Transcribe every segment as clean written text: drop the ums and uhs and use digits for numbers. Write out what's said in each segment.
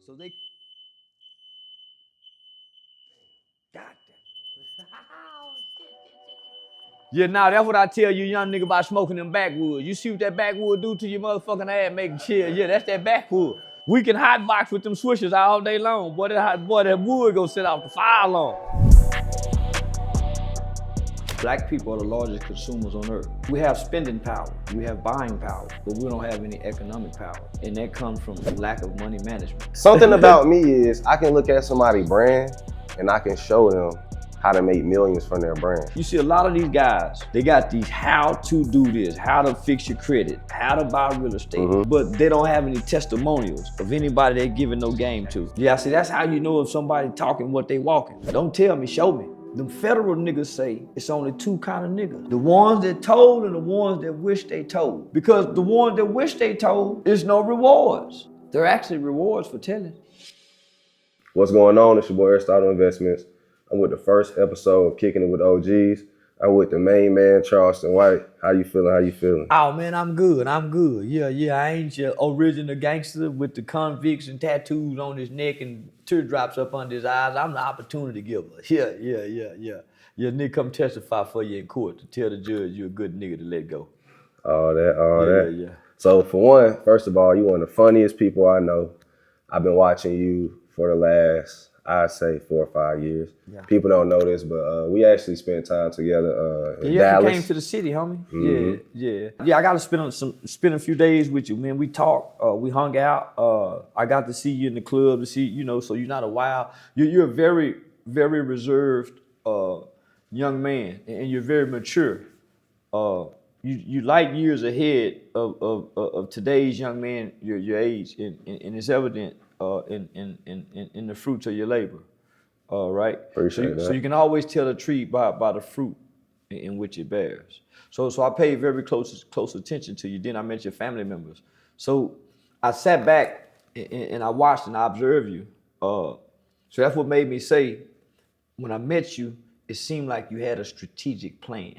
So they. God damn. Yeah, nah, that's what I tell you, young nigga, about smoking them backwoods. You see what that backwood do to your motherfucking ass, make it chill. Yeah, that's that backwood. We can hotbox with them swishers all day long. Boy, that wood go set off the fire alarm. Black people are the largest consumers on earth. We have spending power, we have buying power, but we don't have any economic power. And that comes from lack of money management. Something about me is I can look at somebody's brand and I can show them how to make millions from their brand. You see a lot of these guys, they got these how to do this, how to fix your credit, how to buy real estate, but they don't have any testimonials of anybody they're giving no game to. Yeah, see, that's how you know if somebody talking what they walking. Don't tell me, show me. Them federal niggas say it's only two kind of niggas. The ones that told and the ones that wish they told. Because the ones that wish they told, is no rewards. They're actually rewards for telling. What's going on? It's your boy Aristotle Investments. I'm with the first episode of Kicking It with OGs. I'm with the main man, Charleston White. How you feeling? Oh man, I'm good. Yeah, I ain't your original gangster with the convicts and tattoos on his neck and teardrops up under his eyes. I'm the opportunity giver. Yeah. Your nigga come testify for you in court to tell the judge you're a good nigga to let go. All that. Yeah. So for one, first of all, you one of the funniest people I know. I've been watching you for the last, I'd say 4 or 5 years. Yeah. People don't know this, but we actually spent time together in Dallas. You came to the city, homie. Mm-hmm. Yeah, I got to spend a few days with you, man. We talked, we hung out. I got to see you in the club to see, so you're not a wild. You're a very, very reserved young man, and you're very mature. You light years ahead of today's young man your age, and it's evident in the fruits of your labor, right? Appreciate that. So you can always tell a tree by the fruit in which it bears. So I paid very close attention to you. Then I met your family members. So I sat back and I watched and I observed you. So that's what made me say, when I met you, it seemed like you had a strategic plan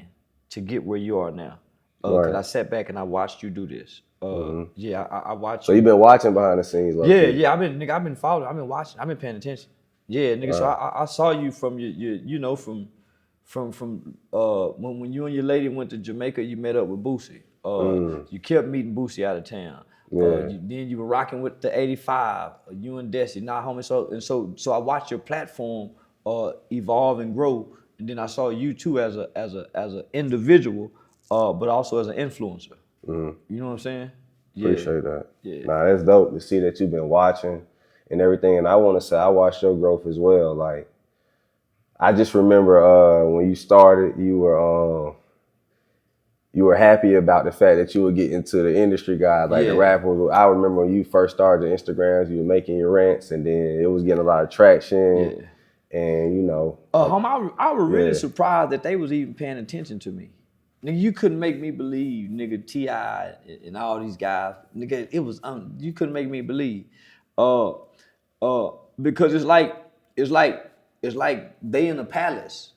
to get where you are now. Because I sat back and I watched you do this. Yeah, I watched. So you've been watching behind the sines, like yeah. I've been following. I've been watching. I've been paying attention. Yeah, nigga. So I saw you from your from when you and your lady went to Jamaica, you met up with Boosie. You kept meeting Boosie out of town. Then you were rocking with the 85. You and Desi, homie. So I watched your platform evolve and grow, and then I saw you too as an individual, but also as an influencer. You know what I'm saying? Appreciate that. Yeah. Nah, that's dope to see that you've been watching and everything. And I want to say I watched your growth as well. Like, I just remember when you started, you were happy about the fact that you would get into the industry guys, like the rapper. I remember when you first started the Instagrams, you were making your rants, and then it was getting a lot of traction. Yeah. And I was really surprised that they was even paying attention to me. Nigga, you couldn't make me believe, nigga, T.I. and all these guys, nigga, it was, you couldn't make me believe. Because it's like they in the palace.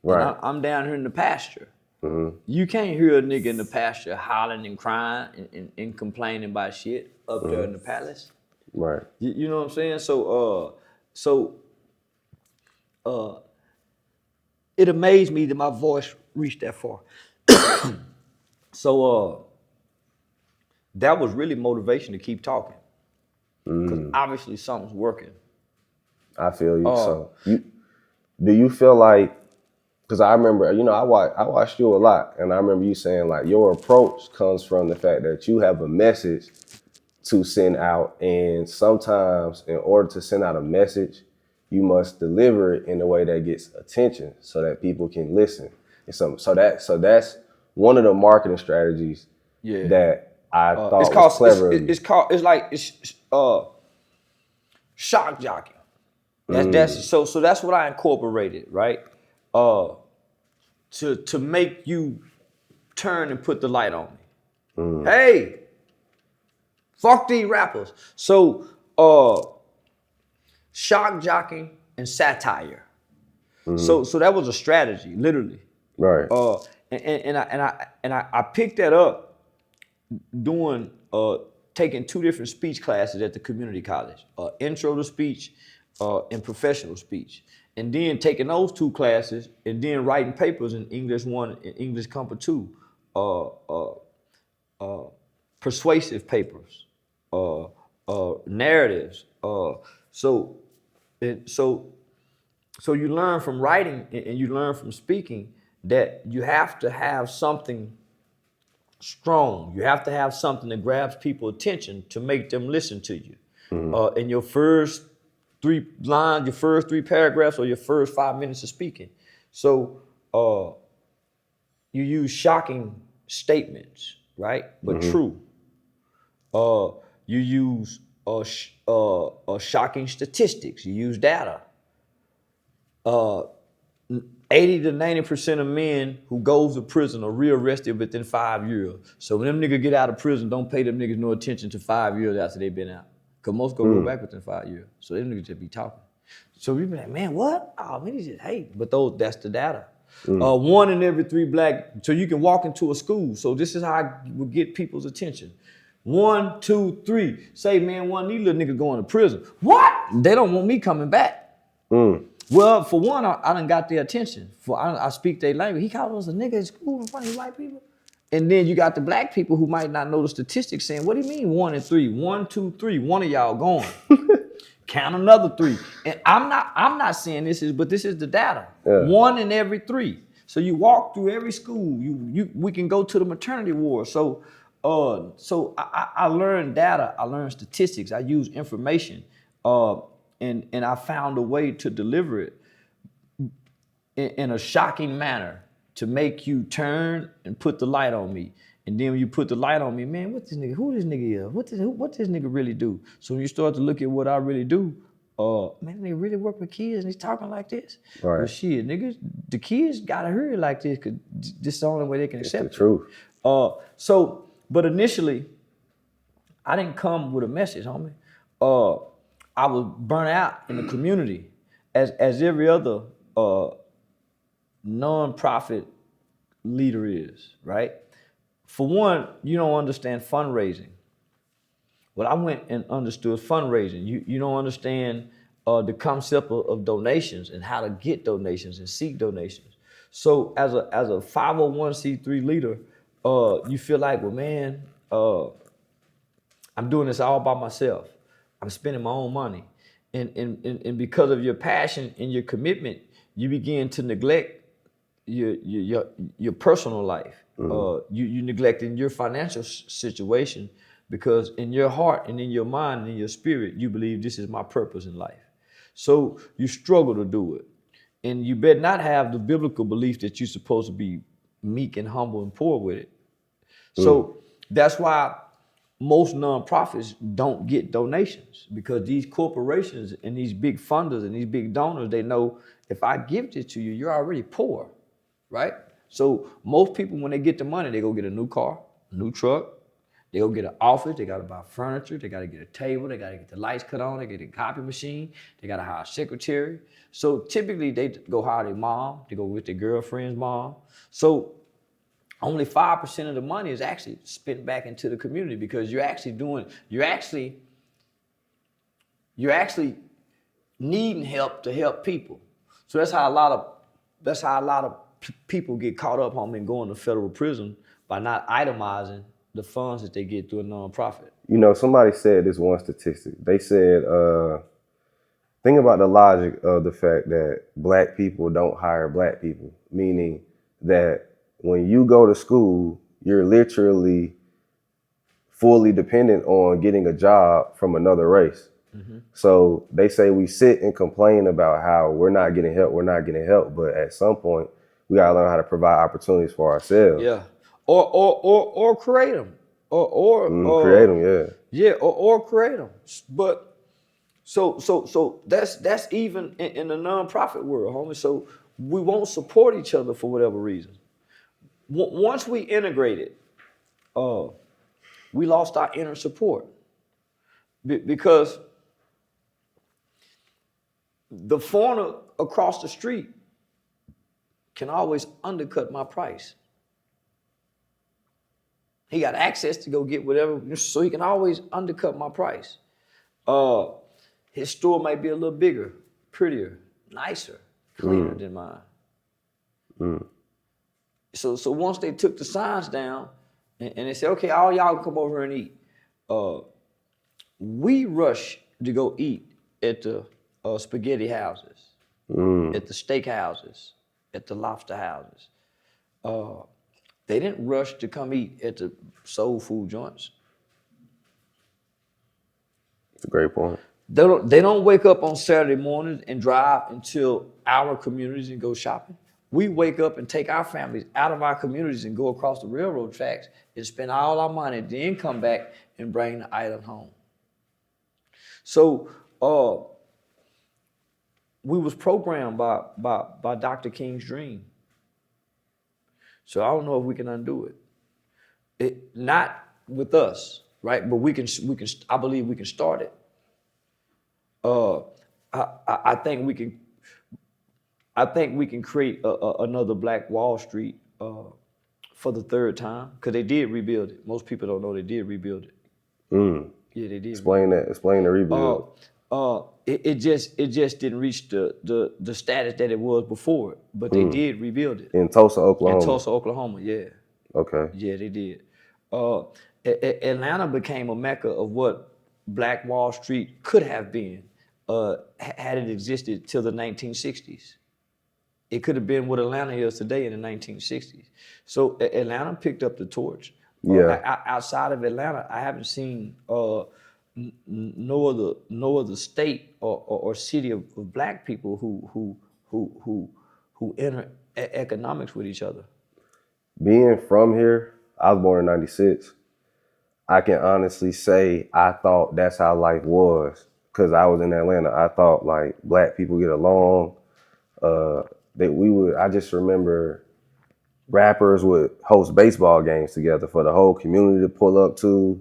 Right. And I'm down here in the pasture. Mm-hmm. You can't hear a nigga in the pasture hollering and crying and complaining about shit up there in the palace. Right. You know what I'm saying? So it amazed me that my voice reached that far. So that was really motivation to keep talking, because obviously something's working. I feel you. So do you feel like, because I remember, I watched you a lot, and I remember you saying like your approach comes from the fact that you have a message to send out, and sometimes in order to send out a message, you must deliver it in a way that gets attention so that people can listen. And so that's one of the marketing strategies that I thought was clever. It's shock jockey. So that's what I incorporated, right? To make you turn and put the light on me. Hey, fuck these rappers. So shock jockey and satire. So that was a strategy, literally. Right. And I picked that up doing taking 2 different speech classes at the community college, intro to speech and professional speech. And then taking those 2 classes and then writing papers in English 1 and English Compa 2, persuasive papers, narratives. So you learn from writing and you learn from speaking that you have to have something strong. You have to have something that grabs people's attention to make them listen to you. In your first 3 lines, your first 3 paragraphs, or your first 5 minutes of speaking. So you use shocking statements, right? But true. You use shocking statistics. You use data. 80 to 90% of men who goes to prison are rearrested within 5 years. So when them niggas get out of prison, don't pay them niggas no attention to 5 years after they've been out. Because most go back within 5 years. So them niggas just be talking. So we be like, man, what? Oh, man, he just hate. But that's the data. 1 in every 3 black, so you can walk into a school. So this is how I would get people's attention. 1, 2, 3. Say, man, one of these little niggas going to prison. What? They don't want me coming back. Well, for one, I done got their attention. I speak their language. He called us a nigga in school in front of white people. And then you got the black people who might not know the statistics saying, what do you mean 1 and 3? 1, 2, 3. One of y'all going. Count another 3. And I'm not saying but this is the data. 1 in every 3. So you walk through every school. We can go to the maternity ward. So I learned data. I learned statistics. I use information. And I found a way to deliver it in a shocking manner to make you turn and put the light on me. And then when you put the light on me, man, what this nigga, who this nigga is? What this nigga really do? So when you start to look at what I really do, man, they really work with kids and he's talking like this. Right. Well, shit, niggas, the kids gotta hear it like this because this is the only way they can accept the truth. But initially, I didn't come with a message, homie. I was burnt out in the community as every other nonprofit leader is, right? For one, you don't understand fundraising. Well, I went and understood fundraising. You don't understand the concept of donations and how to get donations and seek donations. So as a 501c3 leader, you feel like, well, man, I'm doing this all by myself. I'm spending my own money. And because of your passion and your commitment, you begin to neglect your personal life. You neglecting your financial situation because in your heart and in your mind and in your spirit, you believe this is my purpose in life. So you struggle to do it. And you better not have the biblical belief that you're supposed to be meek and humble and poor with it. So that's why most nonprofits don't get donations, because these corporations and these big funders and these big donors, they know if I give this to you, you're already poor, right? So most people, when they get the money, they go get a new car, a new truck, they go get an office, they gotta buy furniture, they gotta get a table, they gotta get the lights cut on, they get a copy machine, they gotta hire a secretary. So typically they go hire their mom, they go with their girlfriend's mom. So only 5% of the money is actually spent back into the community because you're actually needing help to help people. So that's how a lot of people get caught up on and going to federal prison by not itemizing the funds that they get through a nonprofit. You know, somebody said this one statistic. They said, think about the logic of the fact that black people don't hire black people, meaning that when you go to school, you're literally fully dependent on getting a job from another race. So they say we sit and complain about how we're not getting help, but at some point we gotta learn how to provide opportunities for ourselves. Yeah, or create them, or create them, yeah. Yeah, or create them. But so that's even in the nonprofit world, homie. So we won't support each other for whatever reason. Once we integrated, we lost our inner support because the foreigner across the street can always undercut my price. He got access to go get whatever, so he can always undercut my price. His store might be a little bigger, prettier, nicer, cleaner than mine. So once they took the signs down and they said, okay, all y'all can come over here and eat. We rush to go eat at the spaghetti houses, at the steak houses, at the lobster houses. They didn't rush to come eat at the soul food joints. That's a great point. They don't wake up on Saturday mornings and drive into our communities and go shopping. We wake up and take our families out of our communities and go across the railroad tracks and spend all our money, then come back and bring the item home. So we was programmed by Dr. King's dream. So I don't know if we can undo it. Not with us, right? But we can. I believe we can start it. I think we can. I think we can create another Black Wall Street for the third time, because they did rebuild it. Most people don't know they did rebuild it. Yeah, they did. Explain that. Explain the rebuild. It just didn't reach the status that it was before, but they did rebuild it. In Tulsa, Oklahoma. In Tulsa, Oklahoma, yeah. Okay. Yeah, they did. Atlanta became a mecca of what Black Wall Street could have been had it existed till the 1960s. It could have been what Atlanta is today in the 1960s. So Atlanta picked up the torch. Yeah. Outside of Atlanta, I haven't seen no other state or city of Black people who enter economics with each other. Being from here, I was born in '96. I can honestly say I thought that's how life was, because I was in Atlanta. I thought like Black people get along. I just remember rappers would host baseball games together for the whole community to pull up to.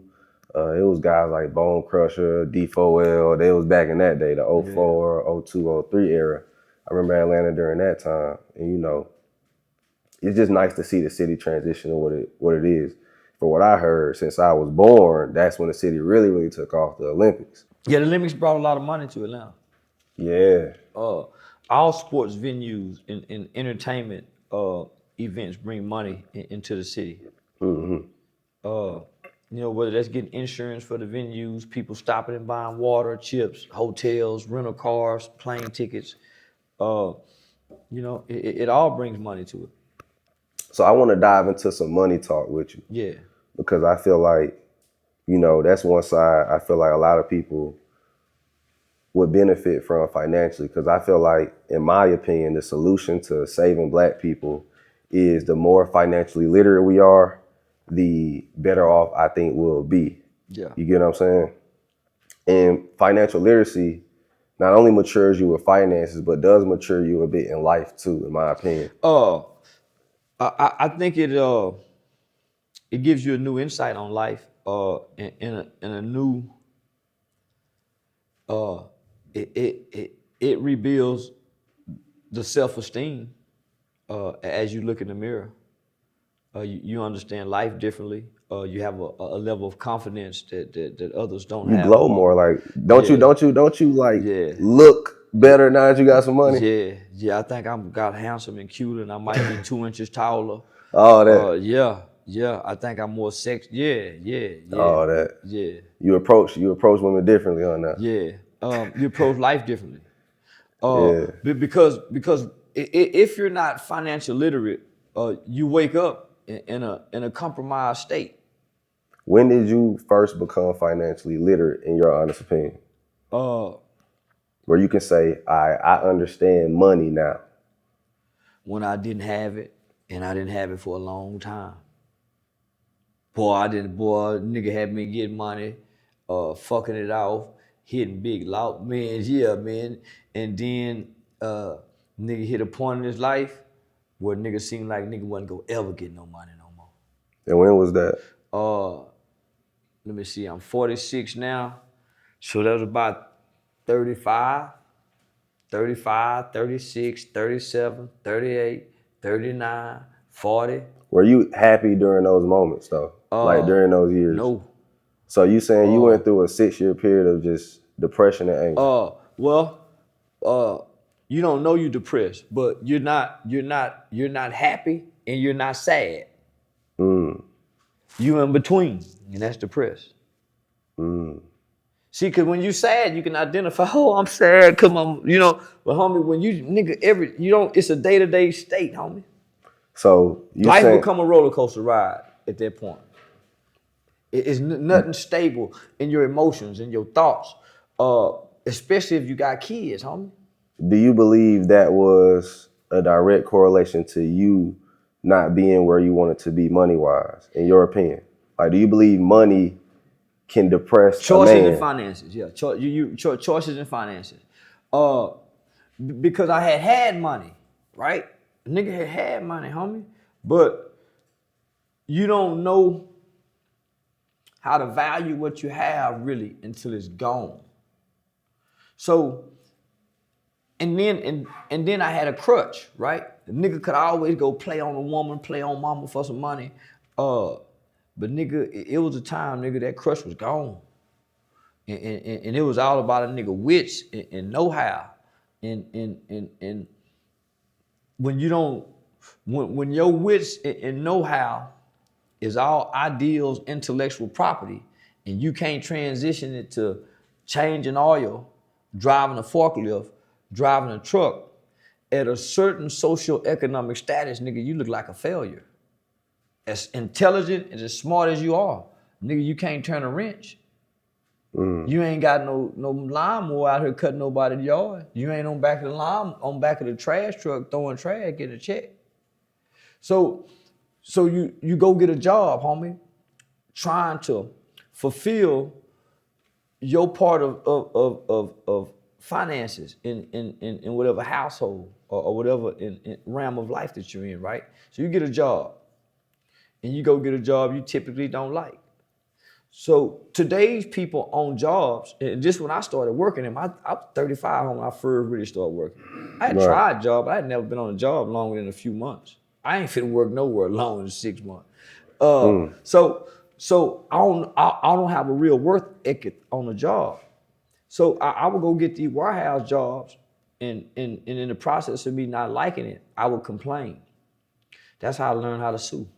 It was guys like Bone Crusher, D4L. They was back in that day, the 04, 02, 03 era. I remember Atlanta during that time. And it's just nice to see the city transition to what it is. For what I heard, since I was born, that's when the city really, really took off, the Olympics. Yeah, the Olympics brought a lot of money to Atlanta. Yeah. All sports venues and entertainment events bring money into the city. Whether that's getting insurance for the venues, people stopping and buying water, chips, hotels, rental cars, plane tickets. It all brings money to it. So I want to dive into some money talk with you. Yeah. Because I feel like, that's one side I feel like a lot of people would benefit from financially. Because I feel like, in my opinion, the solution to saving Black people is the more financially literate we are, the better off I think we'll be. Yeah. You get what I'm saying? And financial literacy not only matures you with finances, but does mature you a bit in life too, in my opinion. I think it gives you a new insight on life, and a new it rebuilds the self-esteem as you look in the mirror. You understand life differently. You have a level of confidence that others don't have. You glow more, like don't you like look better now that you got some money? Yeah. I think I'm got handsome and cute, and I might be 2 inches taller. Oh, that. Yeah. I think I'm more sexy. Yeah. Oh, that. Yeah. You approach women differently on that. Yeah. You approach life differently. Because if you're not financial literate, you wake up in a compromised state. When did you first become financially literate, in your honest opinion? Where you can say, I understand money now. When I didn't have it, and I didn't have it for a long time. Nigga had me getting money, fucking it off, hitting big loud, man. And then nigga hit a point in his life where nigga seemed like nigga wasn't gonna ever get no money no more. And when was that? Let me see, I'm 46 now. So that was about 35, 36, 37, 38, 39, 40. Were you happy during those moments though? Like during those years? No. So you saying you went through a 6-year period of just depression and anger? You don't know you're depressed, but you're not happy and you're not sad. You in between, and that's depressed. See, cause when you sad, you can identify, oh, I'm sad, come on, but homie, when you it's a day-to-day state, homie. So life become a roller coaster ride at that point. It's nothing stable in your emotions and your thoughts, especially if you got kids, homie. Do you believe that was a direct correlation to you not being where you wanted to be money-wise, in your opinion? Like, do you believe money can depress choices a man? And finances? Yeah, choices and finances. Because I had money, right? A nigga had money, homie, but you don't know how to value what you have really until it's gone. So, and then I had a crutch, right? The nigga could always go play on a woman, play on mama for some money. But nigga, it was a time, nigga, that crutch was gone. And it was all about a nigga wits and know-how. And when you don't, when your wits and know-how is all ideals, intellectual property, and you can't transition it to changing oil, driving a forklift, driving a truck, at a certain socioeconomic status, nigga, you look like a failure. As intelligent and as smart as you are, nigga, you can't turn a wrench. You ain't got no lawnmower out here cutting nobody's yard. You ain't on back of the trash truck throwing trash, getting a check. So you go get a job, homie, trying to fulfill your part of finances in whatever household or whatever in realm of life that you're in, right? So you get a job, and you go get a job you typically don't like. So today's people own jobs, and just when I started working, I was 35 when I first really started working. I had tried a job, but I had never been on a job longer than a few months. I ain't finna work nowhere longer than 6 months. So I don't have a real worth ethic on the job. So I would go get these warehouse jobs, and in the process of me not liking it, I would complain. That's how I learned how to sue.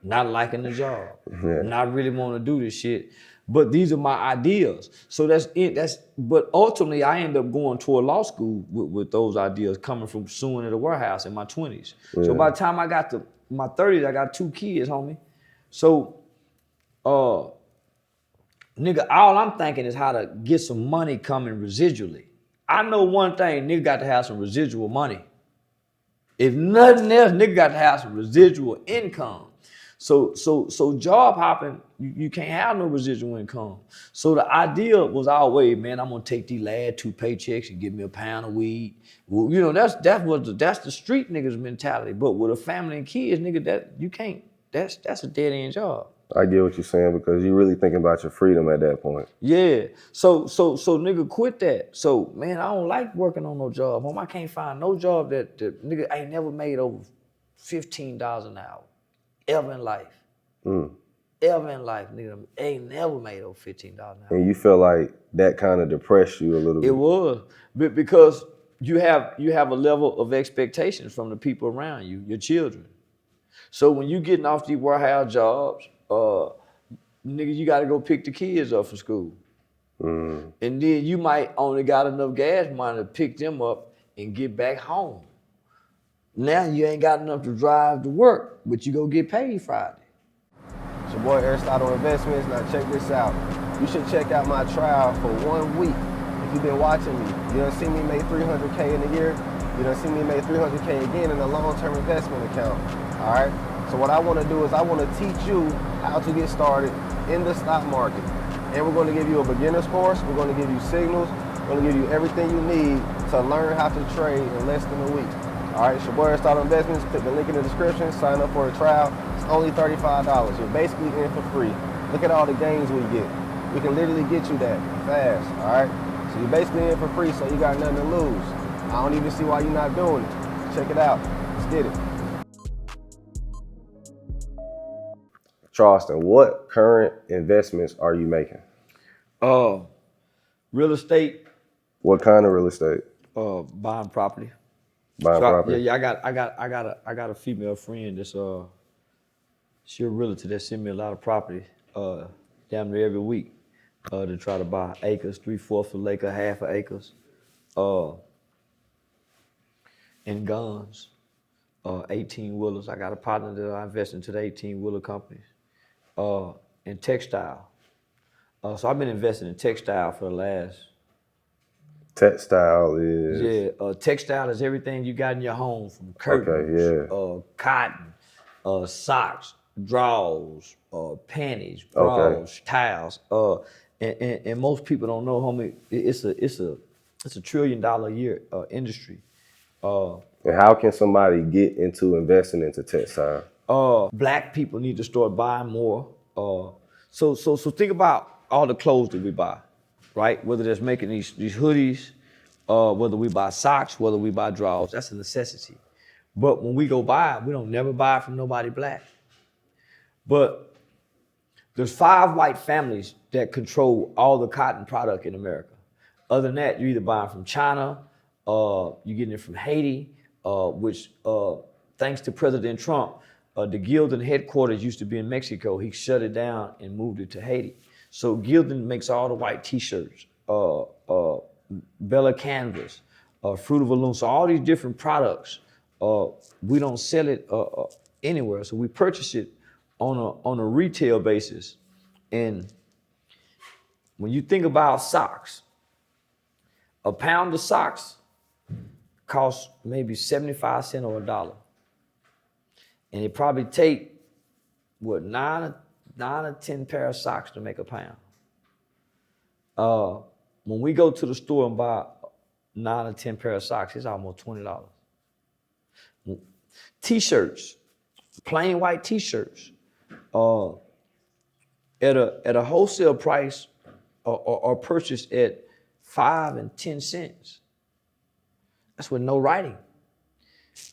Not liking the job, not really want to do this shit, but these are my ideas. So that's it. But ultimately, I ended up going to a law school with those ideas coming from suing at a warehouse in my 20s. Yeah. So by the time I got to my 30s, I got 2 kids, homie. So, nigga, all I'm thinking is how to get some money coming residually. I know one thing, nigga got to have some residual money. If nothing else, nigga got to have some residual income. So job hopping, you can't have no residual income. So the idea was always, man, I'm gonna take these last 2 paychecks and give me a pound of weed. Well, that's the street niggas mentality. But with a family and kids, nigga, that you can't. That's a dead end job. I get what you're saying because you're really thinking about your freedom at that point. Yeah. So nigga quit that. So man, I don't like working on no job. I can't find no job that nigga ain't never made over $15 an hour. Ever in life. Ever in life, nigga, ain't never made over $15 an hour. And you feel like that kind of depressed you a little bit? It was, because you have a level of expectations from the people around you, your children. So when you getting off these warehouse jobs, nigga, you gotta go pick the kids up from school. And then you might only got enough gas money to pick them up and get back home. Now you ain't got enough to drive to work, but you go get paid Friday. It's your boy Aristotle Investments. Now check this out. You should check out my trial for 1 week. If you've been watching me, you done see me make $300K in a year. You done see me make $300K again in a long-term investment account. All right. So what I want to do is I want to teach you how to get started in the stock market. And we're going to give you a beginner's course. We're going to give you signals. We're going to give you everything you need to learn how to trade in less than a week. All right, it's your boy Aristotle Investments. Click the link in the description. Sign up for a trial. It's only $35. You're basically in for free. Look at all the gains we get. We can literally get you that fast. All right, so you're basically in for free, so you got nothing to lose. I don't even see why you're not doing it. Check it out. Let's get it. Charleston, what current investments are you making? Real estate. What kind of real estate? Buying property. Buying property? Yeah, I got a female friend that's she a realtor that send me a lot of property damn near every week to try to buy acres, 3/4 of acre, half of acres, and guns, 18-wheelers. I got a partner that I invest into the 18-wheeler companies, and textile. So I've been investing in textile for the last. Textile is? Textile is everything you got in your home, from curtains, cotton, socks, drawers, panties, bras, towels. And most people don't know, homie, it's a $1 trillion a year industry. And how can somebody get into investing into textile? Black people need to start buying more. So think about all the clothes that we buy, right? Whether that's making these hoodies, whether we buy socks, whether we buy drawers, that's a necessity. But when we go buy it, we don't never buy it from nobody black. But there's 5 white families that control all the cotton product in America. Other than that, you're either buying from China, you're getting it from Haiti, which thanks to President Trump, the Gildan headquarters used to be in Mexico. He shut it down and moved it to Haiti. So Gildan makes all the white t-shirts, Bella Canvas, Fruit of the Loom. So all these different products, we don't sell it anywhere. So we purchase it on a retail basis. And when you think about socks, a pound of socks costs maybe 75 cents or $1. And it probably take, 9 or 10 pair of socks to make a pound. When we go to the store and buy 9 or 10 pair of socks, it's almost $20. T-shirts, plain white t-shirts, at a wholesale price are purchased at 5 and 10 cents. That's with no writing.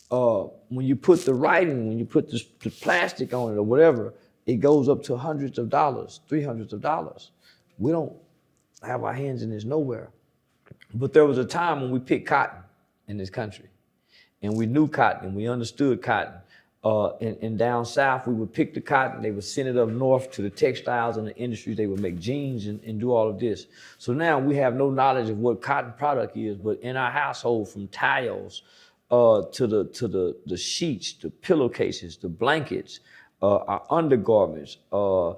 When you put the writing, when you put the plastic on it or whatever, it goes up to hundreds of dollars, $300s. We don't have our hands in this nowhere. But there was a time when we picked cotton in this country, and we knew cotton and we understood cotton. And down south, we would pick the cotton, they would send it up north to the textiles and the industries, they would make jeans and do all of this. So now we have no knowledge of what cotton product is, but in our household, from towels to the sheets, the pillowcases, the blankets, our undergarments, the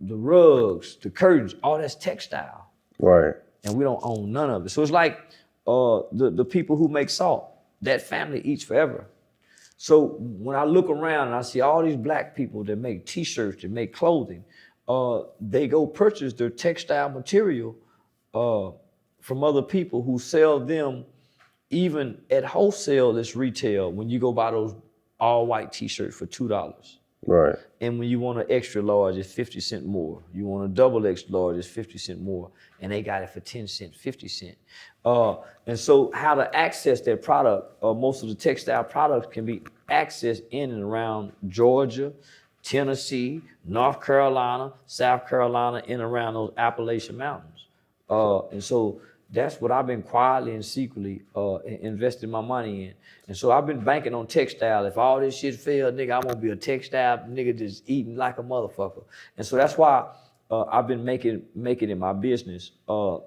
rugs, the curtains, all that's textile. Right. And we don't own none of it. So it's like the people who make salt, that family eats forever. So when I look around and I see all these black people that make t-shirts, that make clothing, they go purchase their textile material from other people who sell them even at wholesale as retail. When you go buy those all white t-shirts for $2. Right. And when you want an extra large, it's 50 cents more. You want a double extra large, it's 50 cents more. And they got it for 10 cents, 50 cents. And so how to access that product, most of the textile products can be accessed in and around Georgia, Tennessee, North Carolina, South Carolina, in and around those Appalachian Mountains. And so that's what I've been quietly and secretly investing my money in. And so I've been banking on textile. If all this shit failed, nigga, I won't be a textile nigga just eating like a motherfucker. And so that's why I've been making it my business,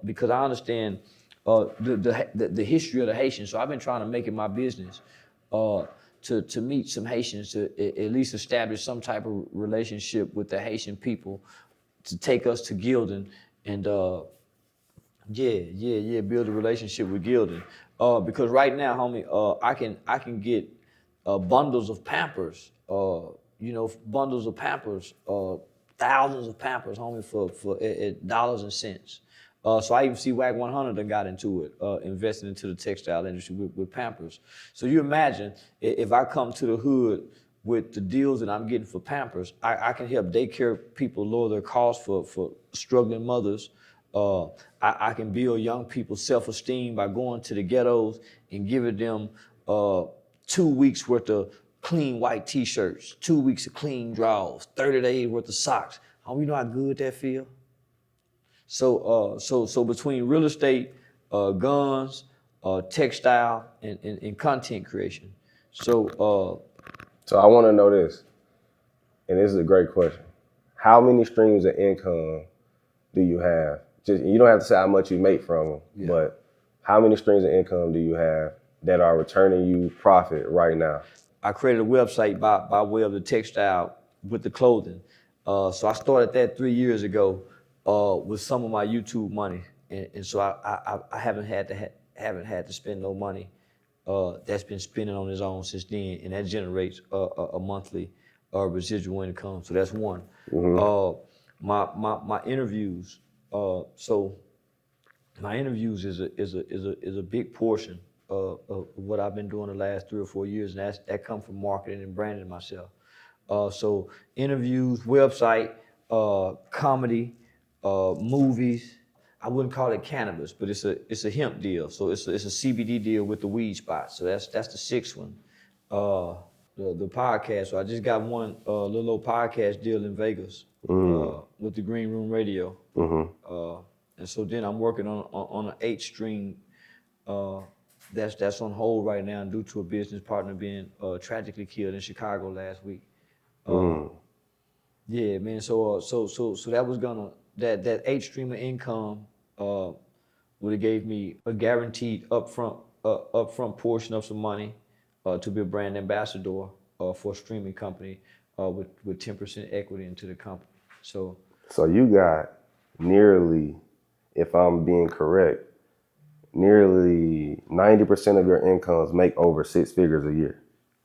because I understand the history of the Haitians. So I've been trying to make it my business to meet some Haitians, to at least establish some type of relationship with the Haitian people, to take us to Gildan and build a relationship with Gildan. Because right now, homie, I can get bundles of Pampers, bundles of Pampers, thousands of Pampers, homie, for at dollars and cents. So I even see WAC 100 that got into it, investing into the textile industry with Pampers. So you imagine if I come to the hood with the deals that I'm getting for Pampers, I can help daycare people lower their costs for struggling mothers. I can build young people's self-esteem by going to the ghettos and giving them 2 weeks worth of clean white t-shirts, 2 weeks of clean drawers, 30 days worth of socks. You know how good that feel? So between real estate, guns, textile, and content creation. So I want to know this, and this is a great question. How many streams of income do you have? Just, you don't have to say how much you make from them, but how many streams of income do you have that are returning you profit right now? I created a website by way of the textile with the clothing. So I started that 3 years ago with some of my YouTube money, and so I haven't had to spend no money. That's been spending on its own since then, and that generates a monthly residual income. So that's one. My interviews. So my interviews is a big portion of what I've been doing the last 3 or 4 years, and that comes from marketing and branding myself. So interviews, website, comedy, movies. I wouldn't call it cannabis, but it's a hemp deal. So it's a CBD deal with the weed spot. So that's the 6th one. The podcast. So I just got one little old podcast deal in Vegas with the Green Room Radio. And so then I'm working on an 8 string that's on hold right now due to a business partner being tragically killed in Chicago last week. Yeah, man. So that was that 8 stream of income would have gave me a guaranteed upfront portion of some money to be a brand ambassador for a streaming company with 10% equity into the company. So you got nearly, if I'm being correct, nearly 90% of your incomes make over 6 figures a year.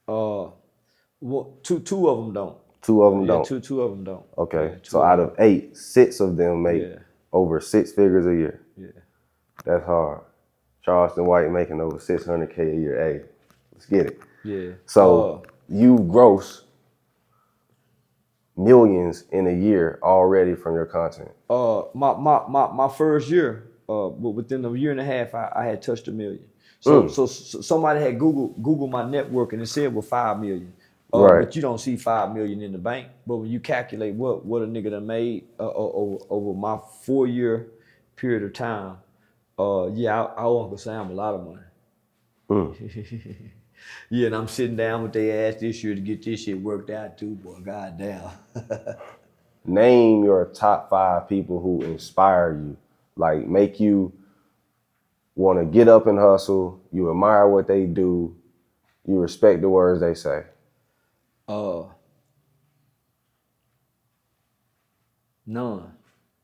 Well, two of them don't. 2 of them don't? Two of them don't. Okay, Yeah, so out of 8, 6 of them make over 6 figures a year. Yeah. That's hard. Charleston White making over $600K a year. Hey, let's get it. Yeah. So you gross millions in a year already from your content. My first year, within a year and a half, I had touched $1 million. So somebody had Google my network and it said well 5 million. Right. But you don't see 5 million in the bank. But when you calculate what a nigga done made over my 4-year period of time, I owe Uncle Sam a lot of money. Yeah, and I'm sitting down with their ass this year to get this shit worked out too, boy. Goddamn. Name your top 5 people who inspire you, like make you want to get up and hustle. You admire what they do. You respect the words they say. None.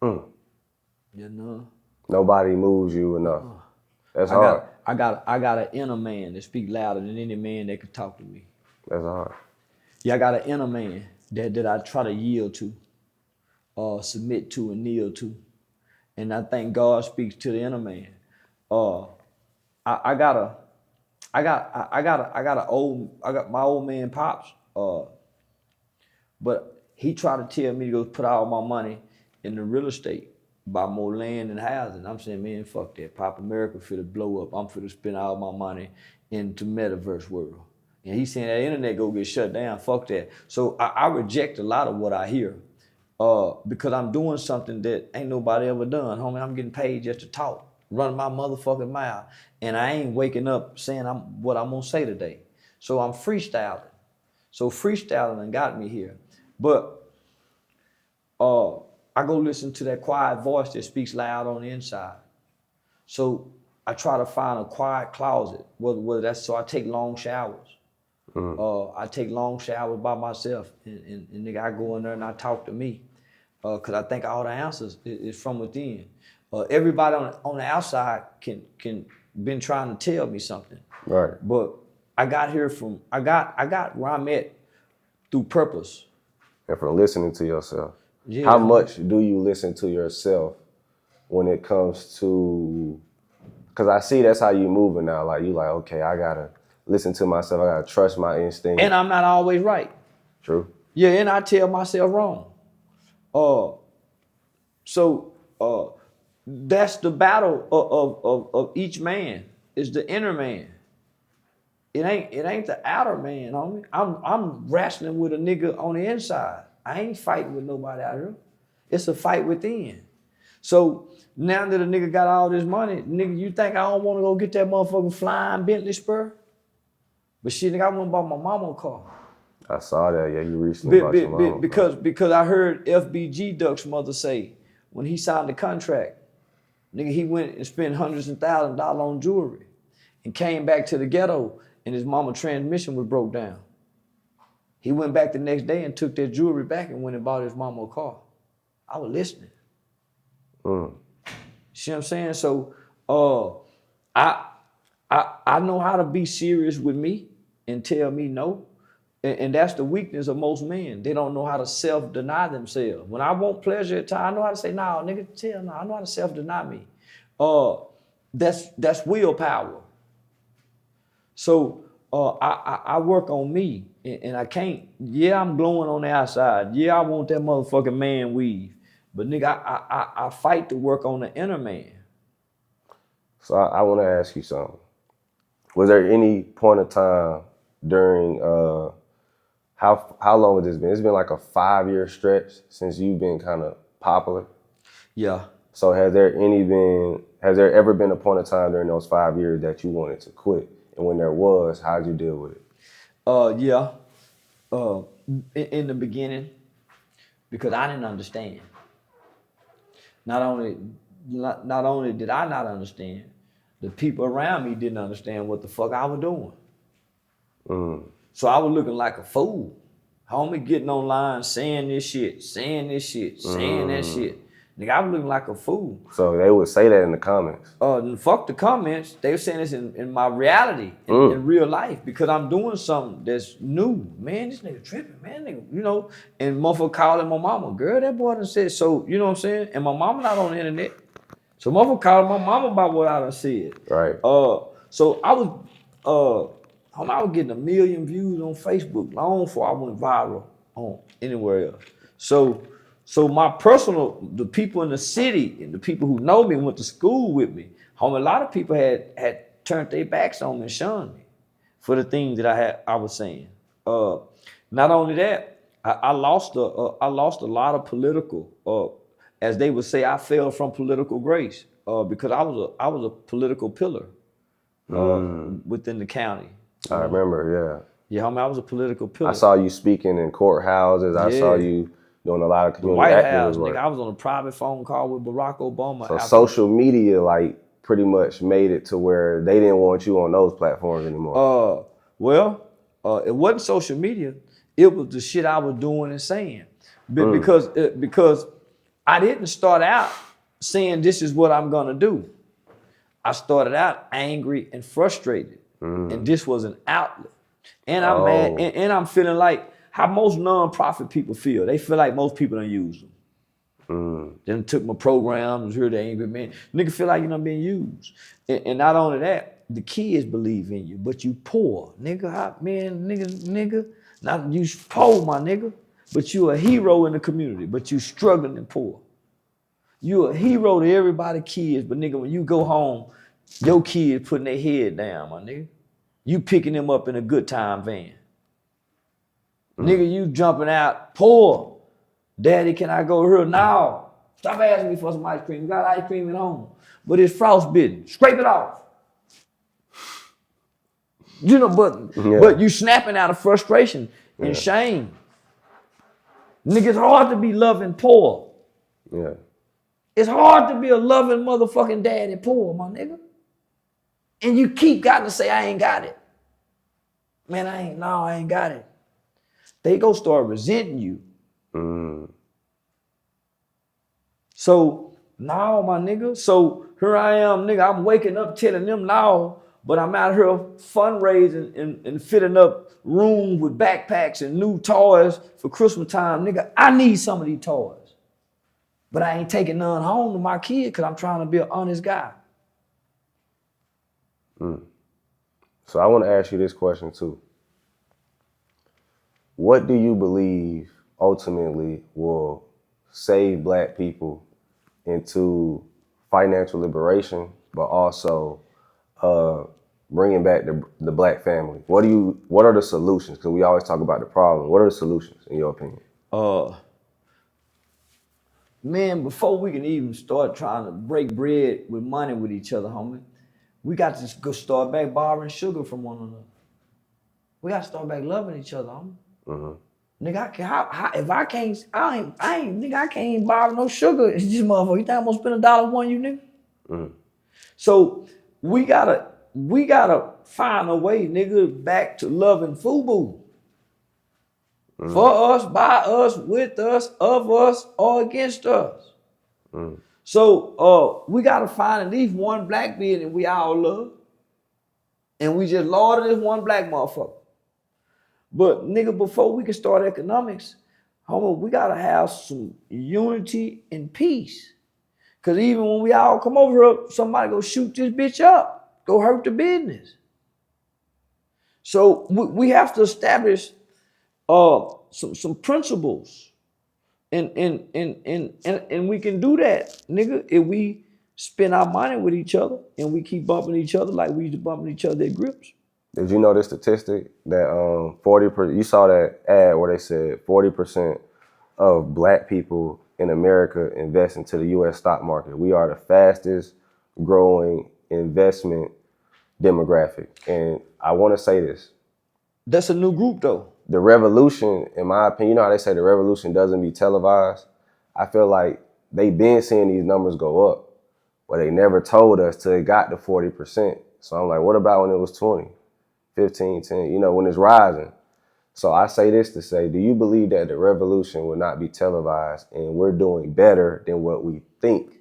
Yeah, none. Nobody moves you enough. That's hard. I got an inner man that speaks louder than any man that could talk to me. That's hard. Yeah, I got an inner man that I try to yield to, submit to, and kneel to, and I think God speaks to the inner man. I got my old man Pops, but he tried to tell me to go put all my money in the real estate, buy more land and housing. I'm saying, man, fuck that. Pop, America finna blow up. I'm finna spend all my money into metaverse world. And he's saying that internet go get shut down. Fuck that. So I reject a lot of what I hear because I'm doing something that ain't nobody ever done. Homie, I'm getting paid just to talk, run my motherfucking mouth. And I ain't waking up saying what I'm gonna say today. So I'm freestyling. So freestyling got me here. But I go listen to that quiet voice that speaks loud on the inside. So I try to find a quiet closet, whether that's so I take long showers. I take long showers by myself, and nigga, I go in there and I talk to me, cause I think all the answers is from within. Everybody on the outside can been trying to tell me something, right? But I got where I'm at through purpose. And from listening to yourself. Yeah. How much do you listen to yourself when it comes to? Cause I see that's how you moving now. Like you like, okay, I gotta listen to myself. I gotta trust my instinct. And I'm not always right. True. Yeah, and I tell myself wrong. So that's the battle of each man, is the inner man. it ain't the outer man, homie. I'm wrestling with a nigga on the inside. I ain't fighting with nobody out here. It's a fight within. So now that a nigga got all this money, nigga, you think I don't want to go get that motherfucking flying Bentley spur? But shit, nigga, I went and bought my mama a car. I saw that. Yeah, you recently bought your mama because I heard FBG Duck's mother say when he signed the contract, nigga, he went and spent hundreds and thousands of dollars on jewelry and came back to the ghetto and his mama's transmission was broke down. He went back the next day and took that jewelry back and went and bought his mama a car. I was listening. See what I'm saying? So I know how to be serious with me and tell me no. And that's the weakness of most men. They don't know how to self-deny themselves. When I want pleasure at times, I know how to say, no, nigga, tell no. I know how to self-deny me. That's willpower. So I work on me, and I can't. Yeah, I'm glowing on the outside. Yeah, I want that motherfucking man weave. But nigga, I fight to work on the inner man. So I want to ask you something. Was there any point of time during how long has this been? It's been like a 5-year stretch since you've been kind of popular. Yeah. So has there ever been a point of time during those 5 years that you wanted to quit? And when there was, how'd you deal with it? Yeah. In the beginning, because I didn't understand. Not only did I not understand, the people around me didn't understand what the fuck I was doing. So I was looking like a fool. Homie getting online saying this shit, saying that shit. Nigga, I was looking like a fool. So they would say that in the comments. Fuck the comments. They were saying this in my reality, in real life, because I'm doing something that's new. Man, this nigga tripping, man. Nigga, you know, and motherfucker calling my mama. Girl, that boy done said so, you know what I'm saying? And my mama not on the internet. So motherfucker calling my mama about what I done said. Right. So I was getting 1 million views on Facebook long before I went viral on anywhere else. So my the people in the city and the people who know me and went to school with me, a lot of people had turned their backs on me and shunned me for the things that I was saying. Not only that, I lost a lot of political, as they would say, I fell from political grace because I was a political pillar within the county. I remember, yeah. Yeah, I was a political pillar. I saw you speaking in courthouses. I saw you doing a lot of community White activism House, work. nigga, I was on a private phone call with Barack Obama. So social media, like, pretty much made it to where they didn't want you on those platforms anymore. It wasn't social media. It was the shit I was doing and saying. Because I didn't start out saying this is what I'm gonna do. I started out angry and frustrated. And this was an outlet. And I'm mad, and I'm feeling like how most nonprofit people feel. They feel like most people don't use them. Then took my programs, heard the angry man. Nigga feel like you're not being used. And not only that, the kids believe in you, but you poor. Nigga. Not you poor, my nigga, but you a hero in the community, but you struggling and poor. You a hero to everybody kids, but nigga, when you go home, your kids putting their head down, my nigga. You picking them up in a good time van. Nigga, you jumping out, poor. Daddy, can I go here? No. Stop asking me for some ice cream. We got ice cream at home. But it's frostbitten. Scrape it off. You know, but you snapping out of frustration and shame. Nigga, it's hard to be loving poor. Yeah. It's hard to be a loving motherfucking daddy poor, my nigga. And you keep got to say, I ain't got it. Man, I ain't got it. They go start resenting you. So, now, my nigga. So, here I am, nigga. I'm waking up telling them now, but I'm out here fundraising and fitting up rooms with backpacks and new toys for Christmas time. Nigga, I need some of these toys. But I ain't taking none home to my kid because I'm trying to be an honest guy. So I want to ask you this question too. What do you believe ultimately will save Black people into financial liberation, but also bringing back the black family? What are the solutions? Because we always talk about the problem. What are the solutions, in your opinion? Man, before we can even start trying to break bread with money with each other, homie, we got to go start back borrowing sugar from one another. We got to start back loving each other, homie. Mm-hmm. Nigga, I can't even borrow no sugar. It's just motherfucker. You think I'm gonna spend $1 on you, nigga? Mm-hmm. So we gotta find a way, nigga, back to loving FUBU. Mm. For us, by us, with us, of us, or against us. Mm. So we gotta find at least one black being that we all love. And we just lauded this one black motherfucker. But nigga, before we can start economics, homie, we gotta have some unity and peace. Cause even when we all come over here, somebody go shoot this bitch up, go hurt the business. So we have to establish some principles, and we can do that, nigga, if we spend our money with each other and we keep bumping each other like we used to bumping each other at Grips. Did you know this statistic that 40%? You saw that ad where they said 40% of black people in America invest into the U.S. stock market. We are the fastest growing investment demographic, and I want to say this. That's a new group, though. The revolution, in my opinion, you know how they say the revolution doesn't be televised? I feel like they been seeing these numbers go up, but they never told us till it got to 40%. So I'm like, what about when it was 20, 15, 10, you know, when it's rising? So I say this to say, do you believe that the revolution will not be televised and we're doing better than what we think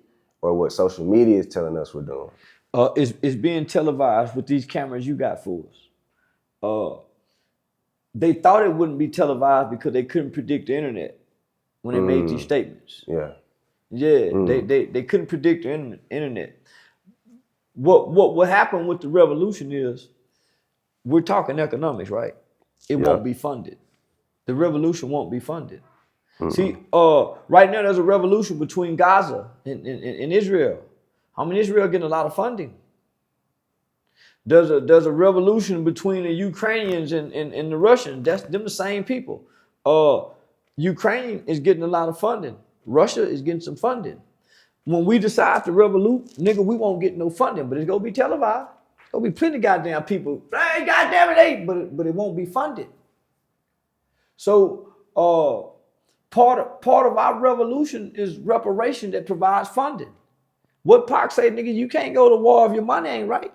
or what social media is telling us we're doing? It's being televised with these cameras you got for us. They thought it wouldn't be televised because they couldn't predict the internet when they made these statements. Yeah. They couldn't predict the internet. What happened with the revolution is, we're talking economics, right? It won't be funded. The revolution won't be funded. See, right now there's a revolution between Gaza and Israel. Israel getting a lot of funding. There's a revolution between the Ukrainians and the Russians. That's them the same people. Ukraine is getting a lot of funding. Russia is getting some funding. When we decide to revolute, nigga, we won't get no funding, but it's gonna be televised. There'll be plenty of goddamn people. Hey, goddamn it, but it won't be funded. So part of our revolution is reparation that provides funding. What Pac say, nigga, you can't go to war if your money ain't right.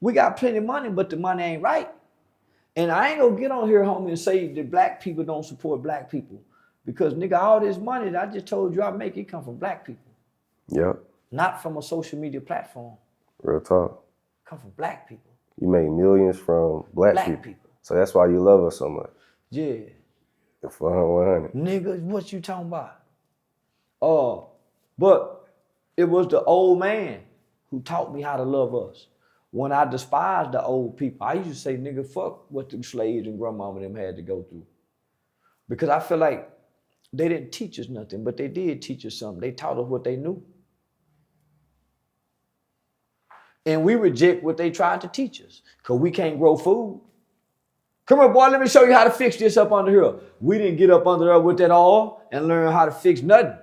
We got plenty of money, but the money ain't right. And I ain't gonna get on here, homie, and say that black people don't support black people. Because, nigga, all this money that I just told you I make, it come from black people. Yep. Not from a social media platform. Real talk. Come from black people. You make millions from black people. So that's why you love us so much. Yeah. For 100. Nigga, what you talking about? But it was the old man who taught me how to love us. When I despised the old people, I used to say, nigga, fuck what the slaves and grandmama them had to go through. Because I feel like they didn't teach us nothing, but they did teach us something. They taught us what they knew. And we reject what they tried to teach us because we can't grow food. Come here, boy, let me show you how to fix this up under here. We didn't get up under there with that all and learn how to fix nothing.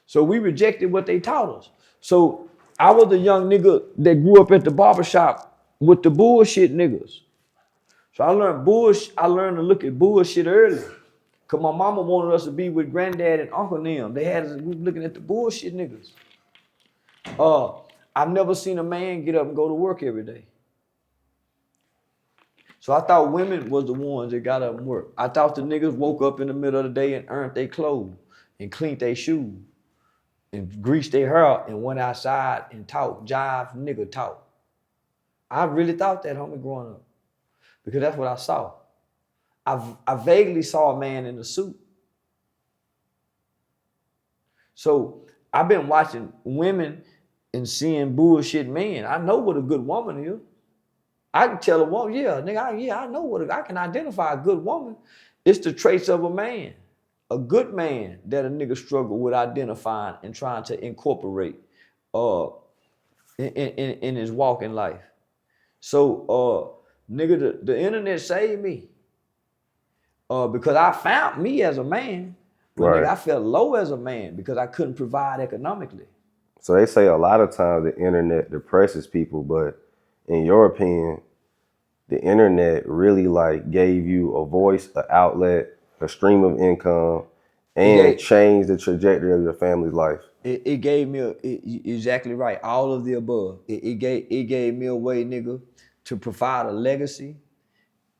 So we rejected what they taught us. So I was the young nigga that grew up at the barbershop with the bullshit niggas. So I learned to look at bullshit early. Cause my mama wanted us to be with granddad and uncle and them. They had us looking at the bullshit niggas. I've never seen a man get up and go to work every day. So I thought women was the ones that got up and worked. I thought the niggas woke up in the middle of the day and earned their clothes and cleaned their shoes and greased their hair and went outside and talked, jive, nigga talk. I really thought that, homie, growing up, because that's what I saw. I vaguely saw a man in a suit. So I've been watching women and seeing bullshit men. I know what a good woman is. I can tell a woman, yeah, nigga, I know I can identify a good woman. It's the traits of a man. A good man that a nigga struggle with identifying and trying to incorporate in his walk in life. So, nigga, the internet saved me. Because I found me as a man, but nigga, I felt low as a man because I couldn't provide economically. So they say a lot of times the internet depresses people, but in your opinion, the internet really like gave you a voice, an outlet, a stream of income, and changed the trajectory of your family's life. It gave me exactly right, all of the above. It gave me a way, nigga, to provide a legacy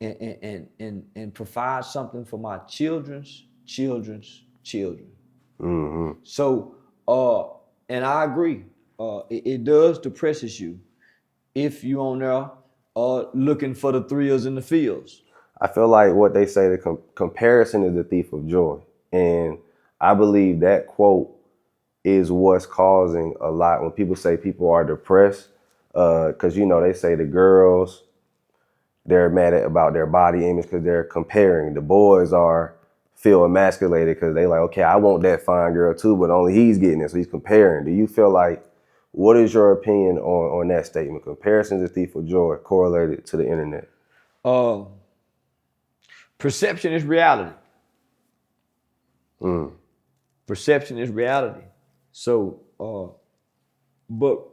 and provide something for my children's children. Mm-hmm. So, and I agree, it does depresses you if you on there looking for the thrills in the fields. I feel like what they say, the comparison is the thief of joy. And I believe that quote is what's causing a lot when people say people are depressed. Because, you know, they say the girls, they're mad about their body image because they're comparing. The boys feel emasculated because they like, okay, I want that fine girl too, but only he's getting it, so he's comparing. Do you feel like, what is your opinion on that statement? Comparison is the thief of joy correlated to the internet. Perception is reality. Perception is reality. So, but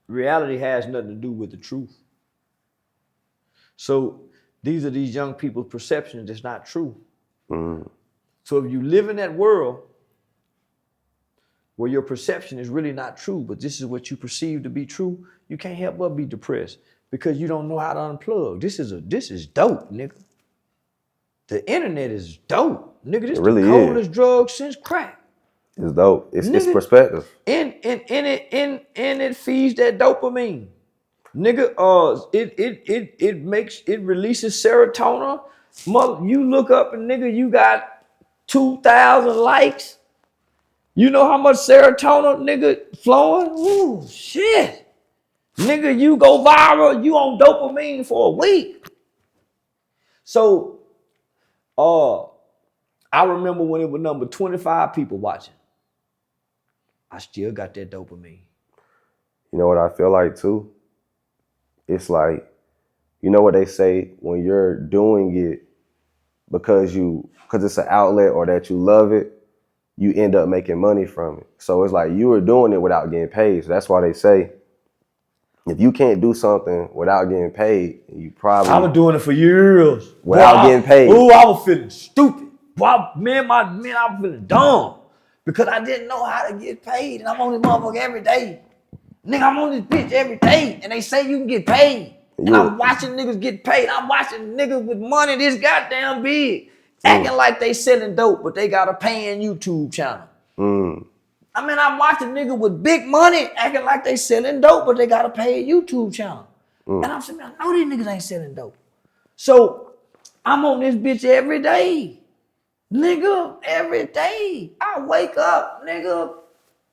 reality has nothing to do with the truth. So these are these young people's perceptions that's not true. So if you live in that world where your perception is really not true, but this is what you perceive to be true, you can't help but be depressed because you don't know how to unplug. This is dope, nigga. The internet is dope, nigga. This really the coldest drug since crack. It's dope. It's perspective. And it feeds that dopamine. Nigga, it releases serotonin. You look up and nigga, you got 2,000 likes. You know how much serotonin, nigga, flowing? Ooh, shit. Nigga, you go viral, you on dopamine for a week. So, I remember when it was number 25 people watching. I still got that dopamine. You know what I feel like too? It's like, you know what they say, when you're doing it because it's an outlet or that you love it, you end up making money from it. So it's like you were doing it without getting paid. So that's why they say, if you can't do something without getting paid, you probably... I was doing it for years. Without getting paid. Ooh, I was feeling stupid. Boy, man, I was feeling dumb because I didn't know how to get paid. And I'm on this motherfucker every day. Nigga, I'm on this bitch every day. And they say you can get paid. And I'm watching niggas get paid. I'm watching niggas with money this goddamn big. Acting like they selling dope, but they got a paying YouTube channel. I mean, I'm watching niggas with big money acting like they selling dope, but they got a paid YouTube channel. And I'm saying, man, I know these niggas ain't selling dope. So I'm on this bitch every day. Nigga, every day. I wake up, nigga.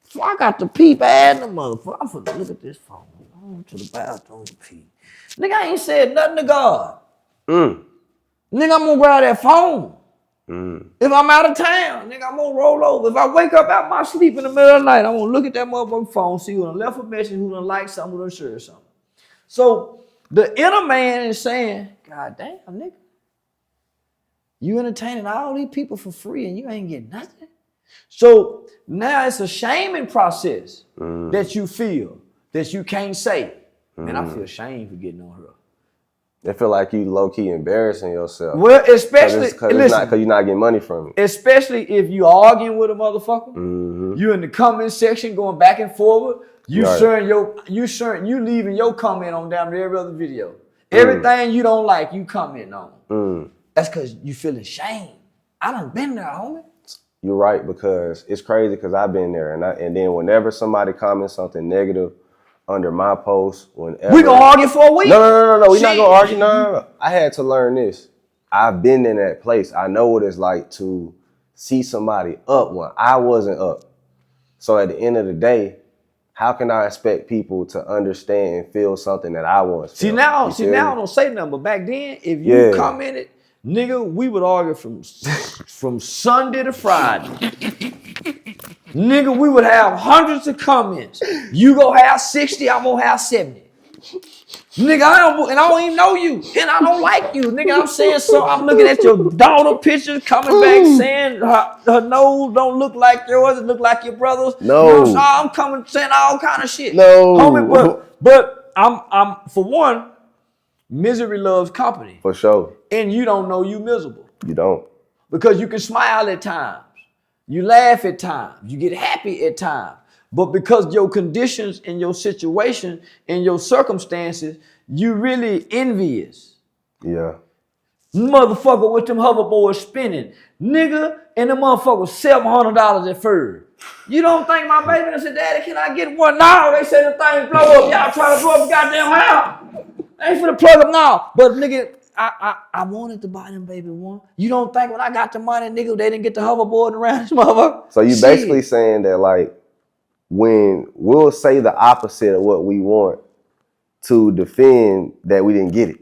So I got the peep ad in the motherfucker. I'm finna look at this phone. I'm going to the bathroom to pee. Nigga, I ain't said nothing to God. Nigga, I'm gonna grab that phone. If I'm out of town, nigga, I'm gonna roll over. If I wake up out my sleep in the middle of the night, I'm gonna look at that motherfucking phone, see who done left a message, who done liked something, who done shared something. So the inner man is saying, God damn, nigga, you entertaining all these people for free and you ain't getting nothing. So now it's a shaming process that you feel, that you can't say. Man, I feel shame for getting on her. They feel like you low-key embarrassing yourself. Well, especially because you're not getting money from it. Especially if you arguing with a motherfucker. You in the comment section going back and forward. You leaving your comment on down every other video. Everything you don't like, you comment on. That's because you feeling shame. I done been there, homie. You're right, because it's crazy because I've been there. And then whenever somebody comments something negative under my post, whenever... We gonna argue for a week? No. We're not gonna argue. No. I had to learn this. I've been in that place. I know what it's like to see somebody up when I wasn't up. So at the end of the day, how can I expect people to understand and feel something that I once felt? See now I don't say nothing, but back then, if you commented, nigga, we would argue from Sunday to Friday. Nigga, we would have hundreds of comments. You gonna have 60, I'm gonna have 70. Nigga, I don't even know you, and I don't like you, nigga. I'm saying so. I'm looking at your daughter pictures coming back saying her nose don't look like yours, it look like your brother's. No. You know what I'm saying? I'm coming saying all kind of shit. No. Homie, but I'm for one, misery loves company. For sure. And you don't know you miserable. You don't. Because you can smile at times. You laugh at times. You get happy at times. But because your conditions and your situation and your circumstances, you really envious. Yeah. Motherfucker with them hoverboards spinning. Nigga, and the motherfucker $700 at first. You don't think my baby said, Daddy, can I get one? No, they said the thing blow up. Y'all trying to blow up the goddamn house. I ain't finna plug them now. But nigga, I wanted to buy them baby one. You don't think when I got the money, nigga, they didn't get the hoverboard around this motherfucker? So you basically saying that like, when we'll say the opposite of what we want to defend that we didn't get it.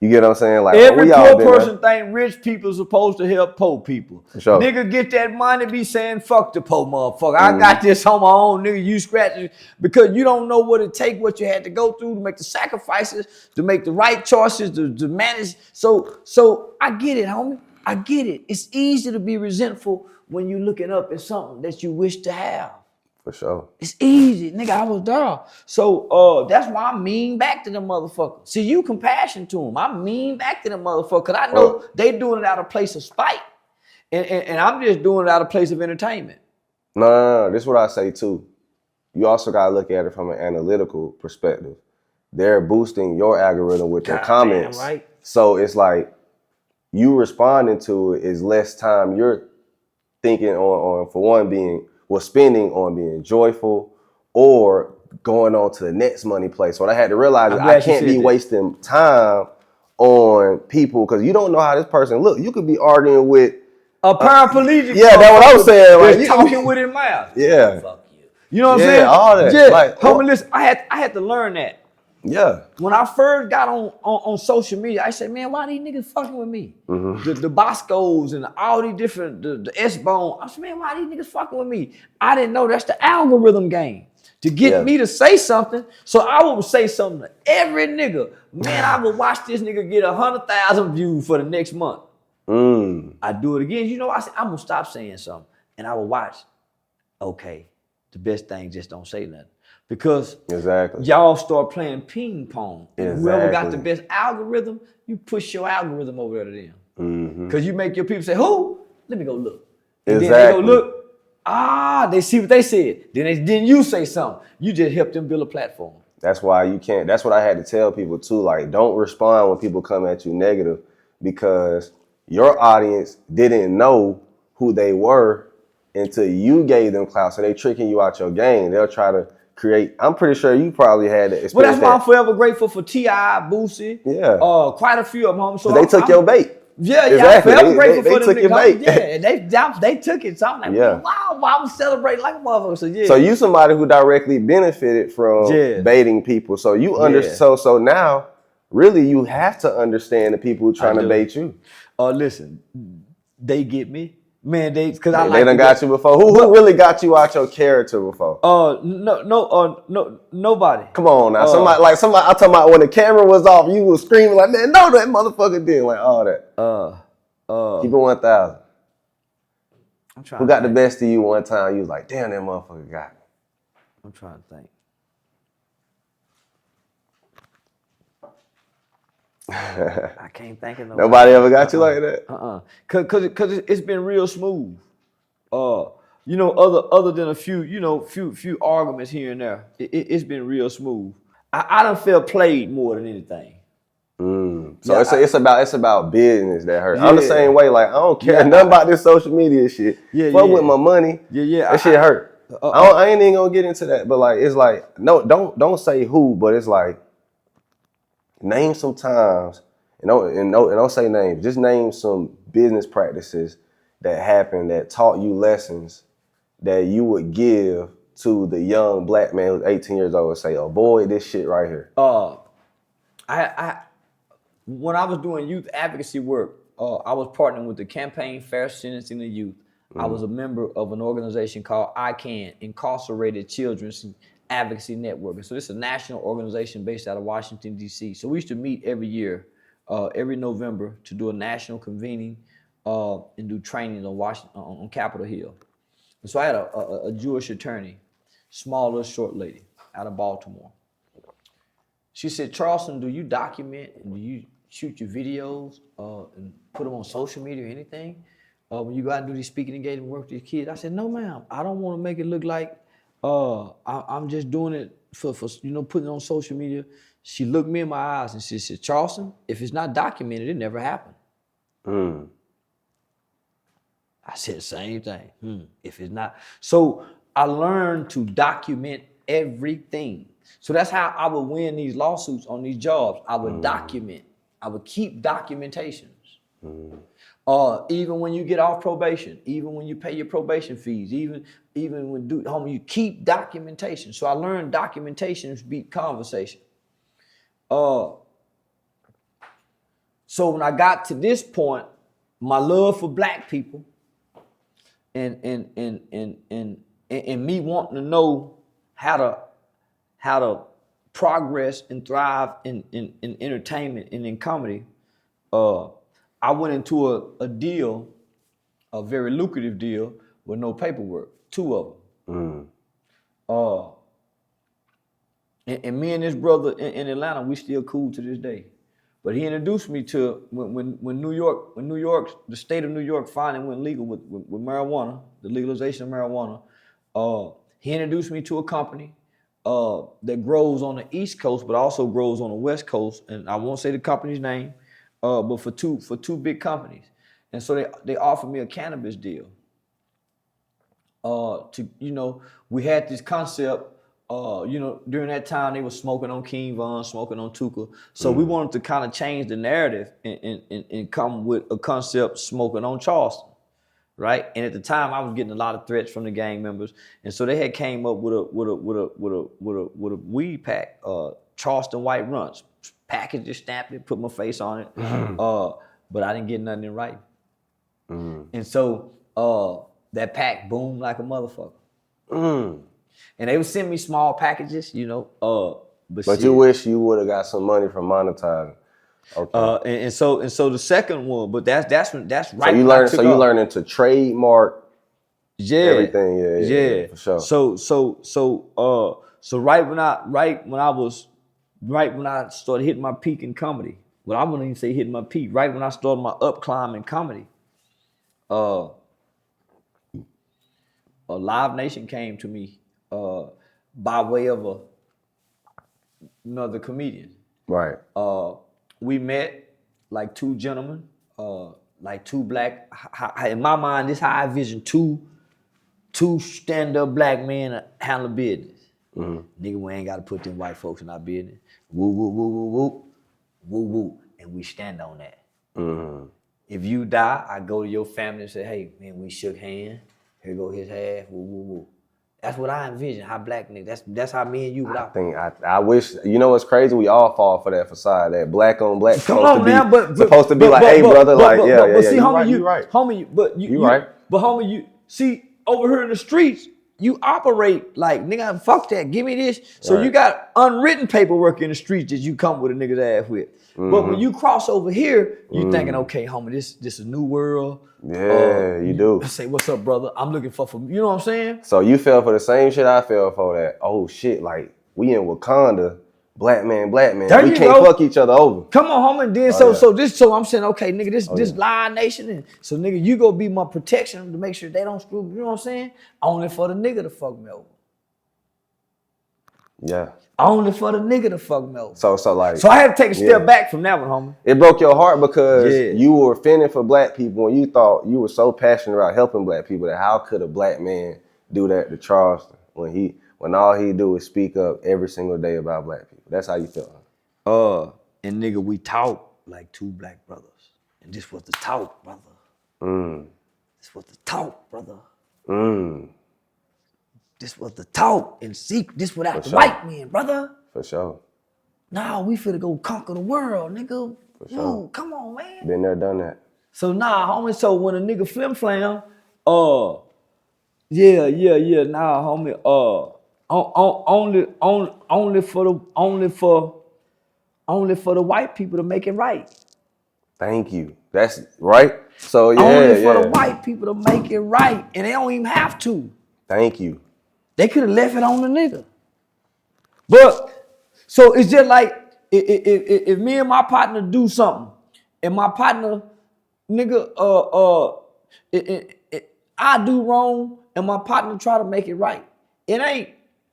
You get what I'm saying? Like every poor person think rich people supposed to help poor people. Sure. Nigga get that money, be saying fuck the poor motherfucker. I got this on my own, nigga. You scratch it because you don't know what it take, what you had to go through to make the sacrifices, to make the right choices, to manage. So I get it, homie. I get it. It's easy to be resentful when you looking up at something that you wish to have. For sure. It's easy, nigga. I was there. So that's why I mean back to them motherfuckers. See, you compassion to them. I mean back to them motherfuckers. Cause I know they doing it out of place of spite. And I'm just doing it out of place of entertainment. No. This is what I say too. You also gotta look at it from an analytical perspective. They're boosting your algorithm with their comments. Man, right? So it's like you responding to it is less time you're thinking on for one spending on being joyful or going on to the next money place. What I had to realize is I can't be wasting time on people because you don't know how this person look. You could be arguing with a paraplegic. Yeah, that's what I was saying. Like you talking with his mouth. Yeah. Fuck you. You know what I'm saying? All that. Yeah. Like, homie, listen, I had to learn that. Yeah. When I first got on social media, I said, man, why these niggas fucking with me? Mm-hmm. The Boscos and all these different, the S-Bone. I said, man, why these niggas fucking with me? I didn't know that's the algorithm game. To get me to say something, so I would say something to every nigga. Man, I would watch this nigga get 100,000 views for the next month. I do it again. You know, I said, I'm gonna stop saying something. And I would watch, okay, the best thing, just don't say nothing. Because y'all start playing ping pong. And whoever got the best algorithm, you push your algorithm over there to them. Because you make your people say, who? Let me go look. And then they go look. They see what they said. Then you say something. You just help them build a platform. That's why you can't. That's what I had to tell people too. Like, don't respond when people come at you negative because your audience didn't know who they were until you gave them clout. So they tricking you out your game. They'll try to create. I'm pretty sure you probably had that experience. Well, that's why I'm forever grateful for T.I., Boosie. Yeah. Quite a few of them. So they took your bait. Yeah, exactly. I'm forever grateful for them. They took your bait. Yeah, they took it. So I'm like, wow, I was celebrating like a motherfucker. So yeah. So you somebody who directly benefited from baiting people. So you understand. So now, really, you have to understand the people who are trying to bait you. Listen, they get me. Man, they done got you before. Who really got you out your character before? No, nobody. Come on now, somebody. I'm talking about when the camera was off, you was screaming like, man, no, that motherfucker did like all that. Keep it 1,000. I'm trying. Who got the best of you one time? You was like, damn, that motherfucker got me. I'm trying to think. I can't think of nobody ever got you like that. Cause it's been real smooth. You know, other than a few, you know, few arguments here and there, it's been real smooth. I done felt played more than anything. So it's about business that hurt. I'm the same way. Like I don't care nothing about this social media shit. Fuck with my money. That shit hurt. I ain't even gonna get into that. But like it's like no, don't say who. But it's like. Name some times, and don't say names. Just name some business practices that happened that taught you lessons that you would give to the young black man who's 18 years old and say, avoid this shit right here. When I was doing youth advocacy work, I was partnering with the Campaign Fair Sentencing the Youth. I was a member of an organization called ICANN, Incarcerated Children's Advocacy Network. And so this is a national organization based out of Washington, D.C. So we used to meet every year, every November, to do a national convening and do training on Capitol Hill. And so I had a Jewish attorney, small little short lady out of Baltimore. She said, Charleston, do you document and do you shoot your videos and put them on social media or anything? When you go out and do these speaking engagement work with your kids? I said, no, ma'am. I don't want to make it look like I'm just doing it for putting it on social media. She looked me in my eyes and she said, Charleston, if it's not documented, it never happened. I said the same thing. If it's not. So I learned to document everything. So that's how I would win these lawsuits on these jobs. I would document. I would keep documentations. Even when you get off probation, even when you pay your probation fees, even when you keep documentation. So I learned documentation beat conversation. So when I got to this point, my love for black people and me wanting to know how to progress and thrive in entertainment and in comedy, I went into a deal, a very lucrative deal with no paperwork, 2 of them. And me and this brother in Atlanta, we still cool to this day. But he introduced me to when New York, the state of New York finally went legal with marijuana, the legalization of marijuana. He introduced me to a company that grows on the East Coast, but also grows on the West Coast. And I won't say the company's name, but for two big companies. And so they offered me a cannabis deal. We had this concept. During that time they were smoking on King Von, smoking on Tuka. So we wanted to kind of change the narrative and come with a concept smoking on Charleston, right? And at the time I was getting a lot of threats from the gang members, and so they had came up with a weed pack, Charleston White Runs, packaged it, stamped it, put my face on it, but I didn't get nothing in writing. And so that pack boomed like a motherfucker. And they would send me small packages, But you wish you would have got some money from Monetizing. Okay. And so the second one, but that's right. So you learning to trademark everything, yeah, for sure. So right when I started hitting my peak in comedy, well, I wouldn't even say hitting my peak. Right when I started my up climb in comedy, a Live Nation came to me. By way of another comedian. Right. We met like 2 gentlemen, like 2 black, in my mind, this is how I envision 2 stand-up black men handle business. Nigga, we ain't got to put them white folks in our business. Woo, woo, woo, woo, woo, woo, woo, and we stand on that. If you die, I go to your family and say, hey, man, we shook hands. Here go his half, woo, woo, woo. That's what I envision, how black niggas, that's how me and you would operate. I wish, what's crazy? We all fall for that facade, that black on black supposed to be like, hey, brother, but see, homie, you right. But homie, you see, over here in the streets, you operate like, nigga, fuck that, give me this. So you got unwritten paperwork in the streets that you come with a nigga's ass with. But when you cross over here, you thinking, okay, homie, this is a new world. Yeah, you do. Say, what's up, brother? I'm looking for, you know what I'm saying? So you fell for the same shit I fell for, that, oh shit, like, we in Wakanda, black man, we can't fuck each other over. Come on, homie. Then so I'm saying, okay, nigga, this Live Nation, and so nigga, you go be my protection to make sure they don't screw, you know what I'm saying? Only for the nigga to fuck me over. Yeah. Only for the nigga to fuck me over. So I had to take a step back from that one, homie. It broke your heart because you were fending for black people and you thought you were so passionate about helping black people that how could a black man do that to Charleston when all he do is speak up every single day about black people? That's how you felt. And nigga, we talk like 2 black brothers. And this was the talk, brother. This was the talk, brother. This was the talk and secret. This without the white man, brother. For sure. Nah, we finna go conquer the world, nigga. For sure. Yo, come on, man. Been there, done that. So homie, so when a nigga flim-flam, homie, only for the white people to make it right. Thank you. That's right. So Only for the white people to make it right, and they don't even have to. Thank you. They could have left it on the nigga. But so it's just like if me and my partner do something, and my partner, nigga, I do wrong, and my partner try to make it right. It ain't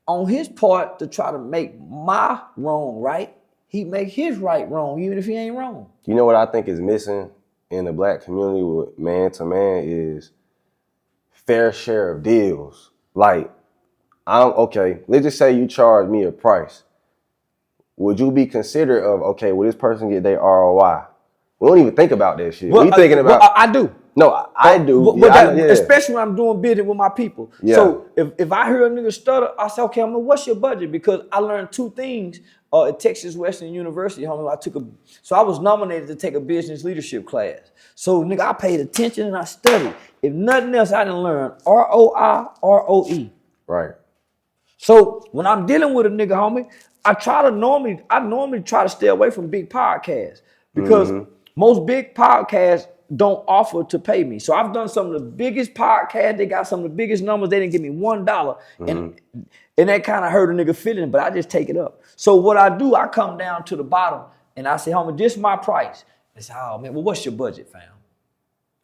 on his part to try to make my wrong right. He make his right wrong, even if he ain't wrong. You know what I think is missing in the black community with man to man is fair share of deals. Like, let's just say you charge me a price. Would you be considerate of, okay, will this person get their ROI? We don't even think about that shit. We thinking about... I do. No, I do. Especially when I'm doing business with my people. Yeah. So if I hear a nigga stutter, I say, okay, what's your budget? Because I learned two things at Texas Western University, homie. So I was nominated to take a business leadership class. So nigga, I paid attention and I studied. If nothing else, I didn't learn ROI, ROE. Right. So when I'm dealing with a nigga, homie, I normally try to stay away from big podcasts because most big podcasts don't offer to pay me. So I've done some of the biggest podcasts. They got some of the biggest numbers. They didn't give me $1. And that kind of hurt a nigga feeling, but I just take it up. So what I do, I come down to the bottom and I say, homie, this is my price. They say, oh man, well, what's your budget, fam?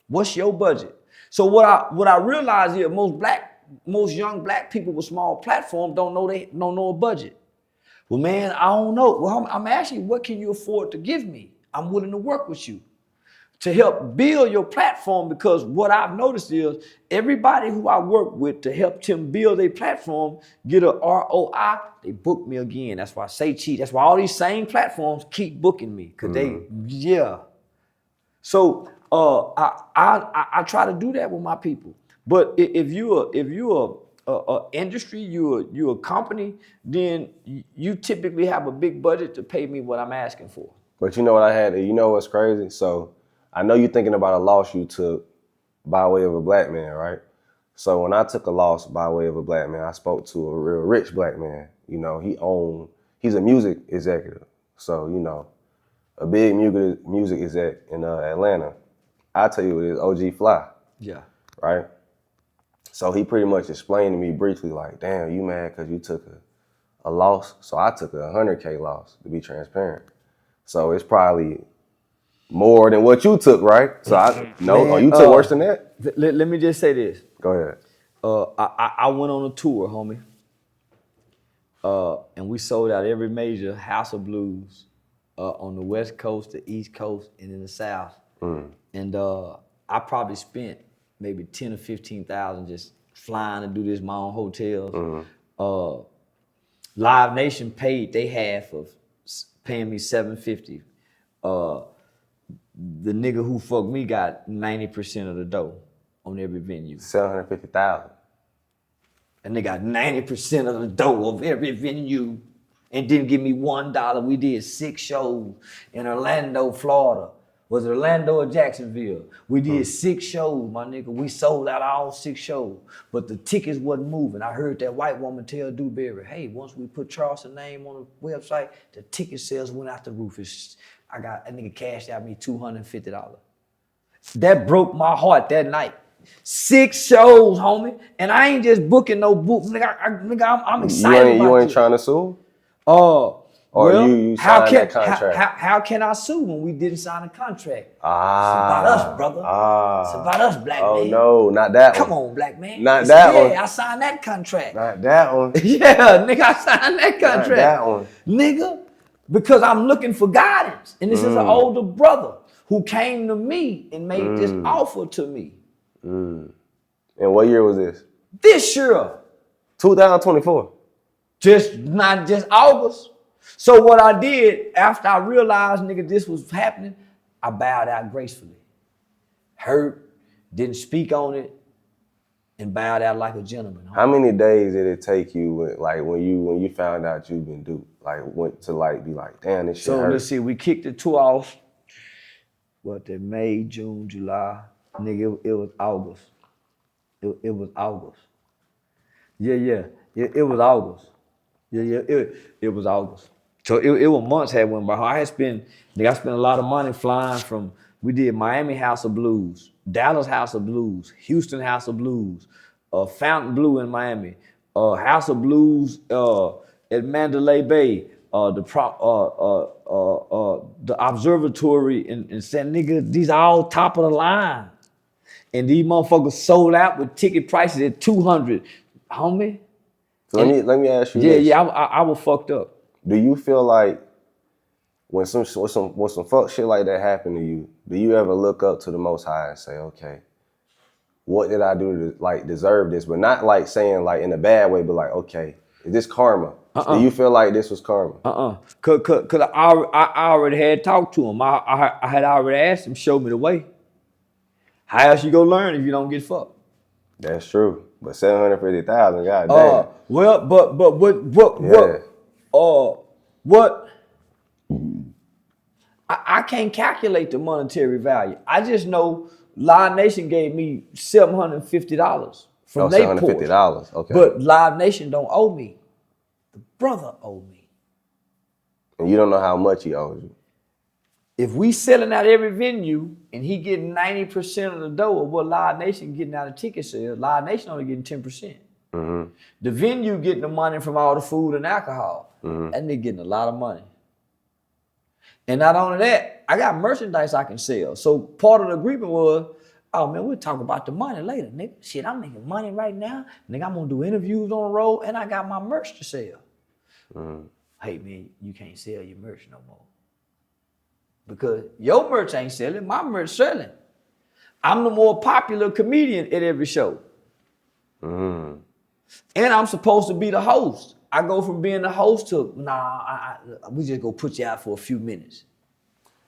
What's your budget? So what I realize here, most young black people with small platforms don't know a budget. Well, man, I don't know. Well, I'm asking you, what can you afford to give me? I'm willing to work with you to help build your platform, because what I've noticed is everybody who I work with to help them build their platform, get a ROI, they book me again. That's why I say cheat. That's why all these same platforms keep booking me, because So I try to do that with my people. But if you're a industry, you're a company, then you typically have a big budget to pay me what I'm asking for. But you know what you know what's crazy? So I know you're thinking about a loss you took by way of a black man, right? So when I took a loss by way of a black man, I spoke to a real rich black man. You know, he's a music executive. So, you know, a big music exec in Atlanta. I tell you, it is OG Fly. Yeah. Right? So he pretty much explained to me briefly, like, damn, you mad because you took a loss? So I took a $100K loss, to be transparent. So it's probably more than what you took, right? So you took worse than that? Let me just say this. Go ahead. I went on a tour, homie. And we sold out every major house of blues on the West Coast, the East Coast, and in the South. And I probably spent maybe 10 or 15,000 just flying to do this, my own hotels. Live Nation paid they half of paying me $750. The nigga who fucked me got 90% of the dough on every venue. $750,000. And they got 90% of the dough of every venue and didn't give me $1. We did 6 shows in Orlando, Florida. Was it Orlando or Jacksonville? We did 6 shows, my nigga. We sold out all 6 shows, but the tickets wasn't moving. I heard that white woman tell Dewberry, hey, once we put Charleston name on the website, the ticket sales went out the roof. I got a nigga cashed out me $250. That broke my heart that night. 6 shows, homie, and I ain't just booking no book. Nigga, I'm excited. You ain't trying to sue? Or you signed that contract? How can I sue when we didn't sign a contract? It's about us, brother. It's about us, black man. Oh, no, not that one. Come on, black man. Not that one. Yeah, I signed that contract. Not that one. Yeah, nigga, I signed that contract. Not that one. Nigga, because I'm looking for guidance. And this is an older brother who came to me and made this offer to me. And what year was this? This year. 2024. Not just August. So what I did after I realized, nigga, this was happening, I bowed out gracefully. Hurt, didn't speak on it, and bowed out like a gentleman. How many days did it take you, like when you found out you've been duped, like went to like be like, damn, this shit hurt? So let's see, we kicked the tour off. May, June, July, nigga, it was August. It was August. Yeah. It was August. Yeah, it was August. So it was months had went by. I spent a lot of money flying from. We did Miami House of Blues, Dallas House of Blues, Houston House of Blues, Fountain Blue in Miami, House of Blues at Mandalay Bay, the observatory in San Nigga. These are all top of the line, and these motherfuckers sold out with ticket prices at $200, homie. So let me ask you this. Yeah, I was fucked up. Do you feel like when some fuck shit like that happen to you, do you ever look up to the Most High and say, okay, what did I do to like deserve this? But not like saying like in a bad way, but like, okay, is this karma? Do you feel like this was karma? Cause I already had talked to him. I had already asked him, show me the way. How else you gonna learn if you don't get fucked? That's true. But 750,000, goddamn. Well, but what? I can't calculate the monetary value. I just know Live Nation gave me $750 from their portion. $750, okay. But Live Nation don't owe me. The brother owe me. And you don't know how much he owes you. If we selling out every venue and he getting 90% of the dough of what Live Nation getting out of ticket sales, Live Nation only getting 10%. Mm-hmm. The venue getting the money from all the food and alcohol. Mm-hmm. And they getting a lot of money. And not only that, I got merchandise I can sell. So part of the agreement was, oh man, we'll talk about the money later, nigga. Shit, I'm making money right now. Nigga, I'm gonna do interviews on the road and I got my merch to sell. Mm-hmm. Hey man, you can't sell your merch no more. Because your merch ain't selling, my merch selling. I'm the more popular comedian at every show. Mm. And I'm supposed to be the host. I go from being the host to, we just go put you out for a few minutes.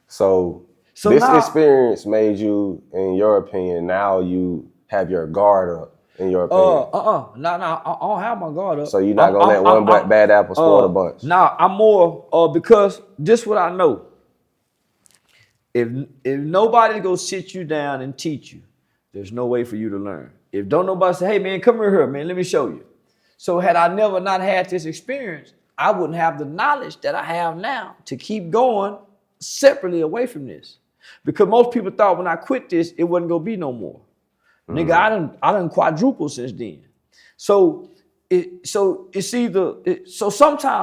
So this experience made you, in your opinion, now you have your guard up, in your opinion? No, I don't have my guard up. So you're not gonna let one bad apple spoil the bunch? Nah, I'm more, because this what I know. If nobody go sit you down and teach you, there's no way for you to learn. If don't nobody say, hey man, come here, man, let me show you. So had I never not had this experience, I wouldn't have the knowledge that I have now to keep going separately away from this. Because most people thought when I quit this, it wasn't gonna be no more. Mm. Nigga, I done quadrupled since then. So sometimes,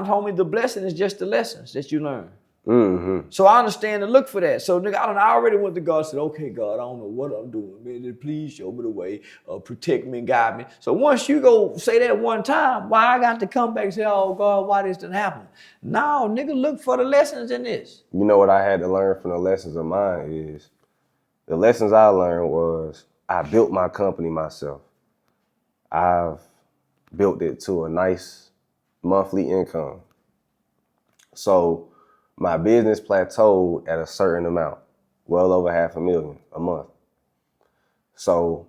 homie, the blessing is just the lessons that you learn. Mm-hmm. So I understand and look for that. So nigga, I already went to God and said, okay, God, I don't know what I'm doing, man. Please show me the way, protect me and guide me. So once you go say that one time, why I got to come back and say, oh God, why this didn't happen? No, nigga, look for the lessons in this. You know what I had to learn from the lessons of mine is, the lessons I learned was I built my company myself. I've built it to a nice monthly income. So my business plateaued at a certain amount, well over $500,000 a month. So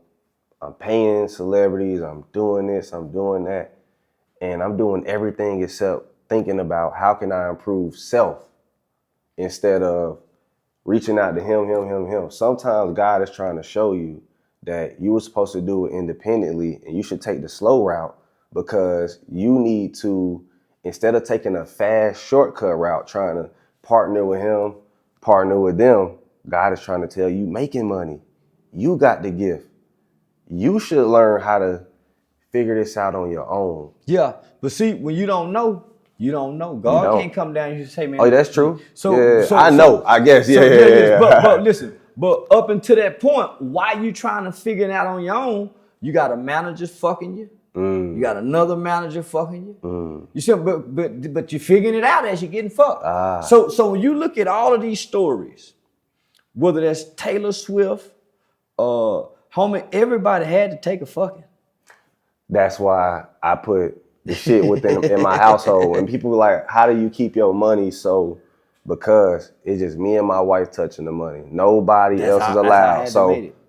I'm paying celebrities, I'm doing this, I'm doing that, and I'm doing everything except thinking about how can I improve self instead of reaching out to him. Sometimes God is trying to show you that you were supposed to do it independently and you should take the slow route because you need to, instead of taking a fast shortcut route, trying to partner with him, partner with them, God is trying to tell you, making money. You got the gift. You should learn how to figure this out on your own. Yeah, but see, when you don't know, you don't know. God can't come down and just say, man. Oh, that's true. So I know, I guess. Yeah. But listen, but up until that point, why you trying to figure it out on your own, you got a manager fucking you. You got another manager fucking you. You see, but you're figuring it out as you're getting fucked. So when you look at all of these stories, whether that's Taylor Swift, homie, everybody had to take a fucking. That's why I put the shit within in my household. And people were like, how do you keep your money so? Because it's just me and my wife touching the money. Nobody else is allowed.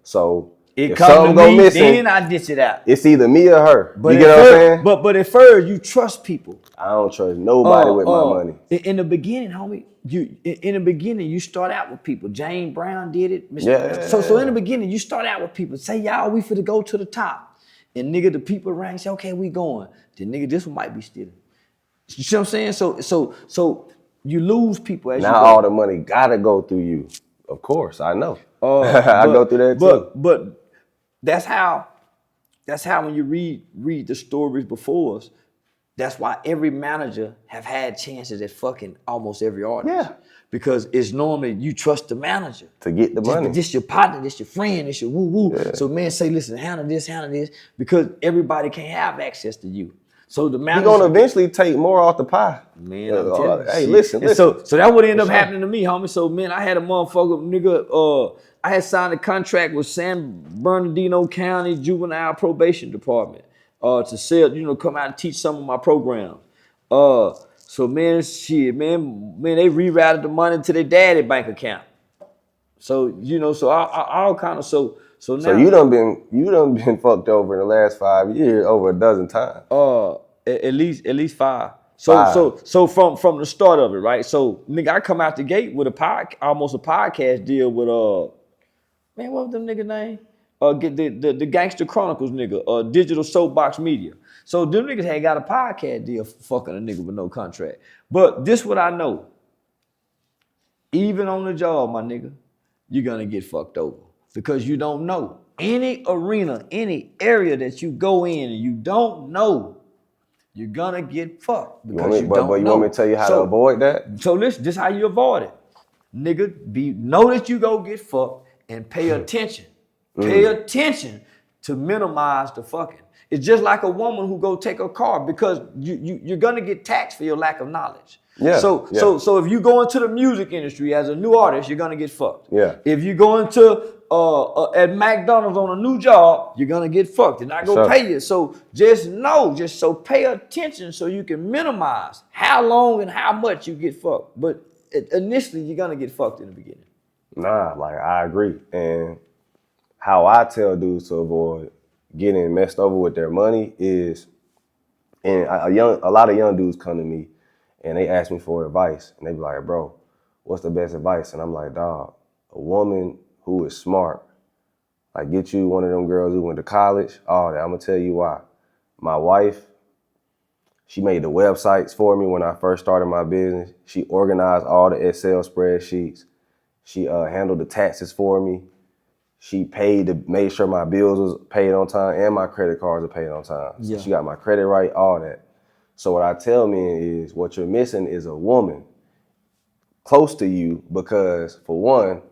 So it if comes to me, missing, then I ditch it out. It's either me or her. But you get what I'm saying? But at first, you trust people. I don't trust nobody with my money. In the beginning, homie, you start out with people. Jane Brown did it. Yeah. So in the beginning, you start out with people. Say, y'all, we finna go to the top. and nigga, the people around say, okay, we going. Then nigga, this one might be stealing. You see what I'm saying? So you lose people as now you go. all the money gotta go through you. Of course, I know. I go through that too. But that's how when you read the stories before us, that's why every manager have had chances at fucking almost every artist. Yeah. Because it's normally you trust the manager. To get the money. This your partner, this your friend, this your woo-woo. Yeah. So men say, listen, handle this, because everybody can't have access to you. So the manager... You're gonna eventually take more off the pie. Man, I'm telling you. Hey, listen. So that would end up happening to me, homie. So, man, I had a motherfucker, nigga, I had signed a contract with San Bernardino County Juvenile Probation Department to sell, come out and teach some of my programs. So, man, they rerouted the money to their daddy bank account. So, so I kind of, so now. So you done been fucked over in the last 5 years over a dozen times. At least 5. So from the start of it, right? So nigga, I come out the gate with almost a podcast deal with man, what was them nigga name? Get the Gangster Chronicles nigga, Digital Soapbox Media. So them niggas had got a podcast deal for fucking a nigga with no contract. But this what I know. Even on the job, my nigga, you're gonna get fucked over. Because you don't know. Any arena, any area that you go in and you don't know, you're gonna get fucked. Because you don't know. But you want me to tell you how to avoid that? So listen, this is how you avoid it. Nigga, know that you go get fucked and pay attention. Pay attention to minimize the fucking. It's just like a woman who go take a car because you're gonna get taxed for your lack of knowledge. Yeah. So if you go into the music industry as a new artist, you're gonna get fucked. Yeah. If you go into at McDonald's on a new job, you're gonna get fucked. They're not gonna pay you. So just pay attention so you can minimize how long and how much you get fucked. But initially, you're gonna get fucked in the beginning. Nah, like I agree. And how I tell dudes to avoid getting messed over with their money is, and a lot of young dudes come to me and they ask me for advice, and they be like, bro, what's the best advice? And I'm like, dog, a woman who is smart, like get you one of them girls who went to college, all that. I'm gonna tell you why. My wife, she made the websites for me when I first started my business. She organized all the Excel spreadsheets. She handled the taxes for me. She made sure my bills was paid on time and my credit cards are paid on time. So Yeah. she got my credit right, all that. So what I tell men is what you're missing is a woman close to you, because for one,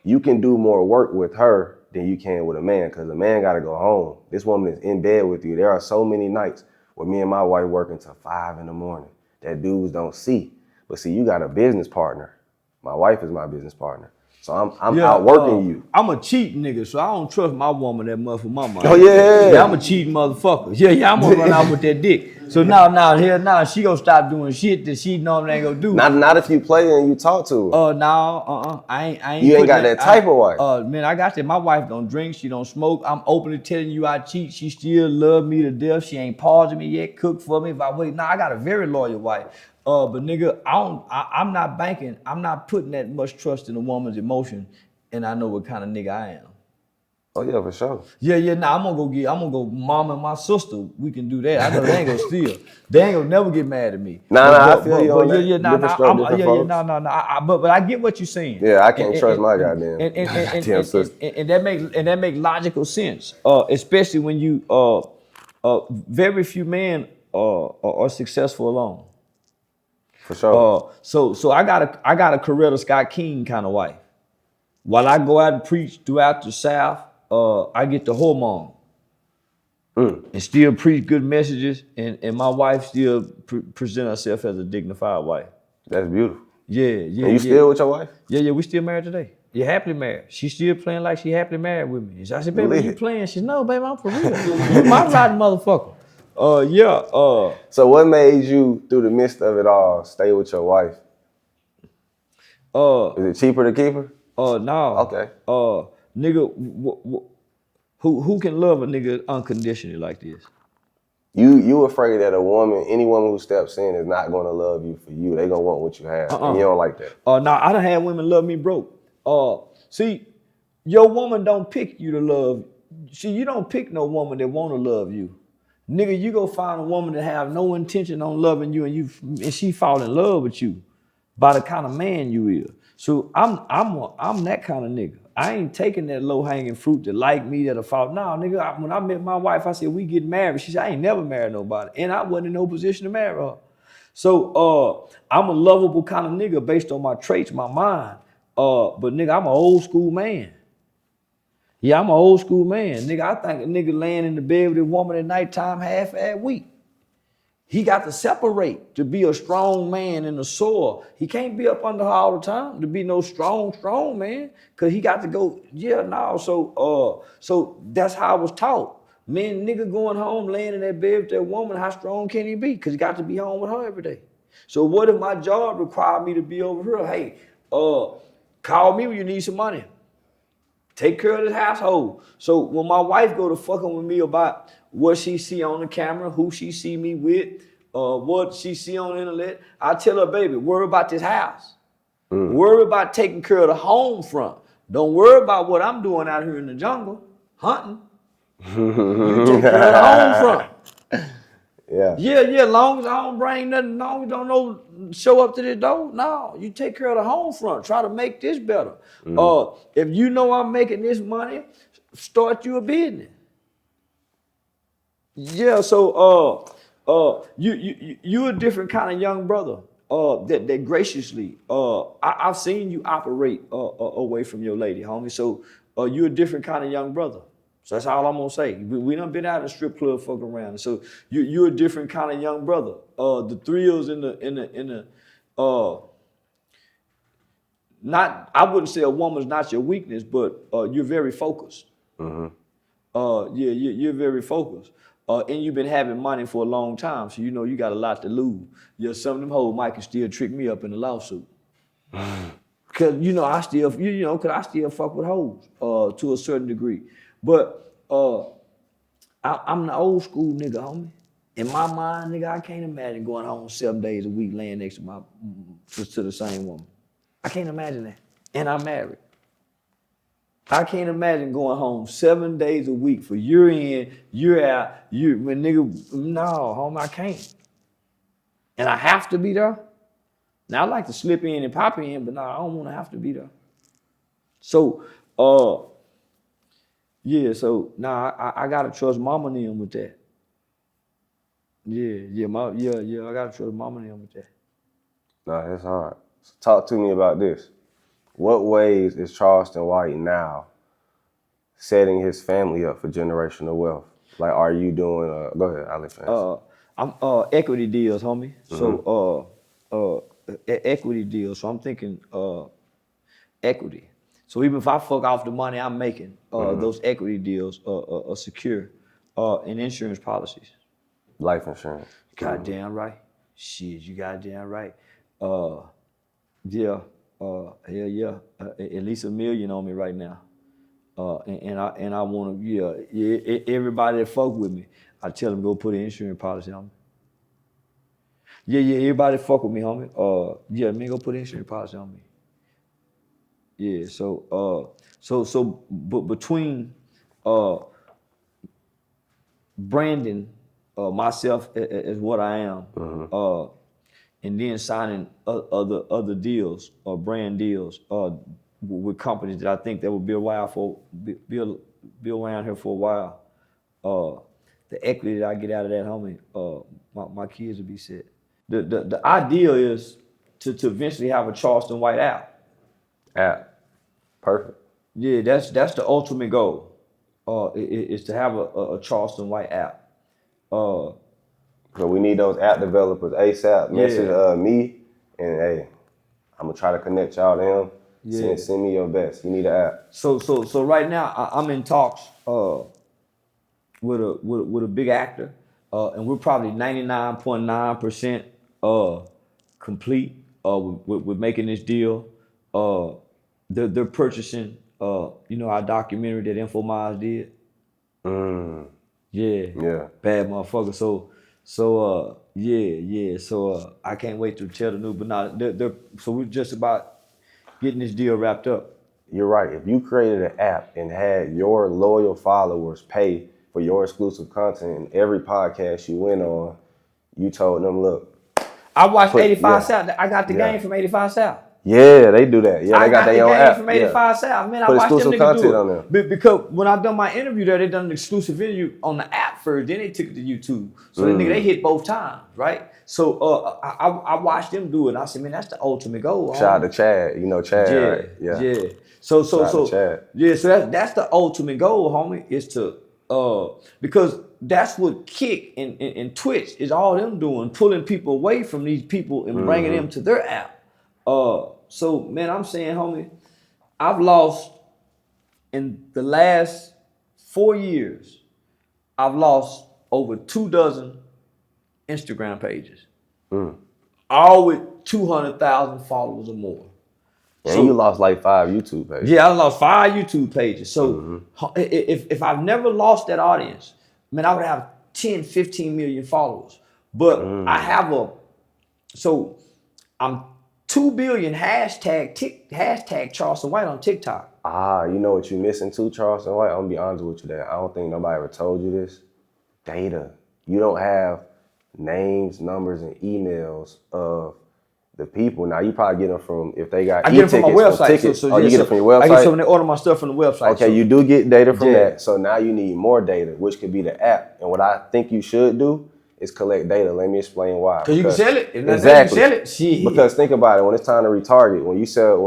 you can do more work with her than you can with a man, because a man got to go home. This woman is in bed with you. There are so many nights where me and my wife working till 5 a.m. that dudes don't see. But see, you got a business partner. My wife is my business partner. So I'm out working you. I'm a cheating nigga, so I don't trust my woman that much for my money. Oh yeah. Yeah, I'm a cheating motherfucker. Yeah, I'm gonna run out with that dick. So now she gonna stop doing shit that she normally ain't gonna do. Not if you play and you talk to her. I ain't. You ain't got that type of wife. Man, I got that. My wife don't drink, she don't smoke. I'm openly telling you I cheat. She still love me to death. She ain't pausing me yet, cook for me if I wait. I got a very loyal wife. But nigga, I'm not banking. I'm not putting that much trust in a woman's emotion, and I know what kind of nigga I am. Oh yeah, for sure. I'm gonna go mom and my sister. We can do that. I know they ain't gonna steal. They ain't gonna never get mad at me. I feel you on that. But I get what you're saying. Yeah, I can't trust my goddamn sister. And that make logical sense. Especially when you very few men are successful alone. For sure. So I got a Coretta Scott King kind of wife. While I go out and preach throughout the South, I get the hormone and still preach good messages, and my wife still present herself as a dignified wife. That's beautiful. Yeah. And you still with your wife? Yeah, we still married today. You're happily married. She's still playing like she happily married with me. I said, baby, you playing? She said, no, baby, I'm for real. You my riding motherfucker. So what made you, through the midst of it all, stay with your wife? Is it cheaper to keep her? No. Okay. Nigga, who can love a nigga unconditionally like this? You afraid that any woman who steps in is not gonna love you for you. They gonna want what you have. And you don't like that. I done had women love me broke. See, your woman don't pick you to love see, you don't pick no woman that want to love you. Nigga, you go find a woman that have no intention on loving you and she fall in love with you by the kind of man you is. So I'm that kind of nigga. I ain't taking that low hanging fruit that like me that'll fall. No, nigga, when I met my wife, I said, we get married. She said, I ain't never married nobody. And I wasn't in no position to marry her. So I'm a lovable kind of nigga based on my traits, my mind. But nigga, I'm an old school man. Yeah, I'm an old school man. Nigga, I think a nigga laying in the bed with a woman at nighttime half week. He got to separate to be a strong man in the soil. He can't be up under her all the time to be no strong man. Cause he got to go, so that's how I was taught. Man, nigga going home, laying in that bed with that woman, how strong can he be? Cause he got to be home with her every day. So what if my job required me to be over here? Hey, call me when you need some money. Take care of this household. So when my wife go to fucking with me about what she see on the camera, who she see me with, what she see on the internet, I tell her, baby, worry about this house. Worry about taking care of the home front. Don't worry about what I'm doing out here in the jungle, hunting. You take care of the home front. Yeah, long as I don't bring nothing, long as don't know show up to the door. No, you take care of the home front. Try to make this better. If you know I'm making this money, start you a business. Yeah, so you a different kind of young brother. That graciously, I've seen you operate away from your lady, homie. So you a different kind of young brother. So that's all I'm gonna say. We done been out in the strip club fucking around. So you're a different kind of young brother. The thrills not, I wouldn't say a woman's not your weakness, but you're very focused. You're very focused. And you've been having money for a long time, so you know you got a lot to lose. Yeah, some of them hoes might can still trick me up in a lawsuit. Cause I still, cause I still fuck with hoes to a certain degree. But I'm the old school nigga, homie. In my mind, nigga, I can't imagine going home 7 days a week laying next to the same woman. I can't imagine that. And I'm married. I can't imagine going home 7 days a week for year in, year out, when nigga, no, homie, I can't. And I have to be there. Now, I like to slip in and pop in, but no, I don't want to have to be there. So, I gotta trust mama and them with that. I gotta trust mama and them with that. No, it's hard. So talk to me about this. What ways is Charleston White now setting his family up for generational wealth? Like, are you doing? Go ahead, I'll let you answer. I'm equity deals, homie. So equity deals. So I'm thinking equity. So even if I fuck off the money I'm making, those equity deals are secure, and insurance policies. Life insurance. Goddamn right. Shit, you goddamn right. At least $1 million on me right now. And I want to, everybody that fuck with me, I tell them go put an insurance policy on me. Yeah, everybody fuck with me, homie. Man, go put an insurance policy on me. Yeah, but between branding myself as what I am, and then signing other deals or brand deals with companies that I think that will be around here for a while. The equity that I get out of that, homie, my kids will be set. The idea is to eventually have a Charleston White app. Perfect. Yeah, that's the ultimate goal. Is to have a Charleston White app. So we need those app developers ASAP. Message me, and hey, I'm gonna try to connect y'all to him. Yeah. Send me your best. You need an app. So right now I'm in talks with a big actor, and we're probably 99.9% complete with making this deal. They're purchasing our documentary that Infomize did. Yeah. Bad motherfucker. So I can't wait to tell the news. But now so we're just about getting this deal wrapped up. you're right. If you created an app and had your loyal followers pay for your exclusive content, and every podcast you went on, you told them, look. I watched 85 South. I got the game from 85 South. Yeah, they do that. Yeah, they got their own app. I got the game from 85 South. Man, I watched them niggas content do it. On them. Because when I done my interview there, they done an exclusive interview on the app first. Then they took it to YouTube. So they hit both times, right? So I watched them do it. And I said, man, that's the ultimate goal. Shout out to Chad. You know Chad, right? Yeah. So that's the ultimate goal, homie, is to because that's what Kick and Twitch is all them doing, pulling people away from these people and bringing them to their app. So man, I'm saying, homie, I've lost in the last 4 years, I've lost over 24 Instagram pages. All with 200,000 followers or more. And so, you lost like 5 YouTube pages. Yeah, I lost 5 YouTube pages. So if I've never lost that audience, man, I would have 10, 15 million followers. But I have so I'm 2 billion hashtag Charleston White on TikTok. You know what you missing too, Charleston White? I'm gonna be honest with you that I don't think nobody ever told you this. Data. You don't have names, numbers, and emails of the people. Now you probably get them from if they got. I get them from my website. You get it from your website. I get some. They order my stuff from the website. Okay, you do get data from that. So now you need more data, which could be the app. And what I think you should do is collect data. Let me explain why. Because you can sell it. Exactly. You can sell it. Because think about it. When it's time to retarget, when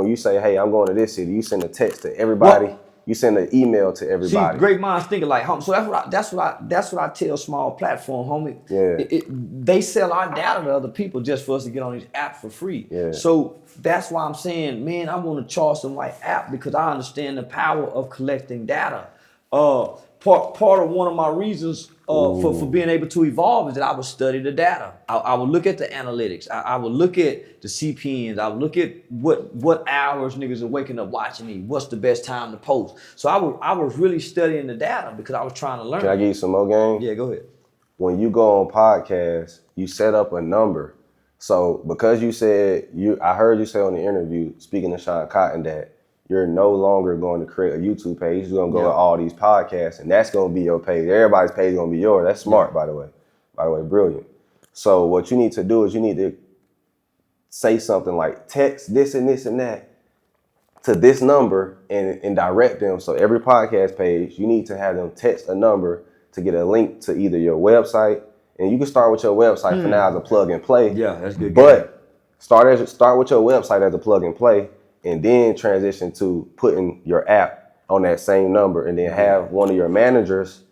you say, hey, I'm going to this city, you send a text to everybody. What? You send an email to everybody. See, great minds think alike. So that's what I tell small platform, homie. Yeah. They sell our data to other people just for us to get on these apps for free. Yeah. So that's why I'm saying, man, I want to Charleston White app because I understand the power of collecting data. Part of one of my reasons for being able to evolve is that I would study the data. I would look at the analytics. I would look at the CPNs. I would look at what hours niggas are waking up watching me. What's the best time to post? So I was really studying the data because I was trying to learn. Can I give you some more game? Yeah, go ahead. When you go on podcasts, you set up a number. So because you said I heard you say on the interview, speaking to Sean Cotton, that you're no longer going to create a YouTube page. You're going to go to all these podcasts, and that's going to be your page. Everybody's page is going to be yours. That's smart, by the way. By the way, brilliant. So what you need to do is you need to say something like text this and this and that to this number and direct them. So every podcast page, you need to have them text a number to get a link to either your website, and you can start with your website for now as a plug and play. Yeah, that's good. But start with your website as a plug and play, and then transition to putting your app on that same number, and then have one of your managers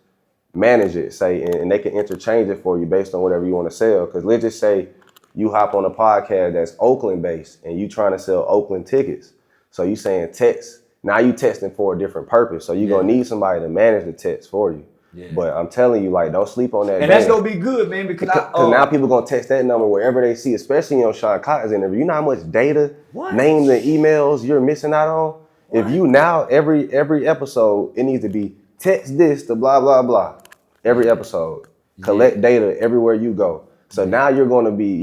manage it, say, and they can interchange it for you based on whatever you want to sell. Because let's just say you hop on a podcast that's Oakland based and you trying to sell Oakland tickets. So you saying text, now you texting for a different purpose. So you're going to need somebody to manage the text for you. Yeah. But I'm telling you, like, don't sleep on that. And that's going to be good, man, because now people going to text that number wherever they see, especially on Sean Cotton's interview. You know how much data, names, and emails you're missing out on? What? If you now, every episode, it needs to be text this to blah, blah, blah. Every episode. Collect data everywhere you go. So now you're going to be,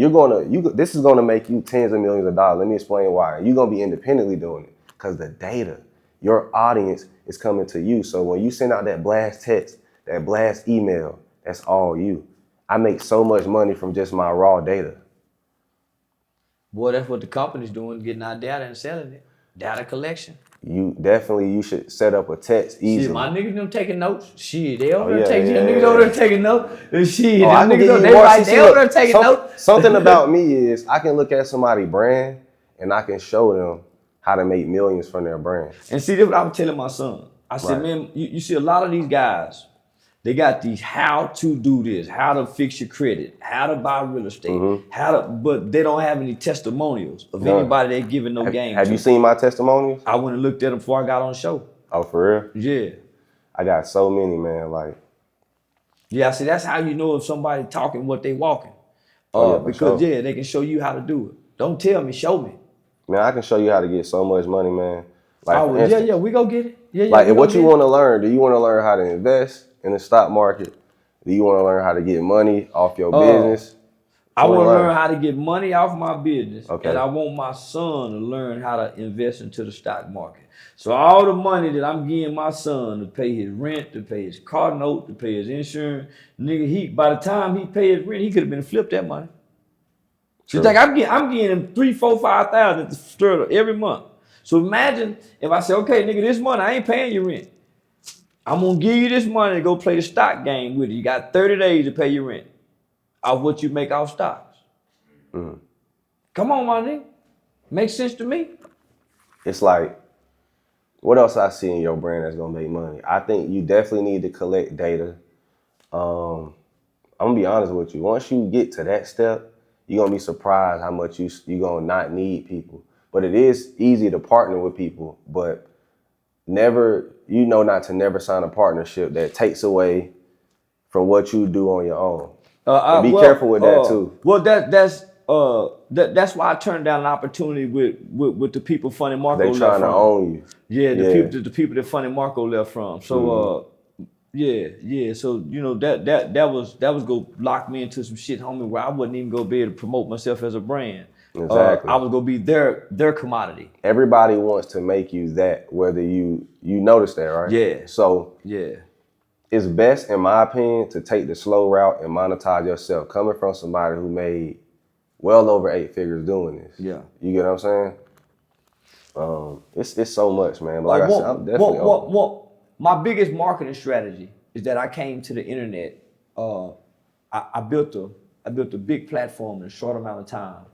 this is going to make you tens of millions of dollars. Let me explain why. You're going to be independently doing it because the data, your audience is coming to you. So when you send out that blast text, that blast email, that's all you. I make so much money from just my raw data. Boy, that's what the company's doing, getting our data and selling it. Data collection. You should set up a text easily. Shit, my niggas them taking notes. Shit, they over there taking niggas over there taking notes. Shit, them niggas they over there taking notes. Something about me is I can look at somebody's brand and I can show them how to make millions from their brand. And see, that's what I was telling my son. I said, man, you see a lot of these guys, they got these how to do this, how to fix your credit, how to buy real estate, but they don't have any testimonials of anybody they giving no game to. Have you seen my testimonials? I went and looked at them before I got on the show. Oh, for real? Yeah. I got so many, man. Like, yeah, I see, that's how you know if somebody talking what they walking. Because they can show you how to do it. Don't tell me, show me. Man, I can show you how to get so much money, man. Like, we go get it. Yeah, like, what you want to learn? Do you want to learn how to invest in the stock market? Do you want to learn how to get money off your business? I want to learn how to get money off my business, Okay. and I want my son to learn how to invest into the stock market. So all the money that I'm giving my son to pay his rent, to pay his car note, to pay his insurance, nigga, by the time he paid his rent, he could have been flipped that money. So like I'm getting him 3, 4, 5,000 at the store every month. So imagine if I say, okay, nigga, this money I ain't paying your rent. I'm gonna give you this money to go play the stock game with it. You got 30 days to pay your rent off what you make off stocks. Mm. Come on, my nigga. Makes sense to me. It's like, what else I see in your brand that's gonna make money? I think you definitely need to collect data. I'm gonna be honest with you. Once you get to that step, you're gonna be surprised how much you're gonna not need people. But it is easy to partner with people, but never, not to never sign a partnership that takes away from what you do on your own. And be careful with that too. Well, that's why I turned down an opportunity with the people Funny Marco left from. They trying to own you. Yeah, the people that Funny Marco left from. So yeah. So that was go lock me into some shit, homie, where I wouldn't even go be able to promote myself as a brand. Exactly. I was gonna be their commodity. Everybody wants to make you that, whether you notice that, right? Yeah. So it's best, in my opinion, to take the slow route and monetize yourself. Coming from somebody who made well over 8 figures doing this. Yeah. You get what I'm saying? It's so much, man. But like I said, I'm definitely open. My biggest marketing strategy is that I came to the internet. I built a big platform in a short amount of time.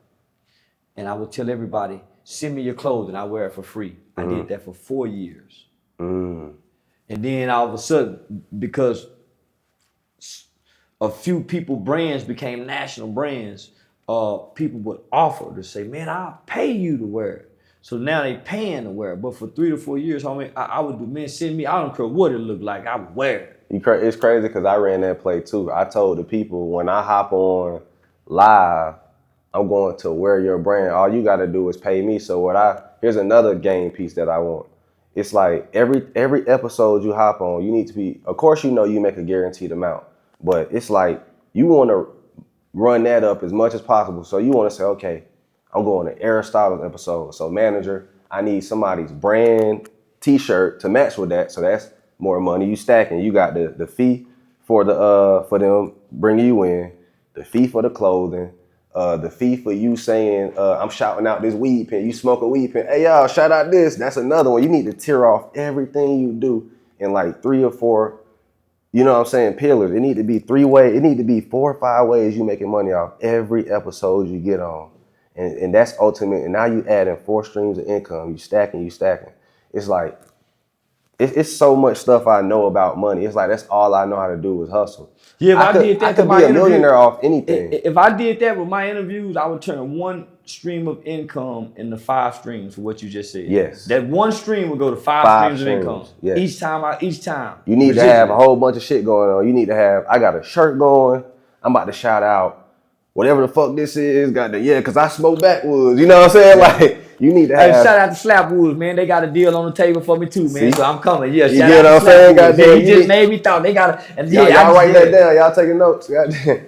And I would tell everybody, send me your clothes and I wear it for free. I did that for 4 years. And then all of a sudden, because a few brands became national brands, people would offer to say, man, I'll pay you to wear it. So now they paying to wear it. But for 3 to 4 years, homie, I would do, man, send me, I don't care what it looked like, I would wear it. It's crazy because I ran that play too. I told the people, when I hop on live, I'm going to wear your brand. All you got to do is pay me. So here's another game piece that I want. It's like every episode you hop on, you need to be, of course, you make a guaranteed amount, but it's like you want to run that up as much as possible. So you want to say, okay, I'm going to Aristotle's episode. So manager, I need somebody's brand t-shirt to match with that. So that's more money you stacking. You got the fee for them bringing you in, the fee for the clothing, the fee for you saying, I'm shouting out this weed pen, you smoke a weed pen. Hey y'all, shout out this. That's another one. You need to tear off everything you do in like 3 or 4, pillars. It need to be 3 ways. It need to be 4 or 5 ways you making money off every episode you get on. And that's ultimate. And now you adding 4 streams of income. You stacking. It's like, it's so much stuff I know about money. It's like, that's all I know how to do is hustle. Yeah, I could be a millionaire off anything. If I did that with my interviews, I would turn 1 stream of income into 5 streams for what you just said. Yes. That 1 stream would go to 5 streams of income. Yes. Each time. You need to have a whole bunch of shit going on. You need to have, I got a shirt going. I'm about to shout out whatever the fuck this is. Because I smoke backwoods. You know what I'm saying? Like, you need to have. Hey, shout out to Slapwoods, man. They got a deal on the table for me too, man. See? So I'm coming. Yeah, you get what I'm saying? Goddamn, he just made me thought they got it. And y'all write that down. Y'all taking notes. Goddamn.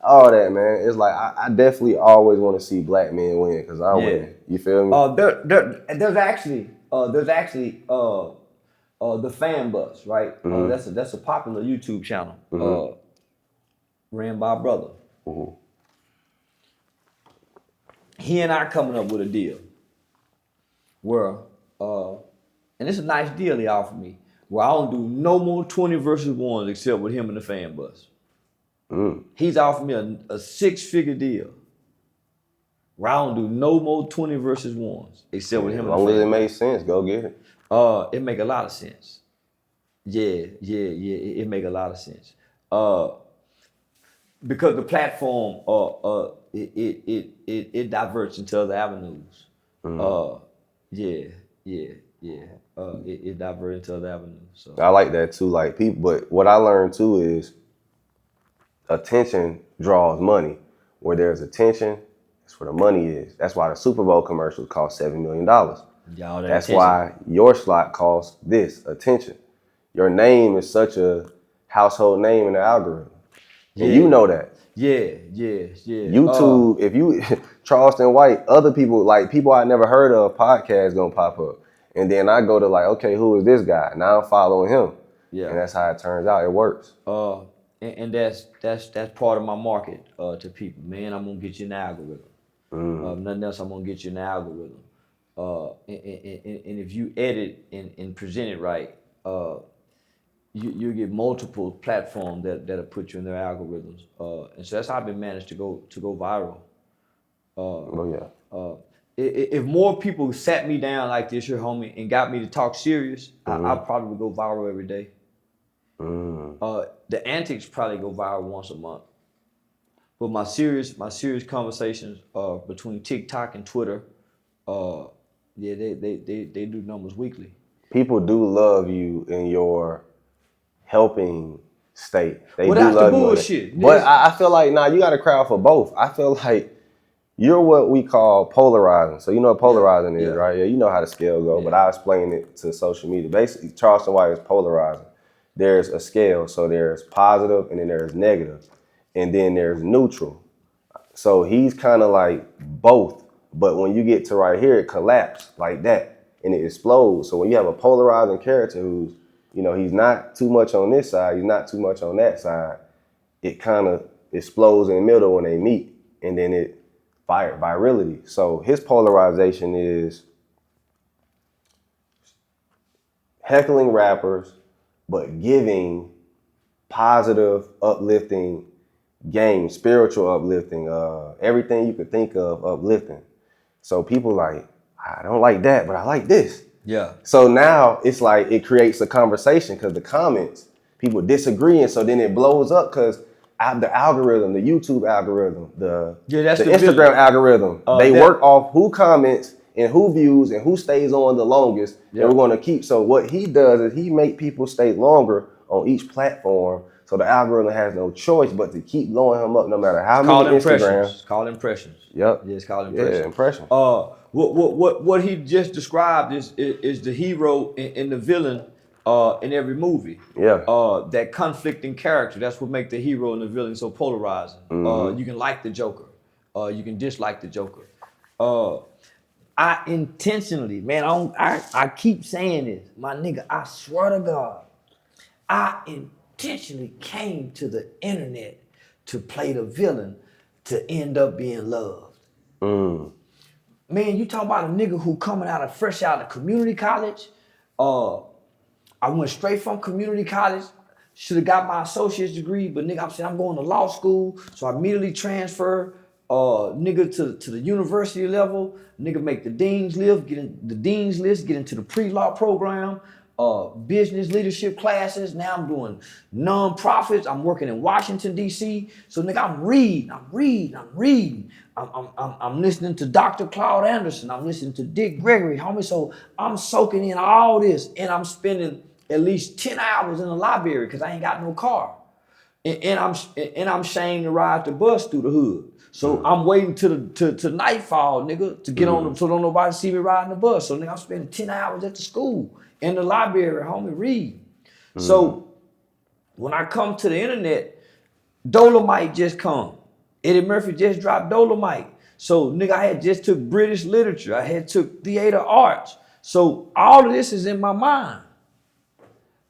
All that, man. It's like, I definitely always want to see black men win because I win. You feel me? There's actually the Fan Bus, right? Mm-hmm. That's a popular YouTube channel ran by a brother. Mm-hmm. He and I coming up with a deal where, and it's a nice deal he offered me, where I don't do no more 20 versus 1s except with him and the Fan Bus. He's offered me a 6-figure deal where I don't do no more 20 versus 1s except with him and the Fan Bus. As long as it makes sense, go get it. It make a lot of sense. Yeah, it make a lot of sense. Because the platform, it diverts into other avenues. It diverts into other avenues. So I like that too. Like people, but what I learned too is attention draws money. Where there's attention, that's where the money is. That's why the Super Bowl commercials cost $7 million. That's why your slot costs this attention. Your name is such a household name in the algorithm. And you know that. Yeah. YouTube, if you Charleston White, other people like people I never heard of, podcasts gonna pop up. And then I go to like, okay, who is this guy? Now I'm following him. Yeah. And that's how it turns out. It works. And that's part of my market to people. Man, I'm gonna get you an algorithm. Nothing else, I'm gonna get you an algorithm. And if you edit and present it right, you get multiple platforms that'll put you in their algorithms. And so that's how I've been managed to go viral. If more people sat me down like this here, homie, and got me to talk serious, I probably would go viral every day. The antics probably go viral once a month. But my serious conversations between TikTok and Twitter, they do numbers weekly. People do love you in your helping state. They do that's love the you. Bullshit. But I feel like you got a crowd for both. I feel like you're what we call polarizing. So you know what polarizing is, right? Yeah, you know how the scale goes, but I'll explain it to social media. Basically, Charleston White is polarizing. There's a scale, so there's positive and then there's negative. And then there's neutral. So he's kind of like both. But when you get to right here, it collapses like that and it explodes. So when you have a polarizing character who's, he's not too much on this side, he's not too much on that side, it kind of explodes in the middle when they meet. And then it virality. So his polarization is heckling rappers, but giving positive, uplifting game, spiritual uplifting, everything you could think of uplifting. So people like, I don't like that, but I like this. Yeah. So now it's like it creates a conversation because the comments, people disagree, and so then it blows up because the algorithm, the YouTube algorithm, the Instagram algorithm, they work off who comments and who views and who stays on the longest. And we're going to keep. So what he does is he make people stay longer on each platform. So the algorithm has no choice but to keep blowing him up no matter how many Instagrams. It's called impressions. Yep. Yeah, it's called impressions. Yeah, impressions. What he just described is the hero and the villain in every movie. Yeah. That conflicting character. That's what makes the hero and the villain so polarizing. You can like the Joker. You can dislike the Joker. I intentionally, man, I keep saying this. My nigga, I swear to God, I intentionally came to the internet to play the villain to end up being loved. Man, you talking about a nigga who coming fresh out of community college. I went straight from community college, should have got my associate's degree, but nigga, I'm saying I'm going to law school, so I immediately transfer, nigga to the university level, nigga make the dean's list, get into the pre-law program, business leadership classes. Now I'm doing non-profits. I'm working in Washington, D.C. So nigga, I'm reading. I'm listening to Dr. Claude Anderson. I'm listening to Dick Gregory, homie. So I'm soaking in all this, and I'm spending at least 10 hours in the library because I ain't got no car. And I'm shamed to ride the bus through the hood. So I'm waiting to nightfall, nigga, to get on so don't nobody see me riding the bus. So nigga, I'm spending 10 hours at the school, in the library, homie, reading. So when I come to the internet, Dolomite just come. Eddie Murphy just dropped Dolomite. So nigga, I had just took British literature. I had took theater arts. So all of this is in my mind.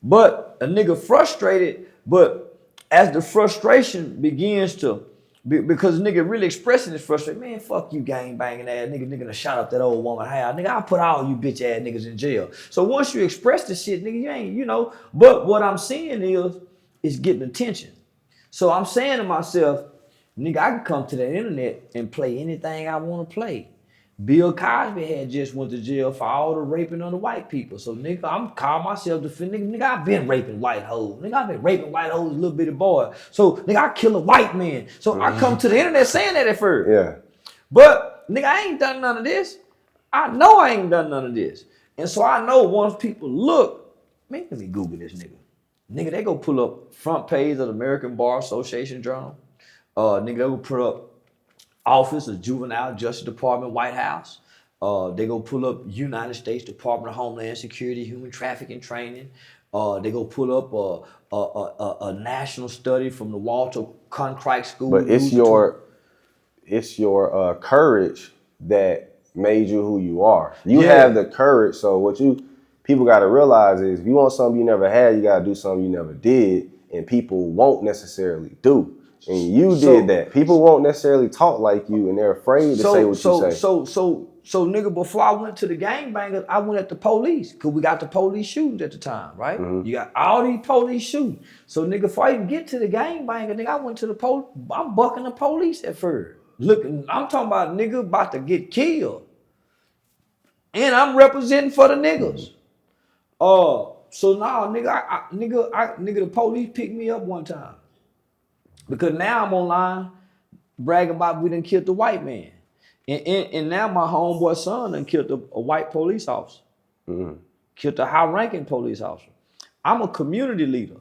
But a nigga frustrated, but as the frustration begins to, because nigga really expressing his frustration, man, fuck you gang banging ass nigga to shot up that old woman house. Nigga, I'll put all you bitch ass niggas in jail. So once you express this shit, nigga, you ain't, but what I'm seeing is getting attention. So I'm saying to myself, nigga, I can come to the internet and play anything I want to play. Bill Cosby had just went to jail for all the raping of the white people. So nigga, I'm calling myself nigga, I've been raping white hoes. Nigga, I've been raping white hoes, little bitty boy. So nigga, I kill a white man. So I come to the internet saying that at first. Yeah. But nigga, I ain't done none of this. I know I ain't done none of this. And so I know once people look, man, let me Google this nigga. Nigga, they go pull up front page of the American Bar Association Journal. Nigga, they go put up Office of Juvenile Justice Department, White House. They go pull up United States Department of Homeland Security, Human Trafficking Training. They go pull up a national study from the Walter Cronkite School. But it's your courage that made you who you are. You have the courage. So what people got to realize is if you want something you never had, you got to do something you never did, and people won't necessarily do. And you did that. People won't necessarily talk like you, and they're afraid to say what you say. So nigga, before I went to the gangbangers, I went at the police because we got the police shootings at the time, right? Mm-hmm. You got all these police shooting. So nigga, before I even get to the gangbanger, nigga, I went to the police. I'm bucking the police at first. Looking, I'm talking about nigga about to get killed, and I'm representing for the niggas. So now nigga, the police picked me up one time because now I'm online bragging about we done killed the white man. And now my homeboy's son done killed a white police officer. Mm-hmm. Killed a high-ranking police officer. I'm a community leader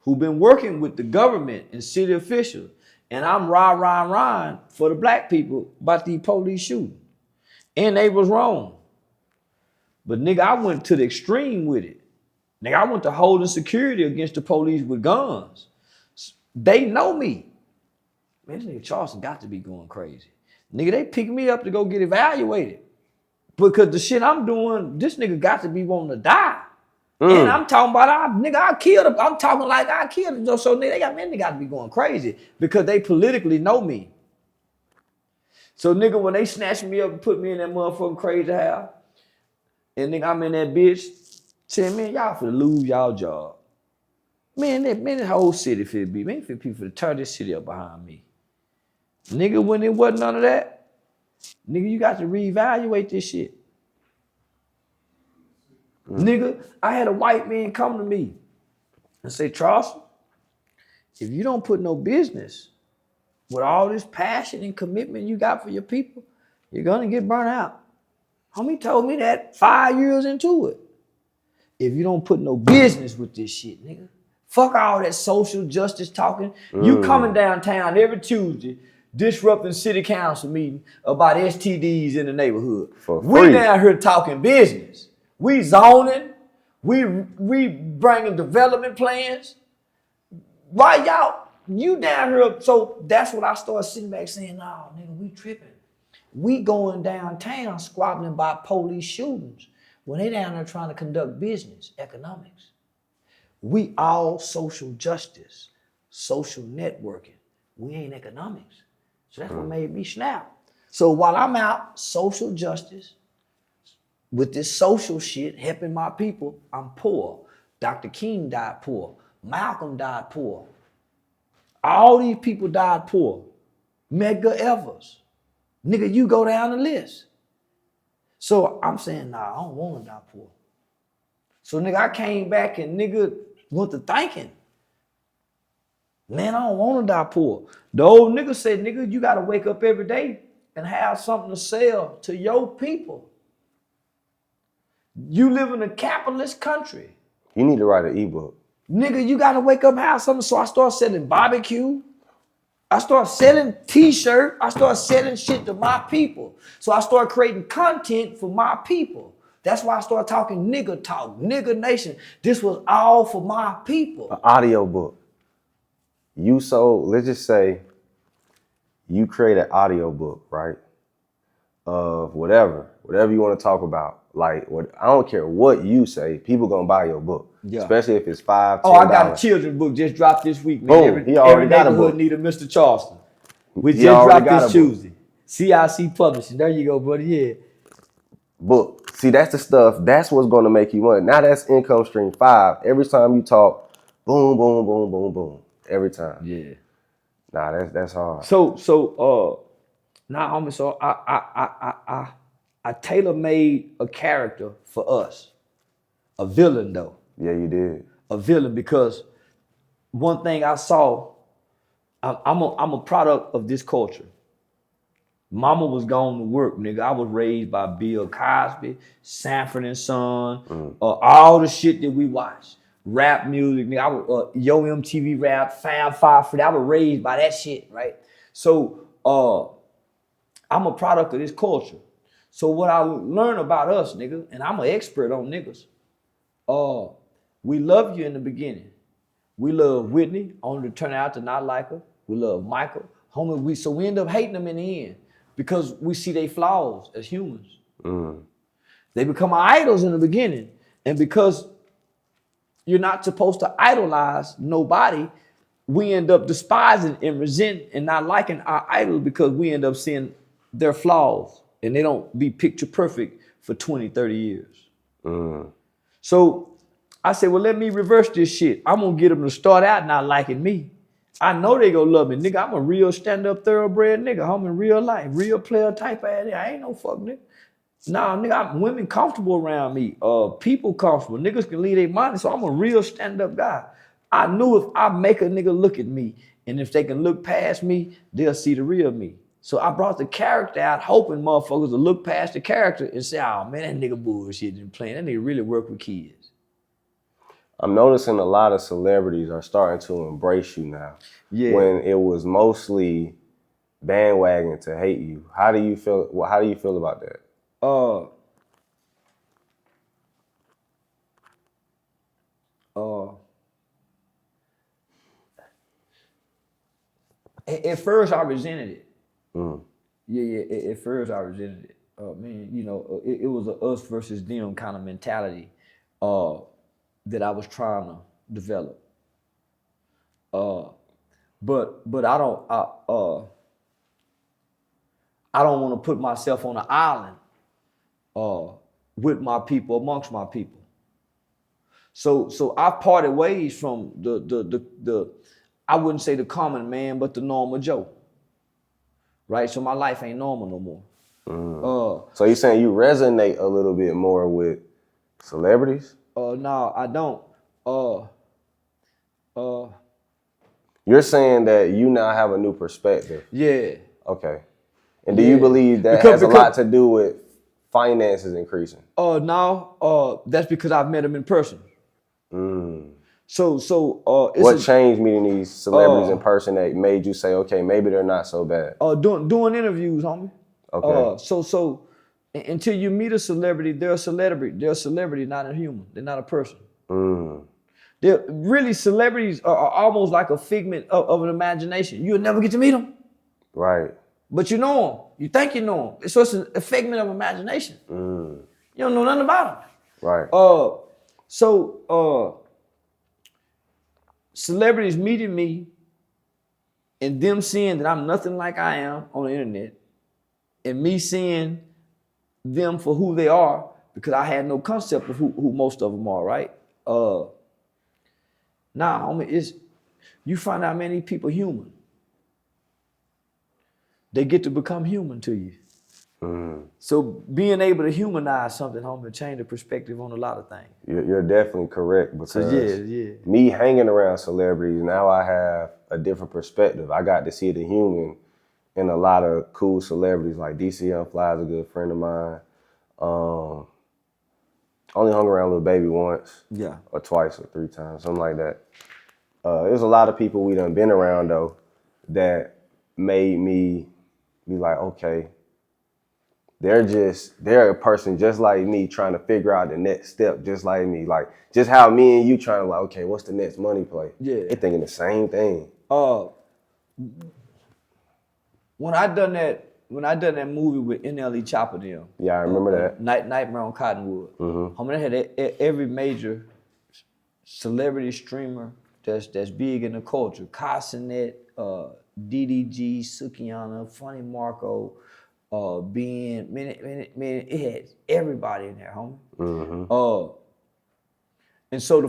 who been working with the government and city officials, and I'm rah for the black people about these police shooting. And they was wrong. But nigga, I went to the extreme with it. Nigga, I went to holding security against the police with guns. They know me. Man, this nigga Charleston got to be going crazy. Nigga, they pick me up to go get evaluated. Because the shit I'm doing, this nigga got to be wanting to die. And I'm talking about, I killed him. I'm talking like I killed him. So nigga, they got to be going crazy because they politically know me. So nigga, when they snatched me up and put me in that motherfucking crazy house, and nigga, I'm in that bitch, saying, man, y'all finna lose y'all job. Man, the whole city finna be, man, people finna turn this city up behind me. Nigga, when it wasn't none of that, nigga, you got to reevaluate this shit. Nigga, I had a white man come to me and say, Charleston, if you don't put no business with all this passion and commitment you got for your people, you're gonna get burnt out. Homie told me that 5 years into it. If you don't put no business with this shit, nigga, fuck all that social justice talking. You coming downtown every Tuesday, disrupting city council meeting about STDs in the neighborhood. We down here talking business. We zoning. We bringing development plans. Why y'all, you down here? So that's what I started sitting back saying, no, nigga, we tripping. We going downtown squabbling about police shootings when they down there trying to conduct business, economics. We all social justice, social networking. We ain't economics. So that's what made me snap. So while I'm out social justice, with this social shit, helping my people, I'm poor. Dr. King died poor. Malcolm died poor. All these people died poor. Medgar Evers. Nigga, you go down the list. So I'm saying, nah, I don't want to die poor. So nigga, I came back and nigga went to thinking. Man, I don't want to die poor. The old nigga said, nigga, you got to wake up every day and have something to sell to your people. You live in a capitalist country. You need to write an ebook. Nigga, you got to wake up and have something. So I started selling barbecue. I started selling t-shirts. I started selling shit to my people. So I started creating content for my people. That's why I started talking nigga talk, nigga nation. This was all for my people. An audio book. Let's just say you create an audio book, right? Of whatever you want to talk about. Like, I don't care what you say, people gonna buy your book. Yeah. Especially if it's $5, $10. Oh, I got a children's book just dropped this week, man. Boom, he already got a book. Every neighborhood need a Mr. Charleston. We just dropped this Tuesday. CIC Publishing. There you go, buddy. Yeah. Book. See, that's the stuff. That's what's gonna make you money. Now that's income stream 5. Every time you talk, boom, boom, boom, boom, boom. Every time. Yeah. Nah, that's hard. Nah, homie, so I tailor-made a character for us. A villain, though. Yeah, you did. A villain, because one thing I saw, I'm a product of this culture. Mama was going to work, nigga. I was raised by Bill Cosby, Sanford and Son, all the shit that we watched. Rap music, nigga. I was Yo MTV Rap, Fam 5 Free. I was raised by that shit, right? So I'm a product of this culture. So what I learned about us, nigga, and I'm an expert on niggas. We love you in the beginning. We love Whitney, only to turn out to not like her. We love Michael, homie. So we end up hating them in the end because we see their flaws as humans. They become our idols in the beginning, and because you're not supposed to idolize nobody, we end up despising and resenting and not liking our idols because we end up seeing their flaws, and they don't be picture perfect for 20, 30 years. So I said, well, let me reverse this shit. I'm gonna get them to start out not liking me. I know they gonna love me, nigga. I'm a real stand-up thoroughbred nigga. I'm in real life, real player type of nigga. I ain't no fuck nigga. Nah, nigga, women comfortable around me. People comfortable. Niggas can leave their money, so I'm a real stand-up guy. I knew if I make a nigga look at me, and if they can look past me, they'll see the real me. So I brought the character out, hoping motherfuckers to look past the character and say, oh man, that nigga bullshit and playing. That nigga really work with kids. I'm noticing a lot of celebrities are starting to embrace you now. Yeah. When it was mostly bandwagon to hate you. How do you feel? Well, how do you feel about that? At first I resented it. Yeah. At first I resented it. Man, you know, it was a us versus them kind of mentality. That I was trying to develop. But I don't want to put myself on an island with my people, amongst my people. So I've parted ways from the I wouldn't say the common man, but the normal Joe. Right? So my life ain't normal no more. So you're saying you resonate a little bit more with celebrities? No, I don't. You're saying that you now have a new perspective. Yeah. Okay. And do you believe that has a lot to do with finances increasing? No. That's because I've met them in person. So what changed meeting these celebrities in person that made you say, okay, maybe they're not so bad? Doing interviews, homie. Okay. So until you meet a celebrity, they're a celebrity. They're a celebrity, not a human. They're not a person. They're really, celebrities are almost like a figment of an imagination. You'll never get to meet them. Right. But you know them. You think you know them. So it's a figment of imagination. You don't know nothing about them. Right. Celebrities meeting me and them seeing that I'm nothing like I am on the internet, and me seeing them for who they are, because I had no concept of who most of them are, right? Homie, you find out many people human. They get to become human to you. So being able to humanize something, homie, change the perspective on a lot of things. You're definitely correct, because me hanging around celebrities, now I have a different perspective. I got to see the human in a lot of cool celebrities, like DC Young Fly is a good friend of mine. Only hung around Lil Baby once, or twice or 3 times, something like that. There's a lot of people we done been around though that made me be like, okay, they're a person just like me trying to figure out the next step just like me. Like just how me and you trying to like, okay, what's the next money play? Yeah. They thinking the same thing. When I done that movie with NLE Chopper them. Yeah, I remember that. Nightmare on Cottonwood. They had every major celebrity streamer that's big in the culture. Casanet, DDG, Sukiana, Funny Marco, Ben, man, it had everybody in there, homie. And so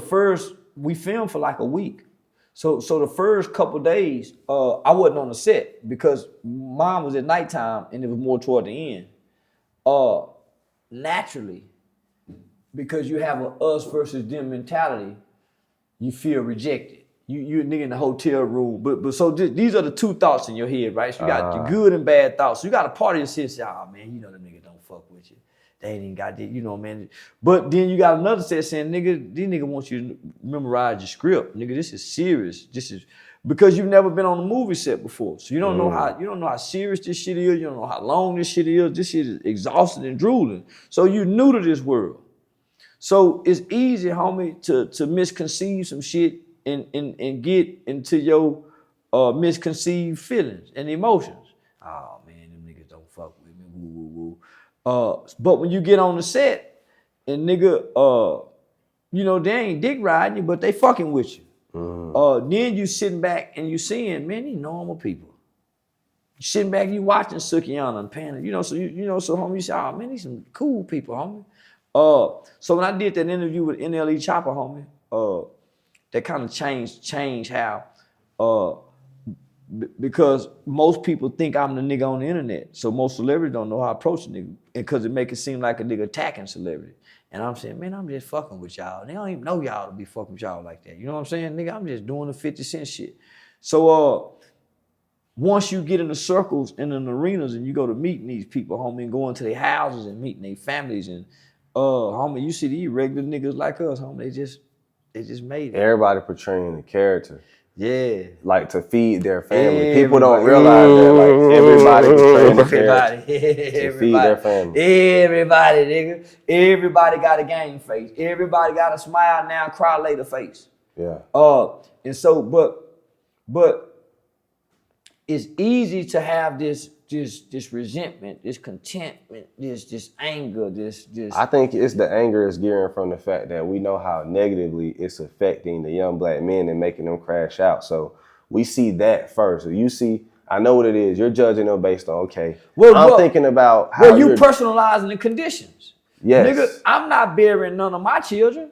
we filmed for like a week. So the first couple days, I wasn't on the set because mine was at nighttime and it was more toward the end. Naturally, because you have a us versus them mentality, you feel rejected. You a nigga in the hotel room, but so these are the two thoughts in your head, right? So you got the good and bad thoughts. So you got a part of yourself and say, oh man, you know the nigga don't fuck with you. They ain't even got that, you know, man. But then you got another set saying, nigga, these niggas want you to memorize your script. Nigga, this is serious. This is because you've never been on a movie set before. So you don't know how serious this shit is. You don't know how long this shit is. This shit is exhausting and drooling. So you new to this world. So it's easy, homie, to misconceive some shit and get into your misconceived feelings and emotions. Oh man, them niggas don't fuck with me. Woo, woo, woo. But when you get on the set and nigga, you know, they ain't dick riding you, but they fucking with you. Then you sitting back and you seeing, man, these normal people. You sitting back, you watching Sukiyana and Panda, you know, so so homie, you say, oh man, these some cool people, homie. So when I did that interview with NLE Chopper, homie, that kind of changed how, because most people think I'm the nigga on the internet. So most celebrities don't know how to approach a nigga, because it make it seem like a nigga attacking celebrity. And I'm saying, man, I'm just fucking with y'all. They don't even know y'all to be fucking with y'all like that. You know what I'm saying, nigga? I'm just doing the 50 Cent shit. So once you get in the circles and in the arenas and you go to meeting these people, homie, and going to their houses and meeting their families and homie, you see these regular niggas like us, homie, they just made it. Everybody portraying the character. Yeah. Like to feed their family. People don't realize that, like, everybody portraying the character to feed their family. Everybody, nigga. Everybody got a game face. Everybody got a smile now, cry later face. Yeah. And so, but it's easy to have this resentment, this contentment, this anger, this. I think it's the anger is gearing from the fact that we know how negatively it's affecting the young black men and making them crash out. So we see that first. So you see, I know what it is. You're judging them based on, okay, I'm thinking about how you personalizing the conditions. Yes. Nigga, I'm not burying none of my children,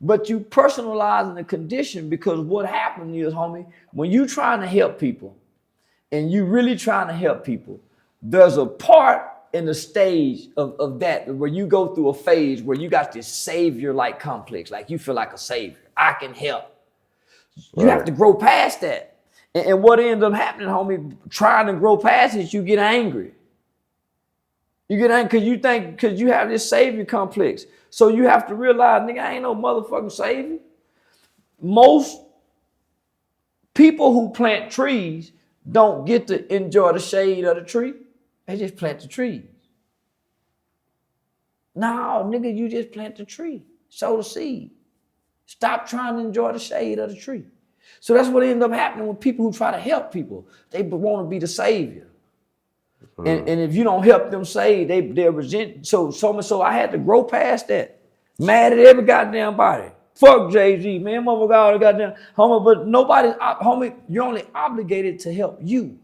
but you personalizing the condition, because what happened is, homie, when you trying to help people, and you really trying to help people, there's a part in the stage of that where you go through a phase where you got this savior-like complex, like you feel like a savior. I can help. You have to grow past that. And what ends up happening, homie, trying to grow past it, you get angry. You get angry because you have this savior complex. So you have to realize, nigga, I ain't no motherfucking savior. Most people who plant trees don't get to enjoy the shade of the tree. They just plant the trees. No, nigga, you just plant the tree. Sow the seed. Stop trying to enjoy the shade of the tree. So that's what ends up happening with people who try to help people. They want to be the savior. And if you don't help them save, they're resent. So I had to grow past that. Mad at every goddamn body. Fuck Jay-Z, man, motherfucker, goddamn homie, but nobody's, homie, you're only obligated to help you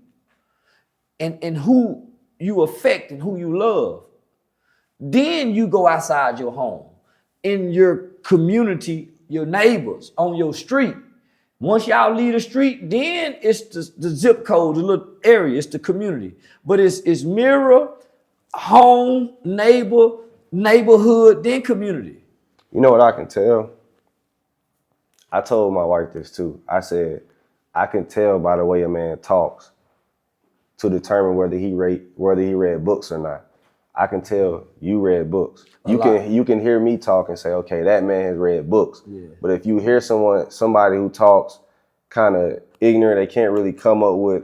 and who you affect and who you love. Then you go outside your home, in your community, your neighbors, on your street. Once y'all leave the street, then it's the zip code, the little area, it's the community. But it's mirror, home, neighborhood, then community. You know what I can tell? I told my wife this too. I said, I can tell by the way a man talks to determine whether he read books or not. I can tell you read books. You can hear me talk and say, okay, that man has read books. Yeah. But if you hear somebody who talks kind of ignorant, they can't really come up with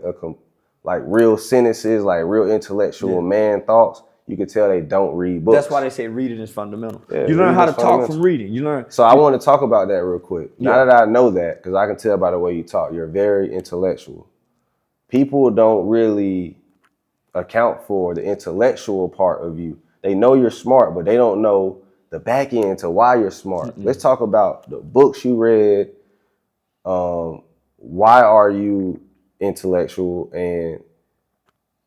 like real sentences, like real intellectual man thoughts, you can tell they don't read books. That's why they say reading is fundamental. Yeah, you learn how to talk from reading. You learn. So I want to talk about that real quick. Yeah. Now that I know that, because I can tell by the way you talk, you're very intellectual. People don't really account for the intellectual part of you. They know you're smart, but they don't know the back end to why you're smart. Let's talk about the books you read. Why are you intellectual? And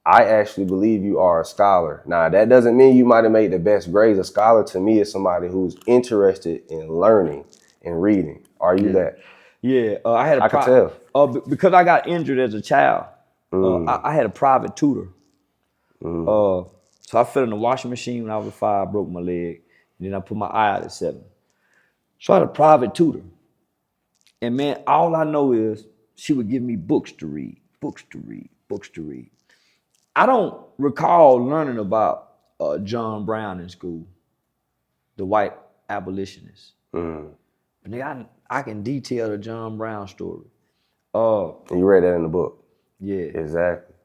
I actually believe you are a scholar. Now, that doesn't mean you might have made the best grades. A scholar to me is somebody who's interested in learning and reading. Are you that? Yeah, I could tell. Because I got injured as a child, I had a private tutor. So I fell in the washing machine when I was 5, broke my leg, and then I put my eye out at 7. So I had a private tutor. And man, all I know is she would give me books to read. I don't recall learning about John Brown in school, the white abolitionist. But nigga, I can detail the John Brown story. You read that in the book? Yeah. Exactly.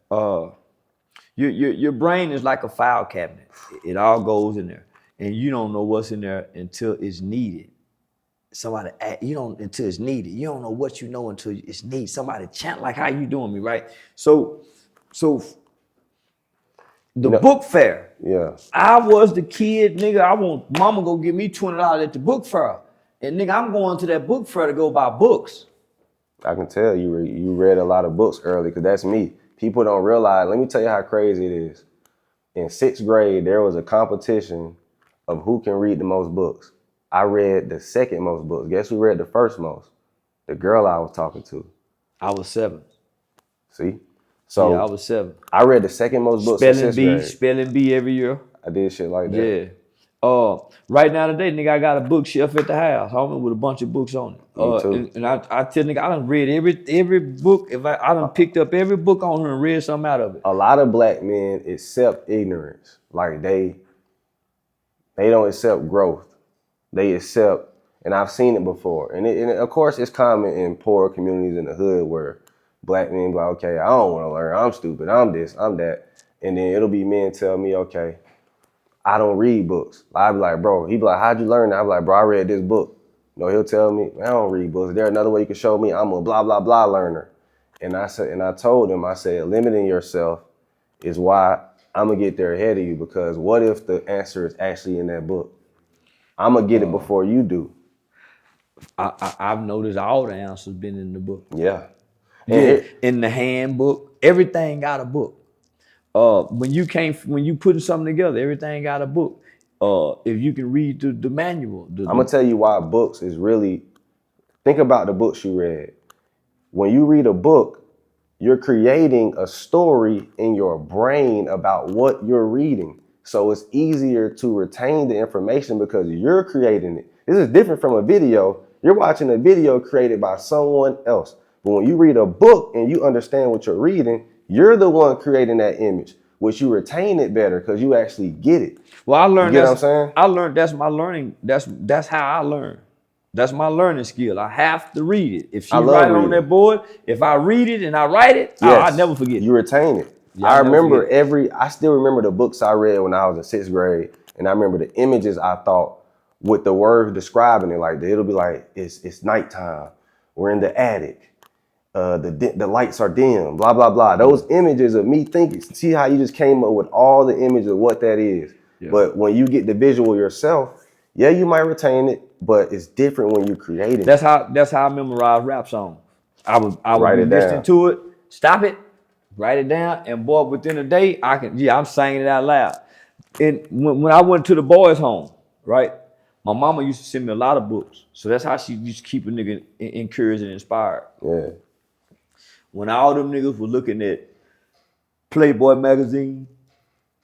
Your brain is like a file cabinet. It all goes in there. and you don't know what's in there until it's needed. Until it's needed. You don't know what you know until it's needed. Somebody chant like, how you doing me, right? So the book fair. Yeah. I was the kid, nigga. I want mama go give me $20 at the book fair. And nigga, I'm going to that book fair to go buy books. I can tell you read a lot of books early, because that's me. People don't realize, let me tell you how crazy it is. In 6th grade, there was a competition of who can read the most books. I read the second most books. Guess who read the first most? The girl I was talking to. I was 7. See? So yeah, I was 7. I read the second most books in 6th grade. Spelling bee every year. I did shit like that. Yeah. Right now today, nigga, I got a bookshelf at the house, homie, with a bunch of books on it. Me too. And I tell nigga, I done read every book. If I done picked up every book on here and read something out of it. A lot of black men accept ignorance. Like they don't accept growth. They accept, and I've seen it before. And of course, it's common in poor communities in the hood where black men be like, okay, I don't want to learn. I'm stupid. I'm this, I'm that. And then it'll be men tell me, okay, I don't read books. I be like, bro, he be like, how'd you learn that? I be like, bro, I read this book. You know, he'll tell me, I don't read books. There another way you can show me I'm a blah, blah, blah learner. And I told him, I said, limiting yourself is why I'm gonna get there ahead of you, because what if the answer is actually in that book? I'm gonna get it before you do. I've noticed all the answers been in the book. Yeah. In the handbook, everything got a book. When you putting something together, everything got a book. If you can read the manual. I'm gonna tell you why books is really, think about the books you read. When you read a book, you're creating a story in your brain about what you're reading. So it's easier to retain the information because you're creating it. This is different from a video. You're watching a video created by someone else. But when you read a book and you understand what you're reading, you're the one creating that image, which you retain it better because you actually get it. Well, I learned you get what I'm saying? I learned that's my learning. That's how I learn. That's my learning skill. I have to read it. If she write it on that board, if I read it and I write it, yes, I never forget it. You retain it. Yeah, I still remember the books I read when I was in 6th grade. And I remember the images I thought with the words describing it. Like it'll be like, it's nighttime. We're in the attic. The lights are dim, blah, blah, blah. Those images of me thinking, see how you just came up with all the images of what that is. Yeah. But when you get the visual yourself, yeah, you might retain it, but it's different when you create it. That's how I memorize rap songs. I would be listening to it, stop it, write it down, and boy, within a day, I'm singing it out loud. And when I went to the boys' home, right, my mama used to send me a lot of books. So that's how she used to keep a nigga encouraged and inspired. Yeah. When all them niggas were looking at Playboy magazine,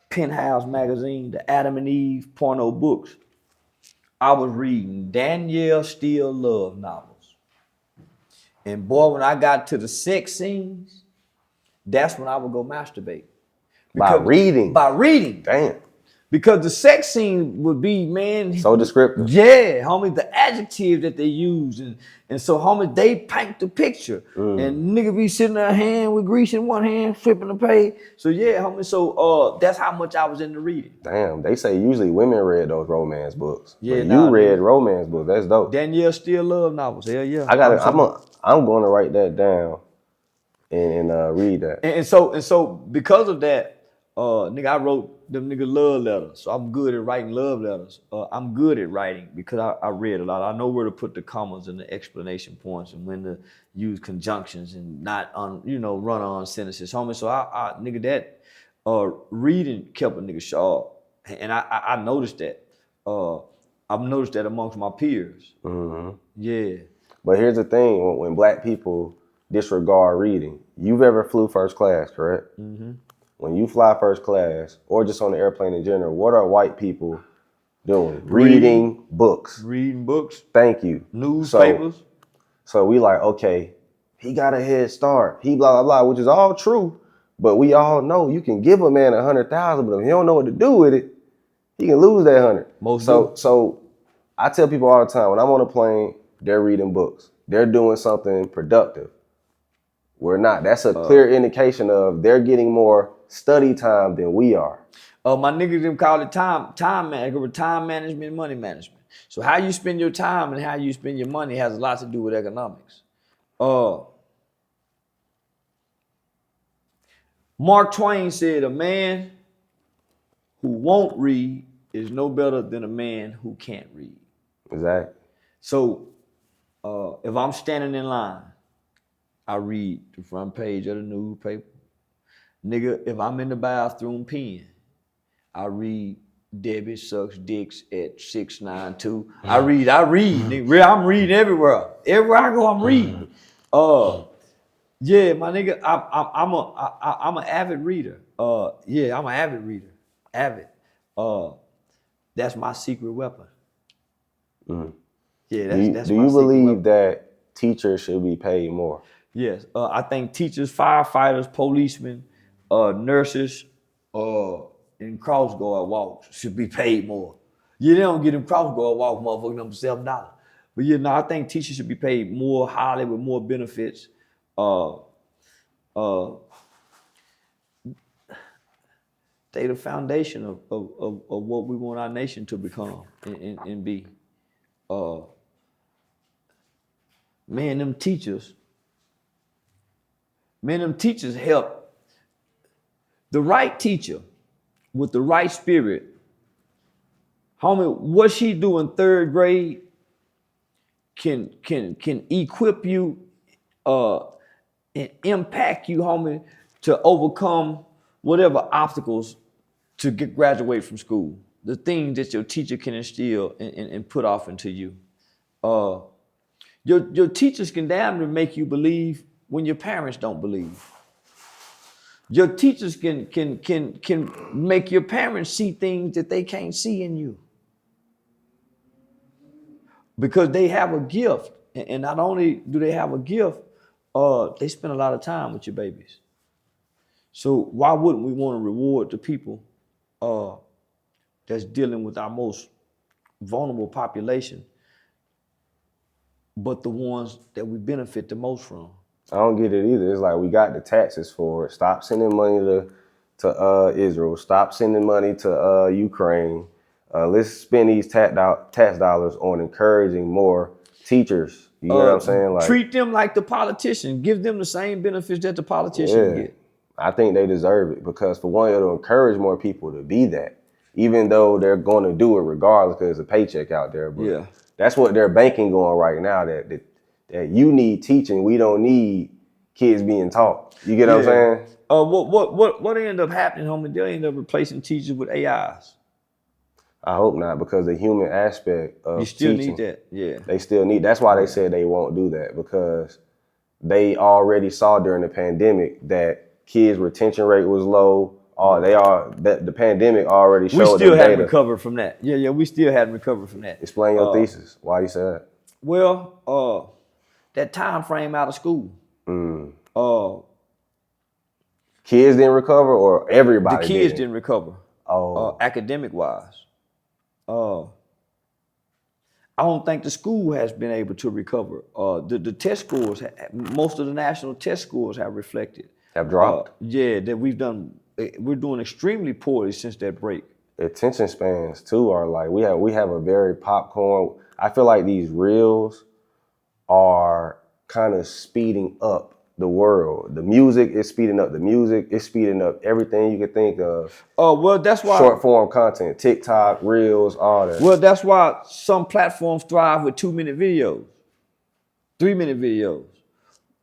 Penthouse magazine, the Adam and Eve porno books, I was reading Danielle Steele love novels. And boy, when I got to the sex scenes, that's when I would go masturbate. By reading? By reading. Damn. Because the sex scene would be, man. So descriptive. Yeah, homie, the adjective that they use. And so, homie, they paint the picture. And nigga be sitting there, hand with grease in one hand, flipping the page. So, yeah, homie, so that's how much I was into reading. Damn, they say usually women read those romance books. Yeah, you read romance books. That's dope. Danielle Steele love novels. Hell yeah. I'm going to write that down and read that. And so because of that, nigga, I wrote them nigga love letters. So I'm good at writing love letters. I'm good at writing because I read a lot. I know where to put the commas and the explanation points and when to use conjunctions and not run on sentences, homie. So I nigga, that reading kept a nigga sharp, and I noticed that. I've noticed that amongst my peers. Mm-hmm. Yeah. But here's the thing: when black people disregard reading, you've ever flew first class, correct? Mm-hmm. When you fly first class or just on the airplane in general, what are white people doing? Reading books. Reading books. Thank you. Newspapers. So we like, okay, he got a head start. He blah, blah, blah, which is all true. But we all know you can give a man 100,000, but if he don't know what to do with it, he can lose that 100. So I tell people all the time, when I'm on a plane, they're reading books. They're doing something productive. We're not. That's a clear indication of they're getting more study time than we are. My niggas them call it time management, money management. So how you spend your time and how you spend your money has a lot to do with economics. Mark Twain said, a man who won't read is no better than a man who can't read. Exactly. So if I'm standing in line, I read the front page of the newspaper. Nigga, if I'm in the bathroom peeing, I read Debbie sucks dicks at 692. I read, nigga. I'm reading everywhere. Everywhere I go, I'm reading. Yeah, my nigga, I'm an avid reader. Yeah, I'm an avid reader. Avid. That's my secret weapon. Mm. Yeah, that's do my you secret believe weapon. that teachers should be paid more? Yes, I think teachers, firefighters, policemen, nurses, and cross-guard walks should be paid more. Yeah, they don't get them cross-guard walk, motherfucking them $7. But yeah, no, I think teachers should be paid more highly with more benefits. They the foundation of what we want our nation to become and be. Man, them teachers help. The right teacher with the right spirit, homie, what she do in third grade can equip you and impact you, homie, to overcome whatever obstacles to graduate from school. The things that your teacher can instill and put off into you. Your teachers can damn near make you believe when your parents don't believe. Your teachers can make your parents see things that they can't see in you. Because they have a gift. And not only do they have a gift, they spend a lot of time with your babies. So why wouldn't we want to reward the people that's dealing with our most vulnerable population, but the ones that we benefit the most from? I don't get it either. It's like we got the taxes for it. Stop sending money to Israel. Stop sending money to Ukraine. Let's spend these tax dollars on encouraging more teachers. You know what I'm saying? Like, treat them like the politicians. Give them the same benefits that the politicians get. I think they deserve it because for one, it'll encourage more people to be that, even though they're going to do it regardless because there's a paycheck out there. But yeah, that's what they're banking on right now. That you need teaching. We don't need kids being taught. You get what I'm saying? What ended up happening, homie? They end up replacing teachers with AIs. I hope not, because the human aspect of you still teaching, need that. Yeah, they still need. That's why they said they won't do that, because they already saw during the pandemic that kids' retention rate was low. The pandemic already showed. We still hadn't recovered from that. Yeah, we still hadn't recovered from that. Explain your thesis. Why you say that? Well, that time frame out of school. Kids didn't recover, or everybody? The kids didn't recover. Oh, academic wise. I don't think the school has been able to recover. The test scores, most of the national test scores have reflected. Have dropped? That we're doing extremely poorly since that break. Attention spans too are like, we have a very popcorn. I feel like these reels are kind of speeding up the world. The music is speeding up the music. It's speeding up everything you can think of. Well, that's why short form content, TikTok, reels, all that. Well, that's why some platforms thrive with 2-minute videos, 3-minute videos.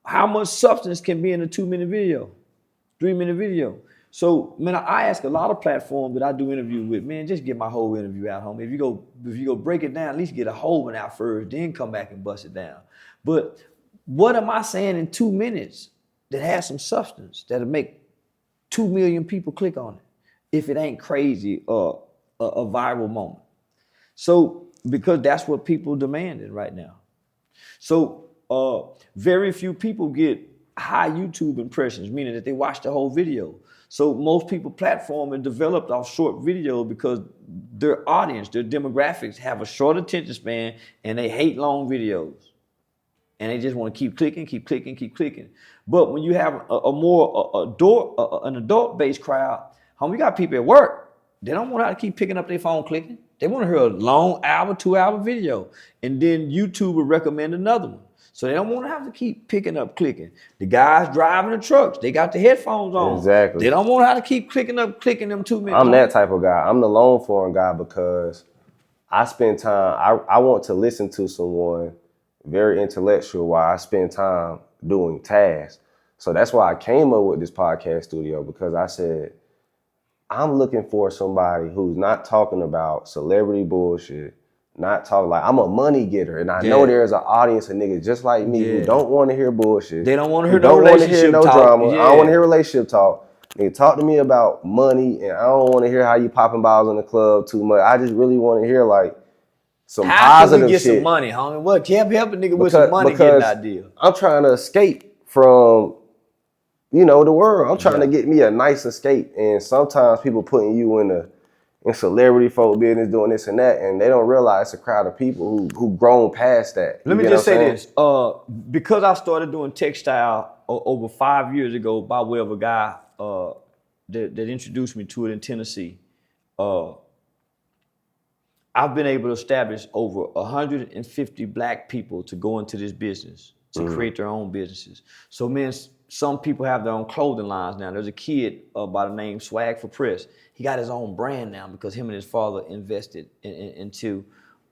How much substance can be in a 2-minute video, 3-minute video? So, man, I ask a lot of platforms that I do interviews with, man, just get my whole interview out, homie. If you go break it down, at least get a whole one out first, then come back and bust it down. But what am I saying in 2 minutes that has some substance that'll make 2 million people click on it if it ain't crazy or a viral moment? So, because that's what people demanding right now. So, very few people get high YouTube impressions, meaning that they watch the whole video. So most people platform and developed off short video because their audience, their demographics have a short attention span and they hate long videos. And they just want to keep clicking. But when you have an adult-based crowd, homie, you got people at work. they don't want to keep picking up their phone clicking. They want to hear a long hour, 2-hour video. And then YouTube will recommend another one. So they don't want to have to keep picking up clicking. The guys driving the trucks, they got the headphones on. Exactly. They don't want to have to keep clicking them 2 minutes. I'm that type of guy. I'm the long form guy because I spend time, I want to listen to someone very intellectual while I spend time doing tasks. So that's why I came up with this podcast studio, because I said, I'm looking for somebody who's not talking about celebrity bullshit, not talking like I'm a money getter. And I know there's an audience of niggas just like me who don't want to hear bullshit. They don't want to hear no relationship talk. Drama. I don't want to hear relationship talk. Nigga, talk to me about money, and I don't want to hear how you popping bottles in the club too much. I just really want to hear like some positive shit. How can we get some money, homie? What? Can't help a nigga with some money getting that deal. I'm trying to escape from, the world. I'm trying to get me a nice escape. And sometimes people putting you in celebrity folk business doing this and that, and they don't realize it's a crowd of people who grown past that. Let me just say this. Because I started doing textile over 5 years ago by way of a guy that introduced me to it in Tennessee, I've been able to establish over 150 black people to go into this business, to create their own businesses. So, man, some people have their own clothing lines now. There's a kid by the name Swag for Press. He got his own brand now because him and his father invested into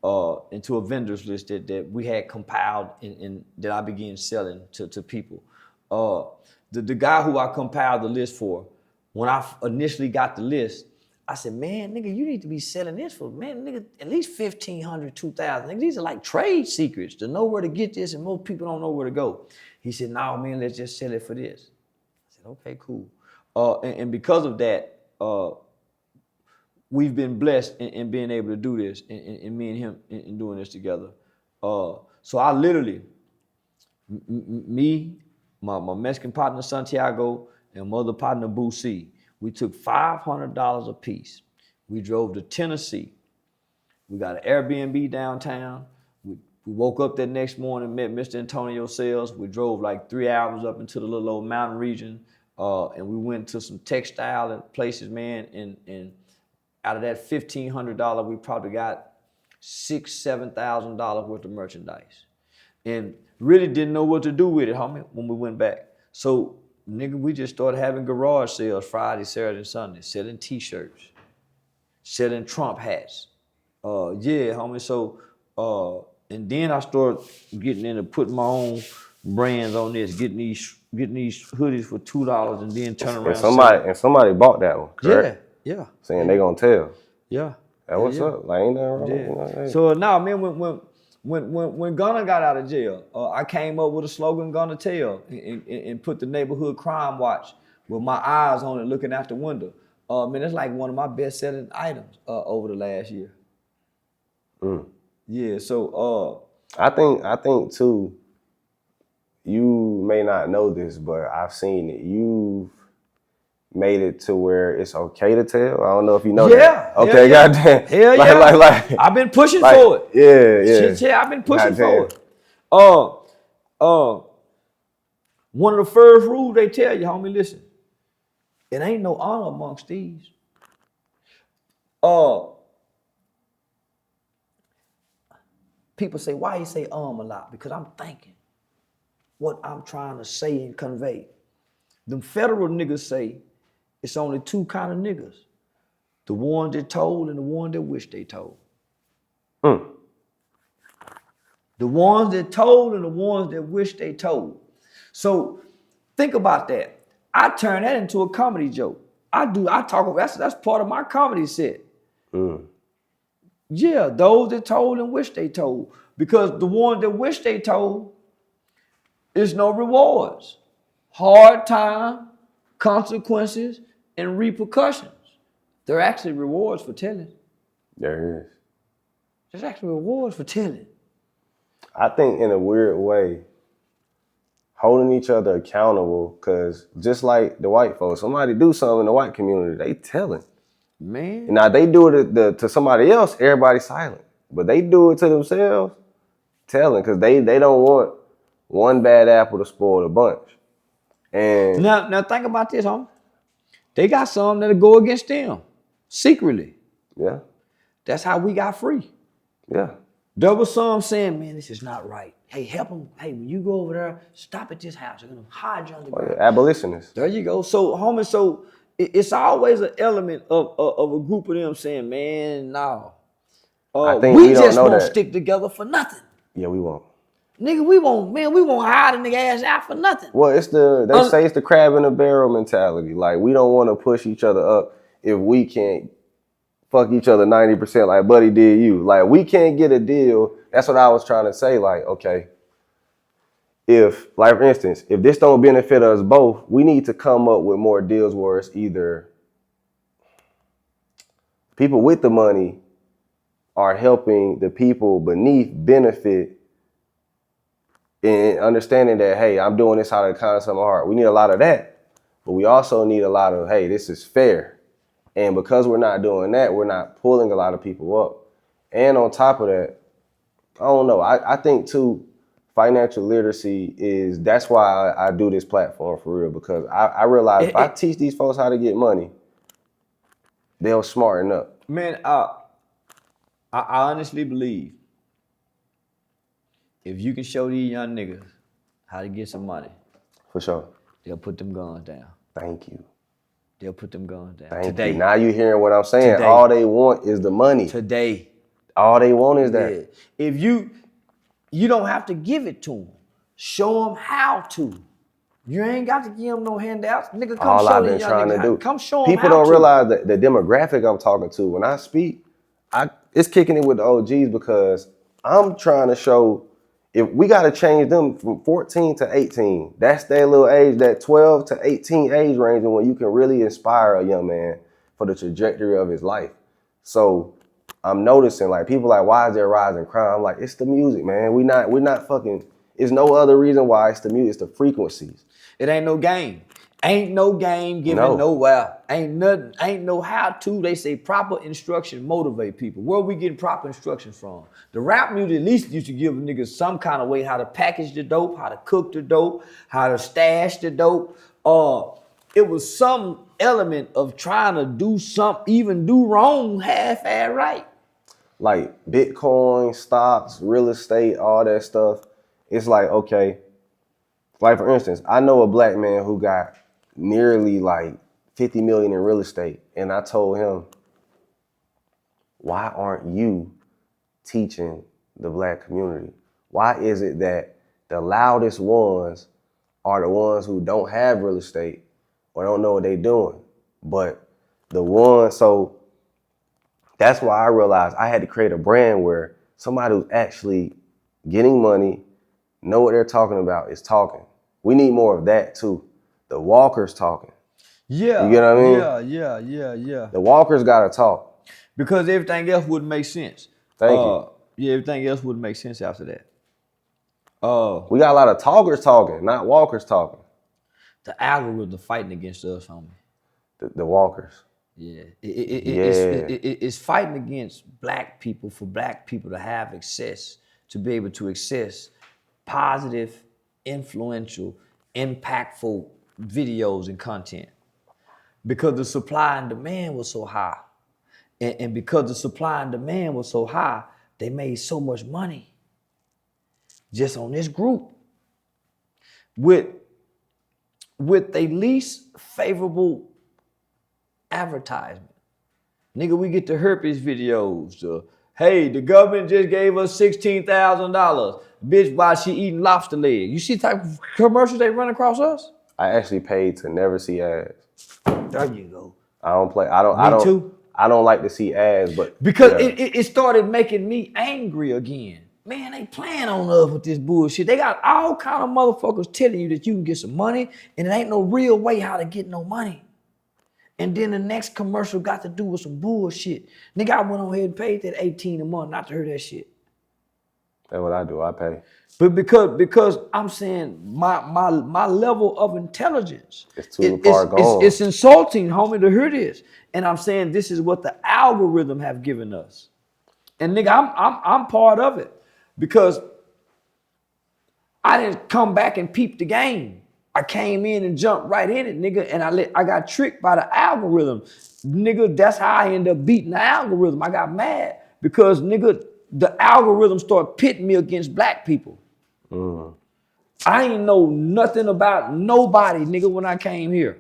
a vendors list that we had compiled and that I began selling to people. The guy who I compiled the list for, when I initially got the list, I said, man, nigga, you need to be selling this for, man, nigga, at least $1,500, $2,000. Nigga, these are like trade secrets to know where to get this, and most people don't know where to go. He said, no, man, let's just sell it for this. I said, okay, cool. And because of that, we've been blessed in being able to do this, and me and him in doing this together. So I literally, me, my Mexican partner Santiago, and my other partner Busi, we took $500 a piece. We drove to Tennessee. We got an Airbnb downtown. We woke up that next morning, met Mr. Antonio Sales. We drove like 3 hours up into the little old mountain region, and we went to some textile and places, man. And out of that $1,500, we probably got $6,000-$7,000 worth of merchandise, and really didn't know what to do with it, homie, when we went back. So, nigga, we just started having garage sales Friday, Saturday, and Sunday, selling T-shirts, selling Trump hats. Homie. So, and then I started getting into putting my own brands on this, getting these hoodies for $2, and then turn around. And somebody bought that one, correct? Yeah. Saying they gonna tell. Yeah. That what's up? Like, ain't nothing wrong. Yeah. So now, man, when Gunna got out of jail, I came up with a slogan, Gunna Tell, and put the neighborhood crime watch with my eyes on it, looking out the window. Man, it's like one of my best-selling items over the last year. Yeah. So I think too. You may not know this, but I've seen it. You've made it to where it's okay to tell. I don't know if you know that. Okay, goddamn. Hell yeah. Like, I've been pushing for it. Yeah. I've been pushing for it. One of the first rules they tell you, homie, listen, it ain't no honor amongst thieves. People say, why you say a lot? Because I'm thinking what I'm trying to say and convey. Them federal niggas say it's only two kind of niggas. The ones that told and the ones that wish they told. The ones that told and the ones that wish they told. So think about that. I turn that into a comedy joke. I talk about that's part of my comedy set. Yeah, those that told and wish they told. Because the ones that wish they told, is no rewards. Hard time, consequences, and repercussions. There are actually rewards for telling. There is. There's actually rewards for telling. I think in a weird way, holding each other accountable, because just like the white folks, somebody do something in the white community, they telling. Man. Now they do it to somebody else, everybody's silent. But they do it to themselves, telling, because they don't want one bad apple to spoil the bunch. And now think about this, homie. They got some that'll go against them. secretly. Yeah. That's how we got free. Yeah. There was some saying, man, this is not right. Hey, help them. Hey, when you go over there, stop at this house. They're going to hide you underground. Oh, yeah. Abolitionists. There you go. So, homie, so it's always an element of a group of them saying, man, no. I think we we just don't know won't that. stick together for nothing. Yeah, we won't. Nigga, we won't hide a nigga ass out for nothing. Well, they say it's the crab in the barrel mentality. Like, we don't want to push each other up if we can't fuck each other 90% like Buddy did you. Like, we can't get a deal. That's what I was trying to say. Like, okay, if, like, for instance, if this don't benefit us both, we need to come up with more deals where it's either people with the money are helping the people beneath benefit and understanding that, hey, I'm doing this out of the kindness of my heart. We need a lot of that, but we also need a lot of, hey, this is fair. And because we're not doing that, we're not pulling a lot of people up. And on top of that, I don't know. I think too, financial literacy that's why I do this platform for real, because I realize if I teach these folks how to get money, they'll smarten up. Man, I honestly believe if you can show these young niggas how to get some money, for sure, they'll put them guns down. Thank you. They'll put them guns down. Thank Today. you. Now you hearing what I'm saying. Today. All they want is the money. Today. All they want is that. Yeah. If you don't have to give it to them. Show them how to. You ain't got to give them no handouts. Nigga, come all show I've them been trying to do. Come show them People how don't to. realize that the demographic I'm talking to, when I speak, it's kicking it with the OGs because I'm trying to show if we got to change them from 14 to 18. That's their little age, that 12 to 18 age range, and when you can really inspire a young man for the trajectory of his life. So I'm noticing, like, people like, why is there a rise in crime? I'm like, it's the music, man. We're not fucking, it's no other reason why it's the music, it's the frequencies. It ain't no game. Ain't no game given nowhere. Ain't nothing. Ain't no how to. They say proper instruction motivate people. Where we getting proper instruction from? The rap music at least used to give niggas some kind of way how to package the dope, how to cook the dope, how to stash the dope. It was some element of trying to do something, even do wrong, half-ass right. Like Bitcoin, stocks, real estate, all that stuff. It's like, okay, like for instance, I know a black man who got nearly like 50 million in real estate. And I told him, why aren't you teaching the black community? Why is it that the loudest ones are the ones who don't have real estate or don't know what they're doing? But the ones, so that's why I realized I had to create a brand where somebody who's actually getting money, know what they're talking about, is talking. We need more of that too. The walkers talking. Yeah. You get what I mean? Yeah. The walkers gotta talk. Because everything else wouldn't make sense. Thank you. Yeah, everything else wouldn't make sense after that. We got a lot of talkers talking, not walkers talking. The algorithm fighting against us, homie. The walkers. Yeah. It's fighting against black people for black people to have access, to be able to access positive, influential, impactful videos and content. Because the supply and demand was so high. And because the supply and demand was so high, they made so much money just on this group with a least favorable advertisement. Nigga, we get the herpes videos. Hey, the government just gave us $16,000. Bitch, while she eating lobster leg. You see the type of commercials they run across us? I actually paid to never see ads. There you go. I don't like to see ads, but because it started making me angry again. Man, they playing on us with this bullshit. They got all kind of motherfuckers telling you that you can get some money, and it ain't no real way how to get no money. And then the next commercial got to do with some bullshit. Nigga, I went on ahead and paid that $18 a month not to hear that shit. That's what I do. I pay. But because I'm saying my level of intelligence, it's too far gone. It's insulting, homie, to hear this. And I'm saying this is what the algorithm have given us. And nigga, I'm part of it because I didn't come back and peep the game. I came in and jumped right in it, nigga, and I got tricked by the algorithm. Nigga, that's how I ended up beating the algorithm. I got mad because, nigga, the algorithm started pitting me against black people. I ain't know nothing about nobody, nigga, when I came here.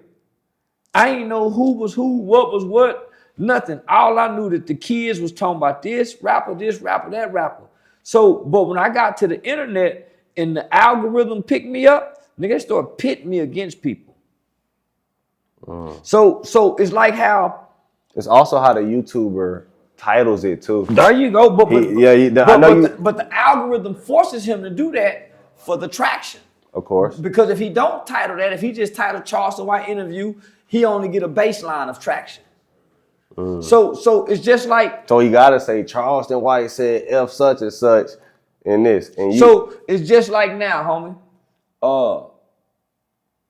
I ain't know who was who, what was what, nothing. All I knew that the kids was talking about this rapper, that rapper. So, but when I got to the internet and the algorithm picked me up, nigga, they started pitting me against people. So it's like how... It's also how the YouTuber titles it too. There you go. But the algorithm forces him to do that for the traction. Of course. Because if he don't title that, if he just titled Charleston White interview, he only get a baseline of traction. So it's just like... So he gotta say Charleston White said F such and such in this. And you, so it's just like now, homie.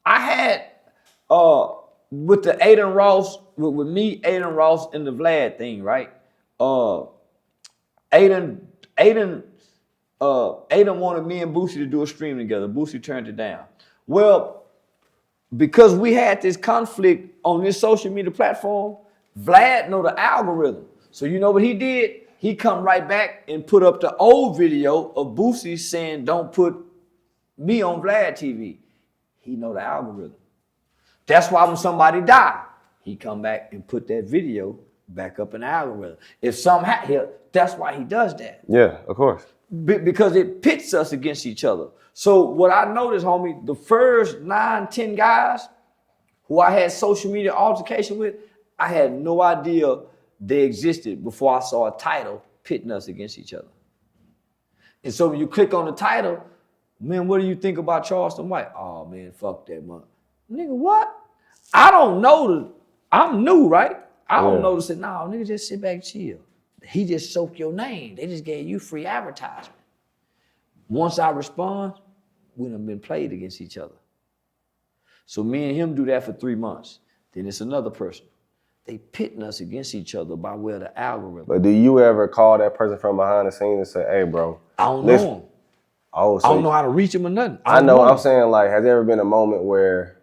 I had with the Aiden Ross, with me, Aiden Ross, and the Vlad thing, right? Aiden wanted me and Boosie to do a stream together. Boosie turned it down. Well, because we had this conflict on this social media platform, Vlad know the algorithm. So you know what he did? He come right back and put up the old video of Boosie saying, don't put me on Vlad TV. He know the algorithm. That's why when somebody died, he come back and put that video back up in the algorithm. If something happened, that's why he does that. Yeah, of course. Because it pits us against each other. So what I noticed, homie, the first 9, 10 guys who I had social media altercation with, I had no idea they existed before I saw a title pitting us against each other. And so when you click on the title, man, what do you think about Charleston White? Oh man, fuck that month. Nigga, what? I don't know. I'm new, right? I don't know to say, no, nigga, just sit back and chill. He just soaked your name. They just gave you free advertisement. Once I respond, we done been played against each other. So me and him do that for 3 months. Then it's another person. They pitting us against each other by way of the algorithm. But do you ever call that person from behind the scenes and say, hey, bro? I don't know him. Oh, so I don't know how to reach him or nothing. I know. I'm saying, like, has there ever been a moment where,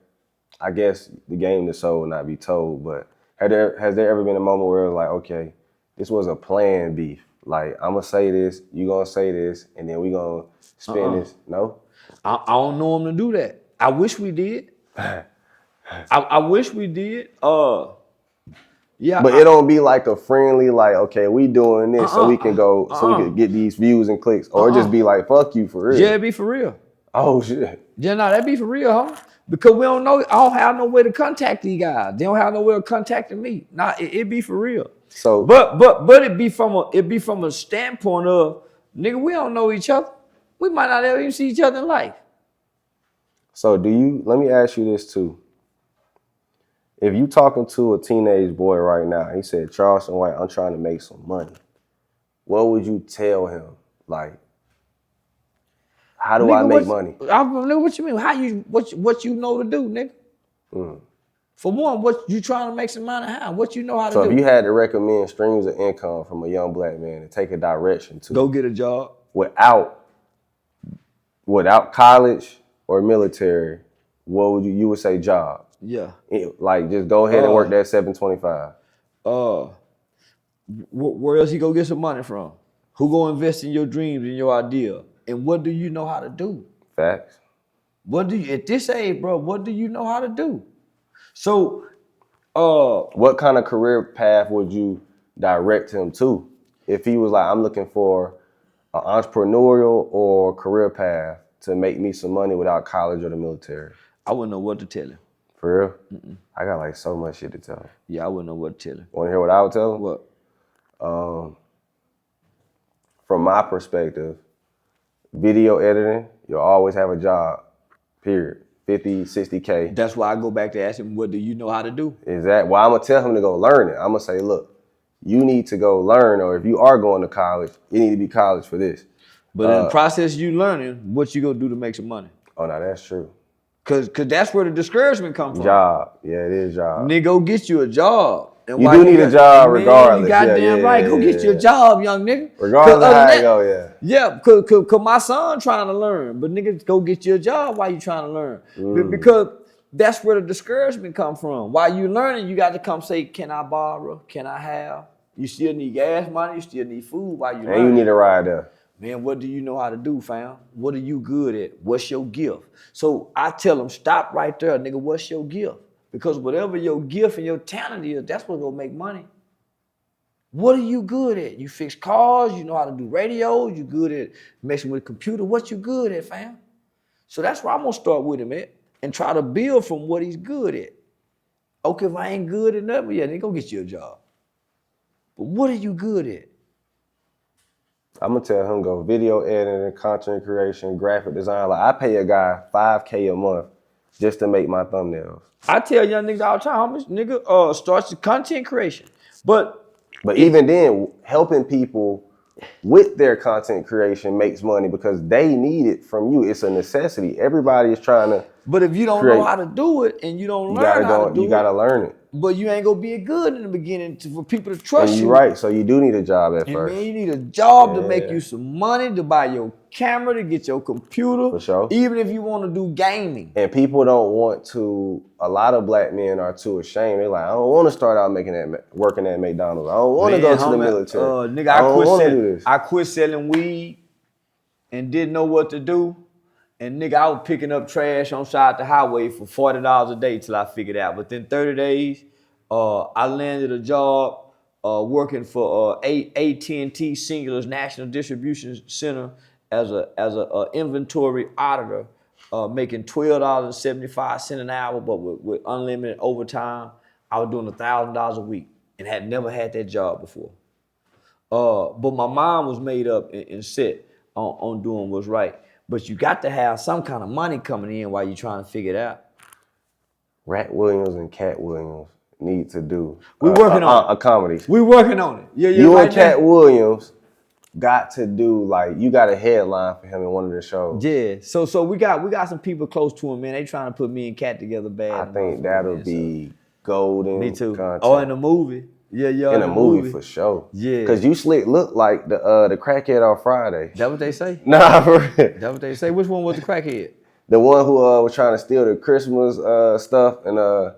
I guess the game the soul will not be told, but has there ever been a moment where it was like, okay, this was a planned beef. Like, I'm going to say this, you going to say this, and then we going to spin this. No? I don't know him to do that. I wish we did. I wish we did. Yeah. But it don't be like a friendly, like, okay, we doing this so we can go, so we can get these views and clicks. Or it just be like, fuck you for real. Yeah, it be for real. Oh, shit. Yeah, no, that be for real, huh? Because we don't know, I don't have no way to contact these guys. They don't have no way of contacting me. Nah, it be for real. So, but it be from a standpoint of, nigga, we don't know each other. We might not ever even see each other in life. So let me ask you this too. If you talking to a teenage boy right now, he said, Charleston White, I'm trying to make some money. What would you tell him? Like, how do I make money? What you mean? What you know to do, nigga? For one, what you trying to make some money? How? What you know how to do? So if you had to recommend streams of income from a young black man to take a direction to, go get a job without college or military, what would you would say job? Yeah. Like, just go ahead and work that 725. Where else you go get some money from? Who go invest in your dreams and your idea? And what do you know how to do? Facts. At this age, bro, what do you know how to do? So, what kind of career path would you direct him to? If he was like, I'm looking for an entrepreneurial or career path to make me some money without college or the military. I wouldn't know what to tell him. For real? Mm-mm. I got like so much shit to tell him. Yeah, I wouldn't know what to tell him. Want to hear what I would tell him? What? From my perspective, video editing, you'll always have a job, period. 50, 60K. That's why I go back to ask him, what do you know how to do? Exactly. Well, I'm going to tell him to go learn it. I'm going to say, look, you need to go learn, or if you are going to college, you need to be college for this. But in the process you learning, what you going to do to make some money? Oh, no, that's true. Cause that's where the discouragement comes from. Job. Yeah, it is job. Nigga, go get you a job. And you why do need a job regardless. You goddamn right. Go get your job, young nigga. Regardless of how it go, Yeah, cause my son trying to learn, but niggas go get your job while you trying to learn. Because that's where the discouragement come from. While you learning, you got to come say, can I borrow? Can I have? You still need gas money. You still need food while you learning. And you need a ride there. Man, what do you know how to do, fam? What are you good at? What's your gift? So I tell them, stop right there, nigga, what's your gift? Because whatever your gift and your talent is, that's what's gonna make money. What are you good at? You fix cars, you know how to do radios, you good at messing with a computer. What you good at, fam? So that's where I'm gonna start with him at and try to build from what he's good at. Okay, if I ain't good at nothing, yeah, then go get you a job. But what are you good at? I'm gonna tell him go video editing, content creation, graphic design. Like I pay a guy $5K a month just to make my thumbnails. I tell young niggas all the time, how much nigga starts the content creation. But even then, helping people with their content creation makes money because they need it from you. It's a necessity. Everybody is trying to. But if you don't know how to do it and you don't learn how to do it, you gotta learn it. But you ain't gonna be good in the beginning for people to trust you. You're right. So you do need a job at first. Man, you need a job to make you some money, to buy your camera, to get your computer. For sure. Even if you want to do gaming. And people don't want to. A lot of black men are too ashamed. They're like, I don't want to start out working at McDonald's. I don't want to go to the military. Nigga, I quit selling weed and didn't know what to do. And nigga, I was picking up trash on side the highway for $40 a day till I figured out. Within 30 days, I landed a job working for AT&T Singular's National Distribution Center as a inventory auditor, making $12.75 an hour, but with unlimited overtime. I was doing $1,000 a week and had never had that job before. But my mind was made up and set on doing what's right. But you got to have some kind of money coming in while you're trying to figure it out. Rat Williams and Cat Williams need to do a comedy. We're working on it. Yeah, you and Cat Williams got to do, like, you got a headline for him in one of the shows. Yeah. So we got some people close to him, man. They trying to put me and Cat together bad. I think that'll be golden. Me too. Content. Oh, in the movie. Yeah, in a movie for sure. Yeah. Because you slick look like the crackhead on Friday. That what they say? Nah, for real. That what they say? Which one was the crackhead? The one who was trying to steal the Christmas stuff and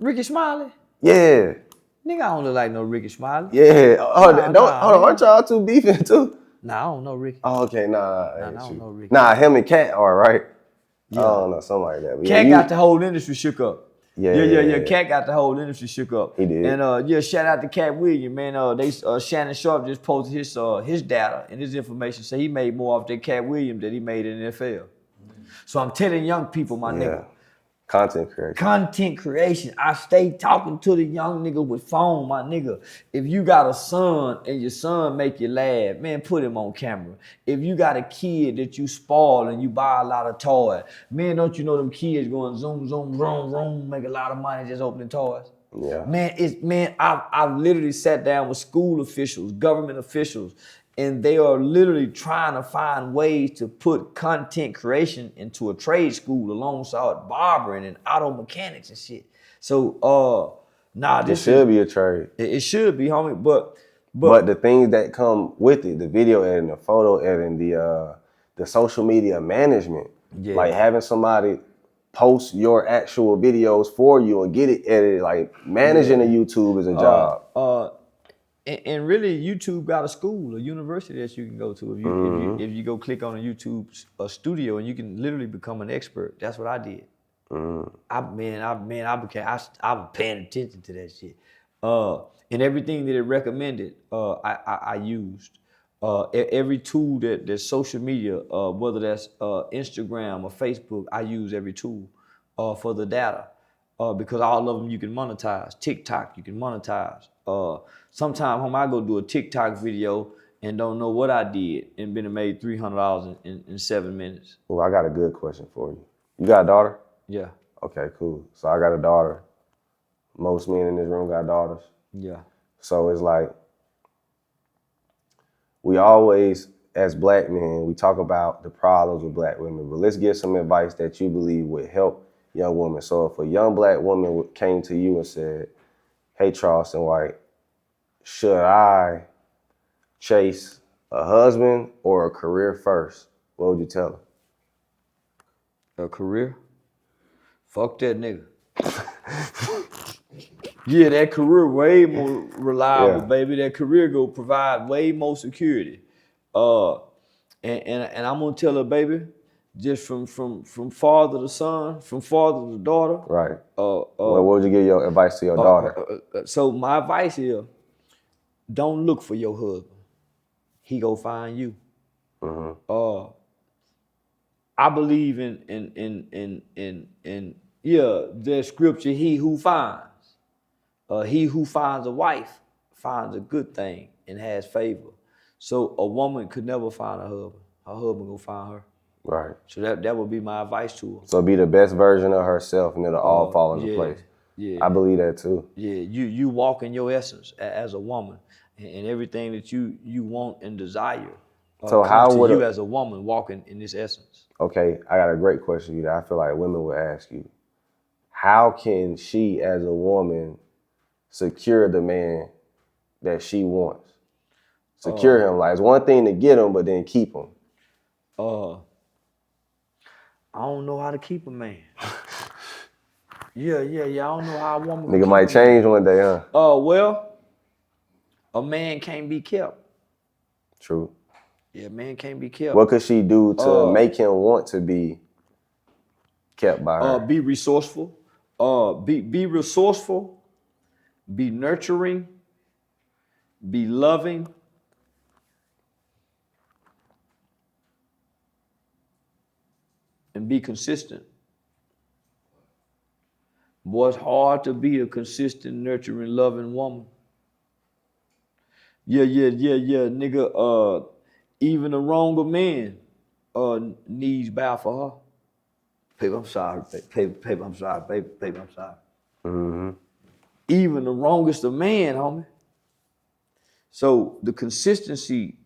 Ricky Smiley? Yeah. Nigga, I don't look like no Ricky Smiley. Yeah. Hold on, aren't y'all two beefing too? Nah, I don't know Ricky. Oh, okay, nah. I don't know Ricky. Nah, him and Cat are, right? Yeah. I don't know, something like that. But Cat got the whole industry shook up. Yeah. Cat got the whole industry shook up. He did. And shout out to Cat Williams, man. Shannon Sharp just posted his data and his information. So he made more off that Cat Williams than he made in the NFL. So I'm telling young people, my nigga. Content creation. I stay talking to the young nigga with phone, my nigga. If you got a son and your son make you laugh, man, put him on camera. If you got a kid that you spoil and you buy a lot of toys, man, don't you know them kids going zoom, zoom, vroom, vroom, make a lot of money just opening toys? Yeah. Man, I've literally sat down with school officials, government officials, and they are literally trying to find ways to put content creation into a trade school alongside barbering and auto mechanics and shit. So, this should be a trade. It should be, homie. But the things that come with it, the video editing, the photo editing, the social media management, like having somebody post your actual videos for you and get it edited, like managing a YouTube is a job. And really, YouTube got a school, a university that you can go to if you go click on a YouTube studio, and you can literally become an expert. That's what I did. I was paying attention to that shit. And everything that it recommended, I used. Every tool that's social media, whether that's Instagram or Facebook, I use every tool for the data. Because all of them you can monetize. TikTok, you can monetize. Sometimes I go do a TikTok video and don't know what I did and been made $300 in 7 minutes. Well, I got a good question for you. You got a daughter? Yeah. Okay, cool. So I got a daughter. Most men in this room got daughters. Yeah. So it's like, we always, as black men, we talk about the problems with black women, but let's give some advice that you believe would help young women. So if a young black woman came to you and said, hey, Charleston White, should I chase a husband or a career first? What would you tell her? A career? Fuck that nigga. Yeah, that career way more reliable, baby. That career go provide way more security. And I'm gonna tell her, baby, just from father to son, from father to daughter. Right. What would you give your advice to your daughter? So my advice is, don't look for your husband. He go find you. Mm-hmm. I believe in the scripture, he who finds a wife finds a good thing and has favor. So a woman could never find a husband. Her husband will find her. Right. So that would be my advice to her. So be the best version of herself and it'll all fall into place. Yeah. I believe that too. Yeah, you walk in your essence as a woman, and everything that you want and desire. So how would you as a woman walking in this essence? Okay, I got a great question for you that I feel like women would ask you. How can she as a woman secure the man that she wants? Secure him. Like, it's one thing to get him, but then keep him. I don't know how to keep a man. Yeah. I don't know how a woman. Nigga might change one day, huh? Well, a man can't be kept. True. Yeah, man can't be kept. What could she do to make him want to be kept by her? Be resourceful. Be resourceful. Be nurturing. Be loving. And be consistent. Boy, it's hard to be a consistent, nurturing, loving woman. Yeah, nigga. Even a wronger man needs bow for her. Baby, I'm sorry. Baby, I'm sorry. Baby, I'm sorry. Mm-hmm. Even the wrongest of man, homie. So the consistency,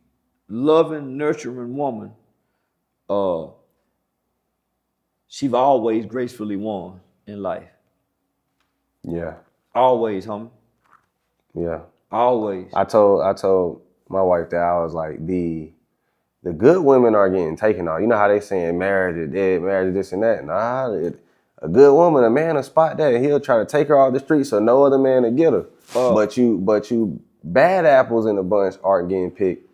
loving, nurturing woman, she's always gracefully won in life. Yeah. Always, homie. Yeah. Always. I told my wife that I was like, the good women are getting taken on. You know how they saying marriage is dead, marriage is this and that. Nah, a good woman, a man will spot that and he'll try to take her off the street so no other man will get her. But you bad apples in the bunch aren't getting picked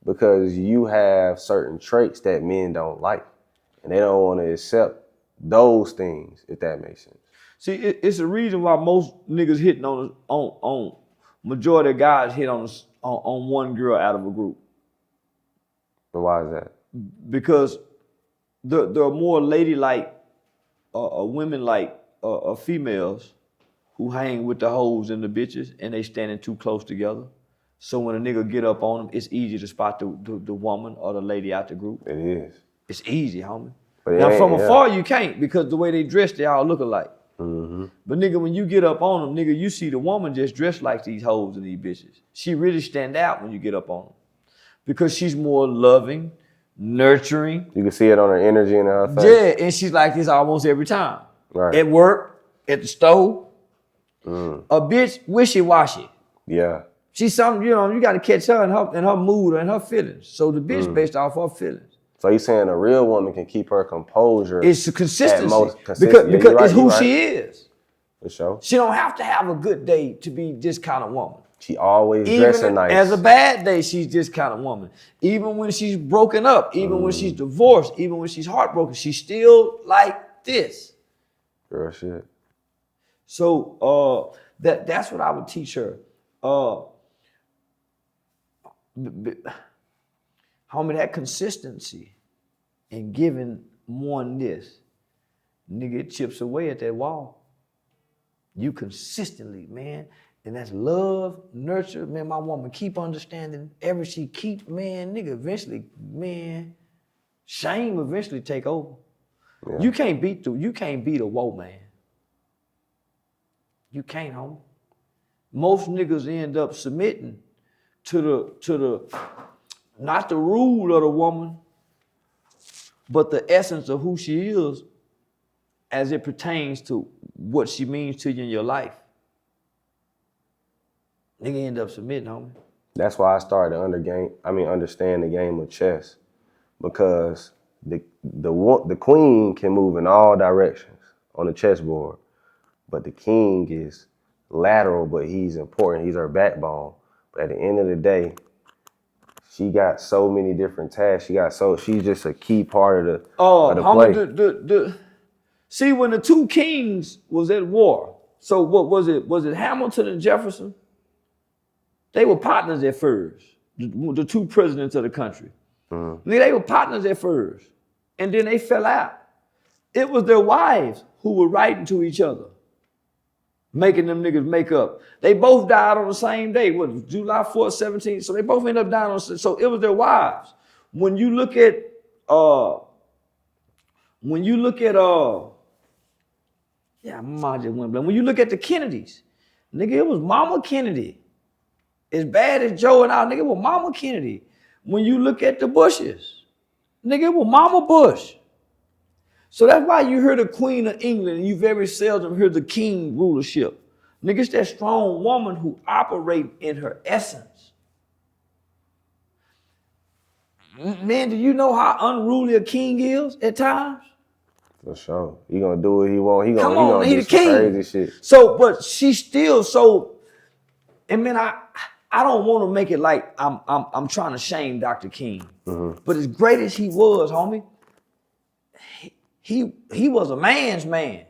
because you have certain traits that men don't like. And they don't want to accept those things, if that makes sense. See, it's the reason why most niggas hitting on majority of guys hit on one girl out of a group. And why is that? Because there are more ladylike women-like females who hang with the hoes and the bitches, and they standing too close together. So when a nigga get up on them, it's easy to spot the woman or the lady out the group. It is. It's easy, homie. Now from afar you can't because the way they dress, they all look alike. Mm-hmm. But nigga, when you get up on them, nigga, you see the woman just dressed like these hoes and these bitches. She really stand out when you get up on them because she's more loving, nurturing. You can see it on her energy and her face. Yeah, and she's like this almost every time. Right. At work, at the stove. A bitch wishy-washy. Yeah. She's something, you got to catch her in her mood and her feelings. So the bitch based off her feelings. So you saying a real woman can keep her composure? It's the consistency. Because it's who she is. For sure. She don't have to have a good day to be this kind of woman. She always dressing nice. Even as a bad day, she's this kind of woman. Even when she's broken up, even when she's divorced, even when she's heartbroken, she's still like this. Girl, shit. So that's what I would teach her. Homie, that consistency in giving one this, nigga, it chips away at that wall. You consistently, man, and that's love, nurture, man. My woman keep understanding. Ever she keep, man, nigga, eventually, man, shame eventually take over. Yeah. You can't beat a woe man. You can't, homie. Most niggas end up submitting to the not the rule of the woman, but the essence of who she is as it pertains to what she means to you in your life. Nigga end up submitting, homie. That's why I started to understand the game of chess, because the queen can move in all directions on the chessboard, but the king is lateral, but he's important. He's her backbone. But at the end of the day, she got so many different tasks. She's just a key part of the play. See, when the two kings was at war, so what was it? Was it Hamilton and Jefferson? They were partners at first, the two presidents of the country. Mm-hmm. They were partners at first, and then they fell out. It was their wives who were writing to each other, making them niggas make up. They both died on the same day, July 4th, 17. So they both ended up dying on. So it was their wives. When you look at when you look at the Kennedys, nigga, it was Mama Kennedy. As bad as Joe and all, nigga, it was Mama Kennedy. When you look at the Bushes, nigga, it was Mama Bush. So that's why you hear the Queen of England and you very seldom hear the king rulership. Nigga, it's that strong woman who operates in her essence. Man, do you know how unruly a king is at times? For sure. He gonna do what he want. He he gonna do the some king. Crazy shit. So, but she's still so, and man, I don't want to make it like I'm trying to shame Dr. King. Mm-hmm. But as great as he was, homie, he was a man's man.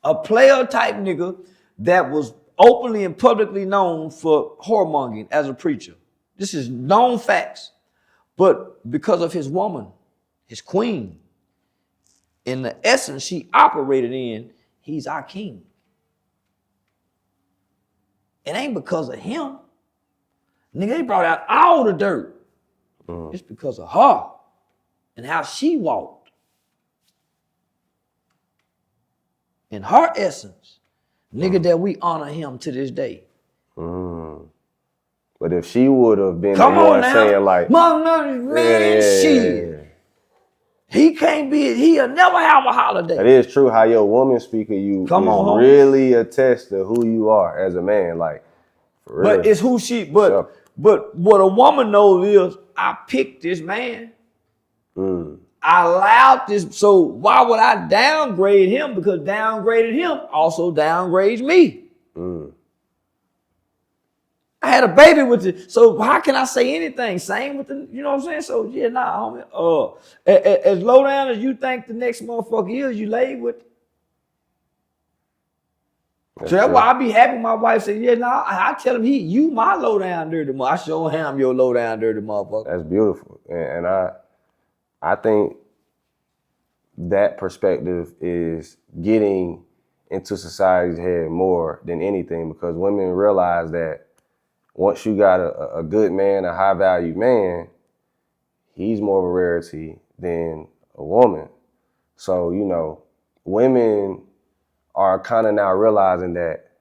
A player type nigga that was openly and publicly known for whoremongering as a preacher. This is known facts. But because of his woman, his queen, in the essence she operated in, he's our king. It ain't because of him. Nigga, they brought out all the dirt. It's because of her and how she walked. In her essence, nigga, that we honor him to this day. But if she would have been the one saying like, shit. He can't be, he'll never have a holiday. It is true how your woman speak of you really attest to who you are as a man. Like, for real. But it's who she, but what a woman knows is, I picked this man. I allowed this, so why would I downgrade him? Because downgrading him also downgrades me. I had a baby with it, so how can I say anything? Same with the, you know what I'm saying? So yeah, nah, homie. As low down as you think the next motherfucker is, you laid with. So that's why I be happy my wife said, yeah, nah, I tell him, you my low down dirty motherfucker. I show him your low down dirty motherfucker. That's beautiful. And I think that perspective is getting into society's head more than anything, because women realize that once you got a good man, a high value man, he's more of a rarity than a woman. So, you know, women are kind of now realizing that,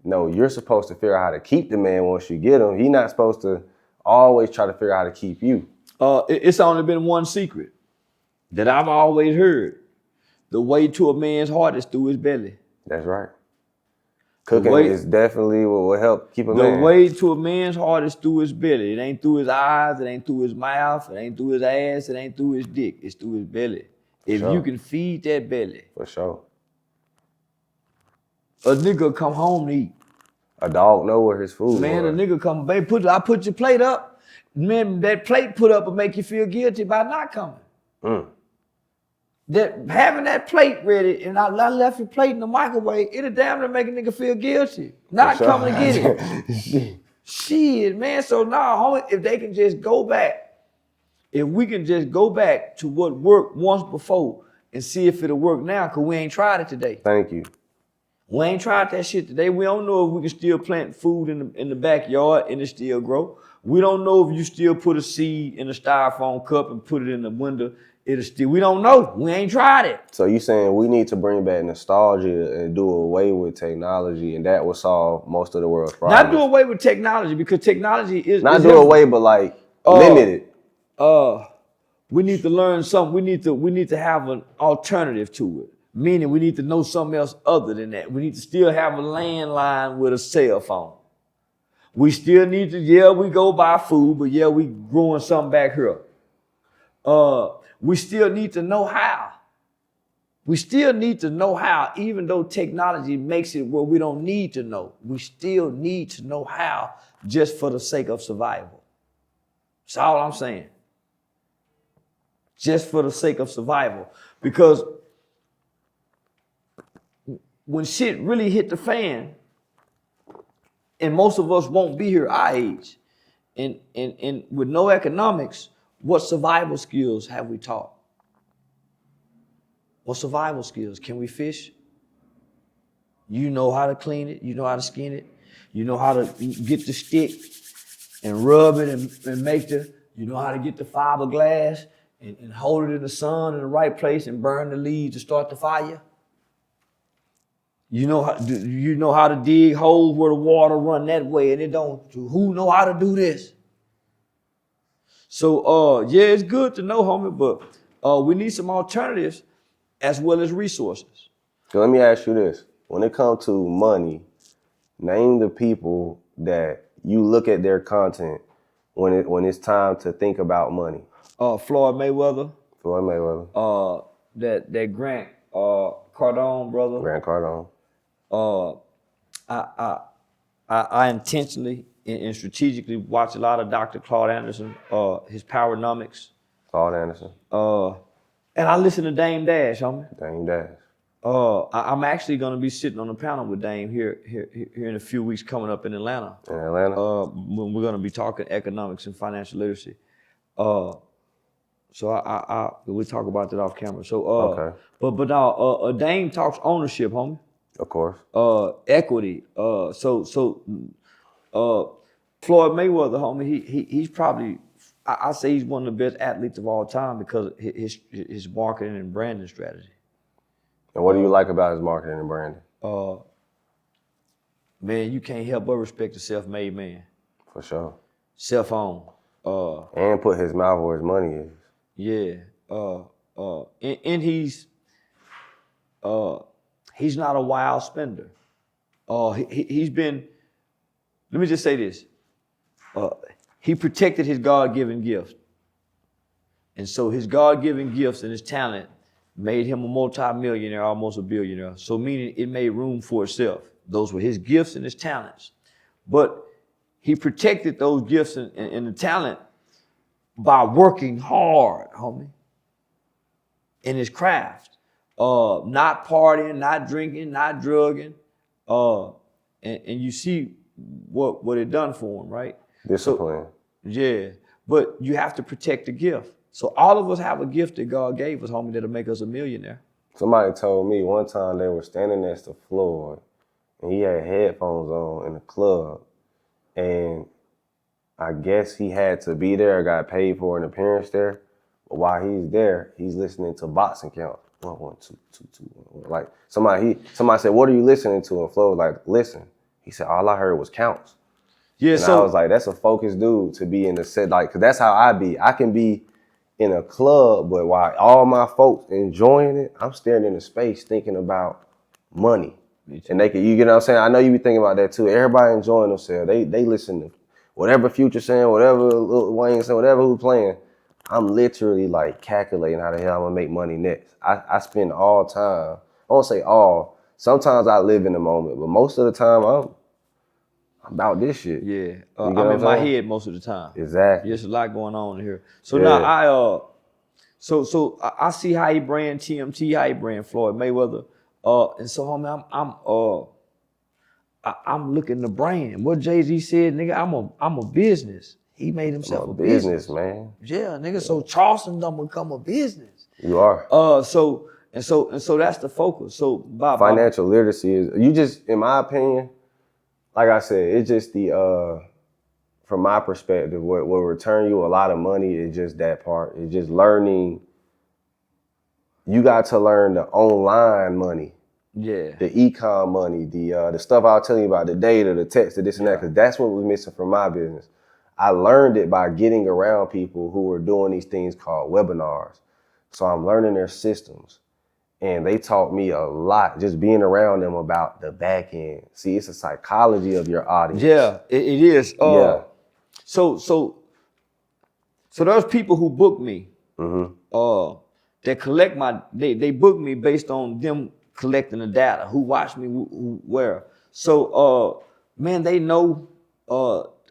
no, you're supposed to figure out how to keep the man once you get him. He's not supposed to always try to figure out how to keep you. It's only been one secret that I've always heard. The way to a man's heart is through his belly. That's right. Cooking is definitely what will help keep a man. The way to a man's heart is through his belly. It ain't through his eyes, it ain't through his mouth, it ain't through his ass, it ain't through his dick. It's through his belly. If you can feed that belly. For sure. A nigga come home to eat. A dog know where his food is. Man, a nigga come, baby, I put your plate up. Man, that plate put up will make you feel guilty by not coming. That having that plate ready and I left your plate in the microwave, it'll damn near make a nigga feel guilty. Not coming to get it. Shit, man. So now, homie, if they can just go back, if we can just go back to what worked once before and see if it'll work now, because we ain't tried it today. Thank you. We ain't tried that shit today. We don't know if we can still plant food in the backyard and it still grow. We don't know if you still put a seed in a styrofoam cup and put it in the window. We don't know. We ain't tried it. So you saying we need to bring back nostalgia and do away with technology, and that will solve most of the world's problems? Not do away with technology, because technology is not do away, but like limit it. We need to learn something. We need to have an alternative to it. Meaning we need to know something else other than that. We need to still have a landline with a cell phone. We still need to, we go buy food, but we growing something back here. We still need to know how. We still need to know how, even though technology makes it where we don't need to know. We still need to know how just for the sake of survival. That's all I'm saying. Just for the sake of survival. Because when shit really hit the fan, and most of us won't be here our age, and with no economics, what survival skills have we taught? What survival skills? Can we fish? You know how to clean it. You know how to skin it. You know how to get the stick and rub it and make you know how to get the fiberglass and hold it in the sun in the right place and burn the leaves to start the fire. You know how to dig holes where the water run that way and it don't. Who know how to do this? So it's good to know, homie, but we need some alternatives as well as resources. So let me ask you this. When it comes to money, name the people that you look at their content when it's time to think about money. Floyd Mayweather. Floyd Mayweather. That Grant Cardone brother. Grant Cardone. I intentionally and strategically watch a lot of Dr. Claude Anderson, his Powernomics. Claude Anderson. And I listen to Dame Dash, homie. Dame Dash. I'm actually gonna be sitting on a panel with Dame here in a few weeks coming up in Atlanta. In Atlanta? We're gonna be talking economics and financial literacy. So we'll talk about that off camera. So okay. But now Dame talks ownership, homie. Of course. Equity. So Floyd Mayweather, homie, he's probably, I say he's one of the best athletes of all time because of his marketing and branding strategy. And what do you like about his marketing and branding? Man, you can't help but respect a self-made man. For sure. Self-owned. And put his mouth where his money is. Yeah. And he's not a wild spender. He's been, let me just say this. He protected his God-given gift. And so his God-given gifts and his talent made him a multi-millionaire, almost a billionaire. So meaning it made room for itself. Those were his gifts and his talents. But he protected those gifts and the talent by working hard, homie, in his craft. Not partying, not drinking, not drugging. And you see what it done for him, right? Discipline. So, but you have to protect the gift. So all of us have a gift that God gave us, homie, that'll make us a millionaire. Somebody told me one time they were standing next to Floyd and he had headphones on in the club. And I guess he had to be there, got paid for an appearance there. But while he's there, he's listening to boxing count. 1, 1, 2, 2, 2, 1. Like somebody said, "What are you listening to?" And Flo was like, "Listen." He said, "All I heard was counts." Yeah. And so I was like, "That's a focused dude to be in the set, like, cause that's how I be. I can be in a club, but while all my folks enjoying it, I'm staring into space thinking about money." And they can, you get what I'm saying? I know you be thinking about that too. Everybody enjoying themselves. They listen to whatever Future saying, whatever Lil Wayne saying, whatever who's playing. I'm literally like calculating how the hell I'm gonna make money next. I spend all time, I won't say all, sometimes I live in the moment, but most of the time I'm about this shit. Yeah, I'm in my head most of the time. Exactly. There's a lot going on here. So now I see how he brand TMT, how he brand Floyd Mayweather. And so homie, I'm looking the brand. What Jay-Z said, nigga, I'm a business. He made himself a business, man. Yeah, nigga. So Charleston done become a business. You are. So that's the focus. So financial literacy is, you just, in my opinion, like I said, it's just the from my perspective, what will return you a lot of money is just that part. It's just learning. You got to learn the online money. Yeah. The e-com money, the stuff I was telling you about, the data, the text, the this and that, because that's what was missing from my business. I learned it by getting around people who were doing these things called webinars. So I'm learning their systems. And they taught me a lot just being around them about the back end. See, it's a psychology of your audience. Yeah, it is. So there's people who book me. That collect they book me based on them collecting the data, who watch me, who where. So man, they know.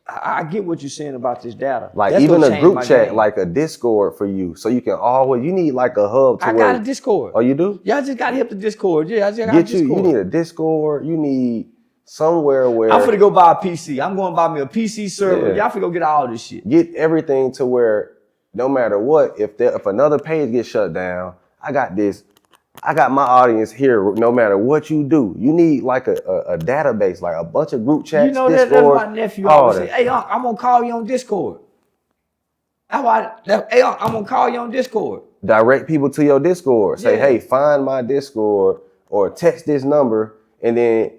I get what you're saying about this data. Like That's even a group chat, game. like a Discord for you, so you can always. You need like a hub. I got a Discord. Oh, you do? Yeah, I just got to hit the Discord. Yeah, I just got a Discord. You need a Discord. You need somewhere where I'm finna go buy a PC. I'm going to buy me a PC server. Yeah. Y'all finna go get all this shit. Get everything to where no matter what, if another page gets shut down, I got this. I got my audience here. No matter what you do, you need like a database, like a bunch of group chats. You know Discord, that's my nephew always say, "Hey, I'm gonna call you on Discord." Hey, I'm gonna call you on Discord. Direct people to your Discord. Say, hey, find my Discord or text this number, and then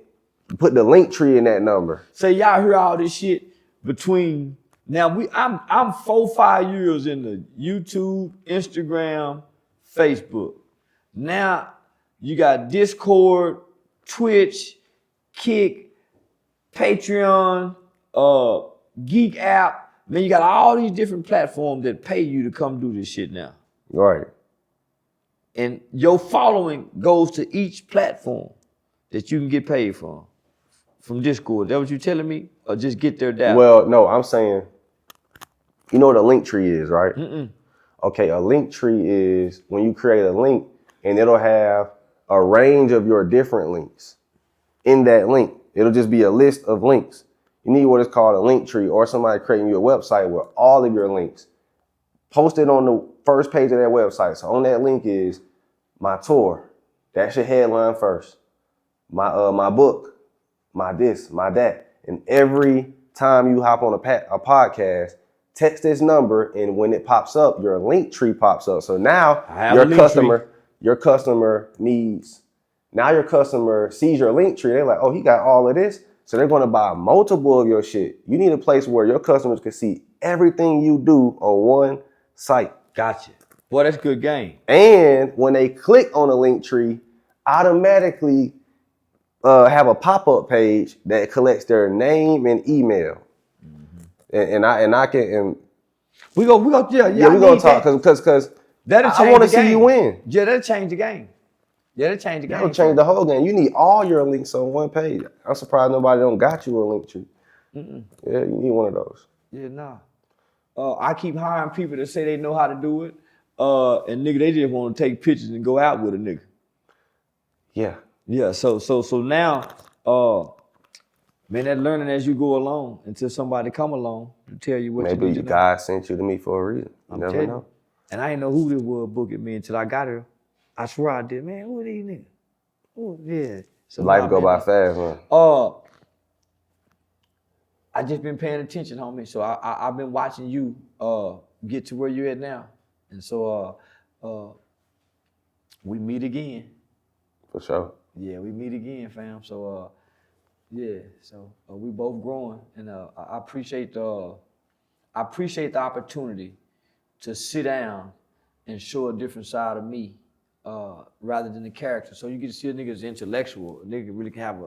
put the link tree in that number. Say y'all hear all this shit between now. I'm 4-5 years in the YouTube, Instagram, Facebook. Now you got Discord, Twitch, Kick, Patreon, Geek app. Man, you got all these different platforms that pay you to come do this shit now. Right. And your following goes to each platform that you can get paid from Discord. That what you telling me? Or just get their data? Well, no, I'm saying, you know what a link tree is, right? Okay, a link tree is when you create a link, and it'll have a range of your different links in that link. It'll just be a list of links. You need what is called a link tree, or somebody creating you a website with all of your links posted on the first page of that website. So on that link is my tour. That's your headline first. My book, my this, my that. And every time you hop on a podcast, text this number, and when it pops up, your link tree pops up. So now your customer sees your link tree. They're like, oh, he got all of this. So they're going to buy multiple of your shit. You need a place where your customers can see everything you do on one site. Gotcha. Boy, that's good game. And when they click on a link tree, automatically have a pop-up page that collects their name and email. And we gonna talk because I want to see you win. Yeah, that'll change the game. That'll change the whole game. You need all your links on one page. I'm surprised nobody don't got you a link tree. Yeah, you need one of those. Yeah, nah. I keep hiring people that say they know how to do it. And nigga, they just want to take pictures and go out with a nigga. Yeah. Yeah. So now, man, that learning as you go along until somebody come along to tell you what maybe you need to know. God sent you to me for a reason. You never know. And I didn't know who this was booking me until I got here. I swear I did. Man, who are these niggas? Oh, yeah. So life go by fast, man. I just been paying attention, homie. So I've been watching you get to where you're at now. And so we meet again. For sure. Yeah, we meet again, fam. So we both growing, and I appreciate the opportunity to sit down and show a different side of me rather than the character. So you get to see a nigga's intellectual. A nigga really can have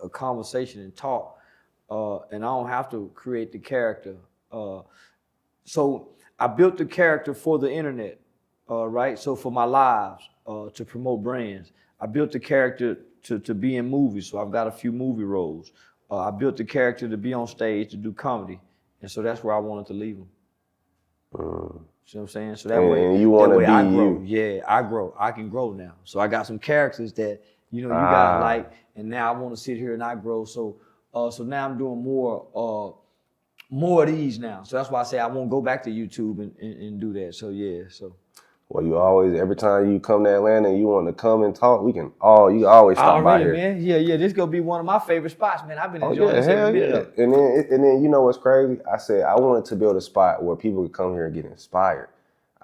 a conversation and talk, and I don't have to create the character. So I built the character for the internet, right? So for my lives, to promote brands. I built the character to be in movies, so I've got a few movie roles. I built the character to be on stage, to do comedy, and so that's where I wanted to leave him. You know what I'm saying? So that way, you want to be I grow. you. Yeah, I grow. I can grow now. So I got some characters that you got like, and now I want to sit here and I grow. So now I'm doing more of these now. So that's why I say I won't go back to YouTube and do that. So yeah, so. Well, you always, every time you come to Atlanta and you want to come and talk, you can always stop by here. Man. Yeah, this gonna be one of my favorite spots, man. I've been enjoying this every minute of it. And then you know what's crazy? I said I wanted to build a spot where people could come here and get inspired.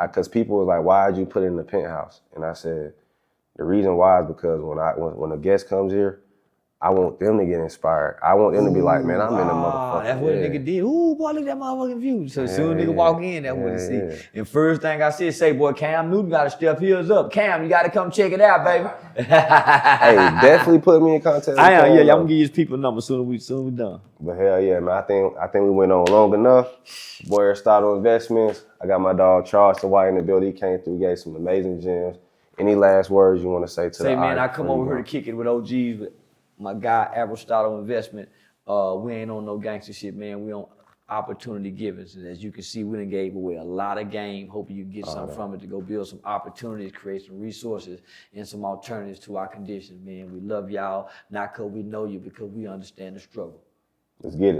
Because people was like, why'd you put it in the penthouse? And I said, the reason why is because when a guest comes here, I want them to get inspired. I want them to be like, man, I'm in the motherfucker. That's what a nigga did. Ooh, boy, look at that motherfucking view. So as soon as nigga walk in, that's what he see. And first thing I said, say, boy, Cam Newton got to step heels up. Cam, you got to come check it out, baby. Hey, definitely put me in contact. I am, yeah, I'm gonna give you his people number soon as we done. But hell yeah, man, I think we went on long enough. Boy, Aristotle Investments. I got my dog Charleston White in the building. He came through, gave some amazing gems. Any last words you want to say to the audience? Man, I come over here to kick it with OGs with my guy Aristotle Investment. We ain't on no gangster shit, man. We on opportunity givers. And as you can see, we done gave away a lot of game. Hoping you get something from it to go build some opportunities, create some resources and some alternatives to our conditions, man. We love y'all, not because we know you, because we understand the struggle. Let's get it.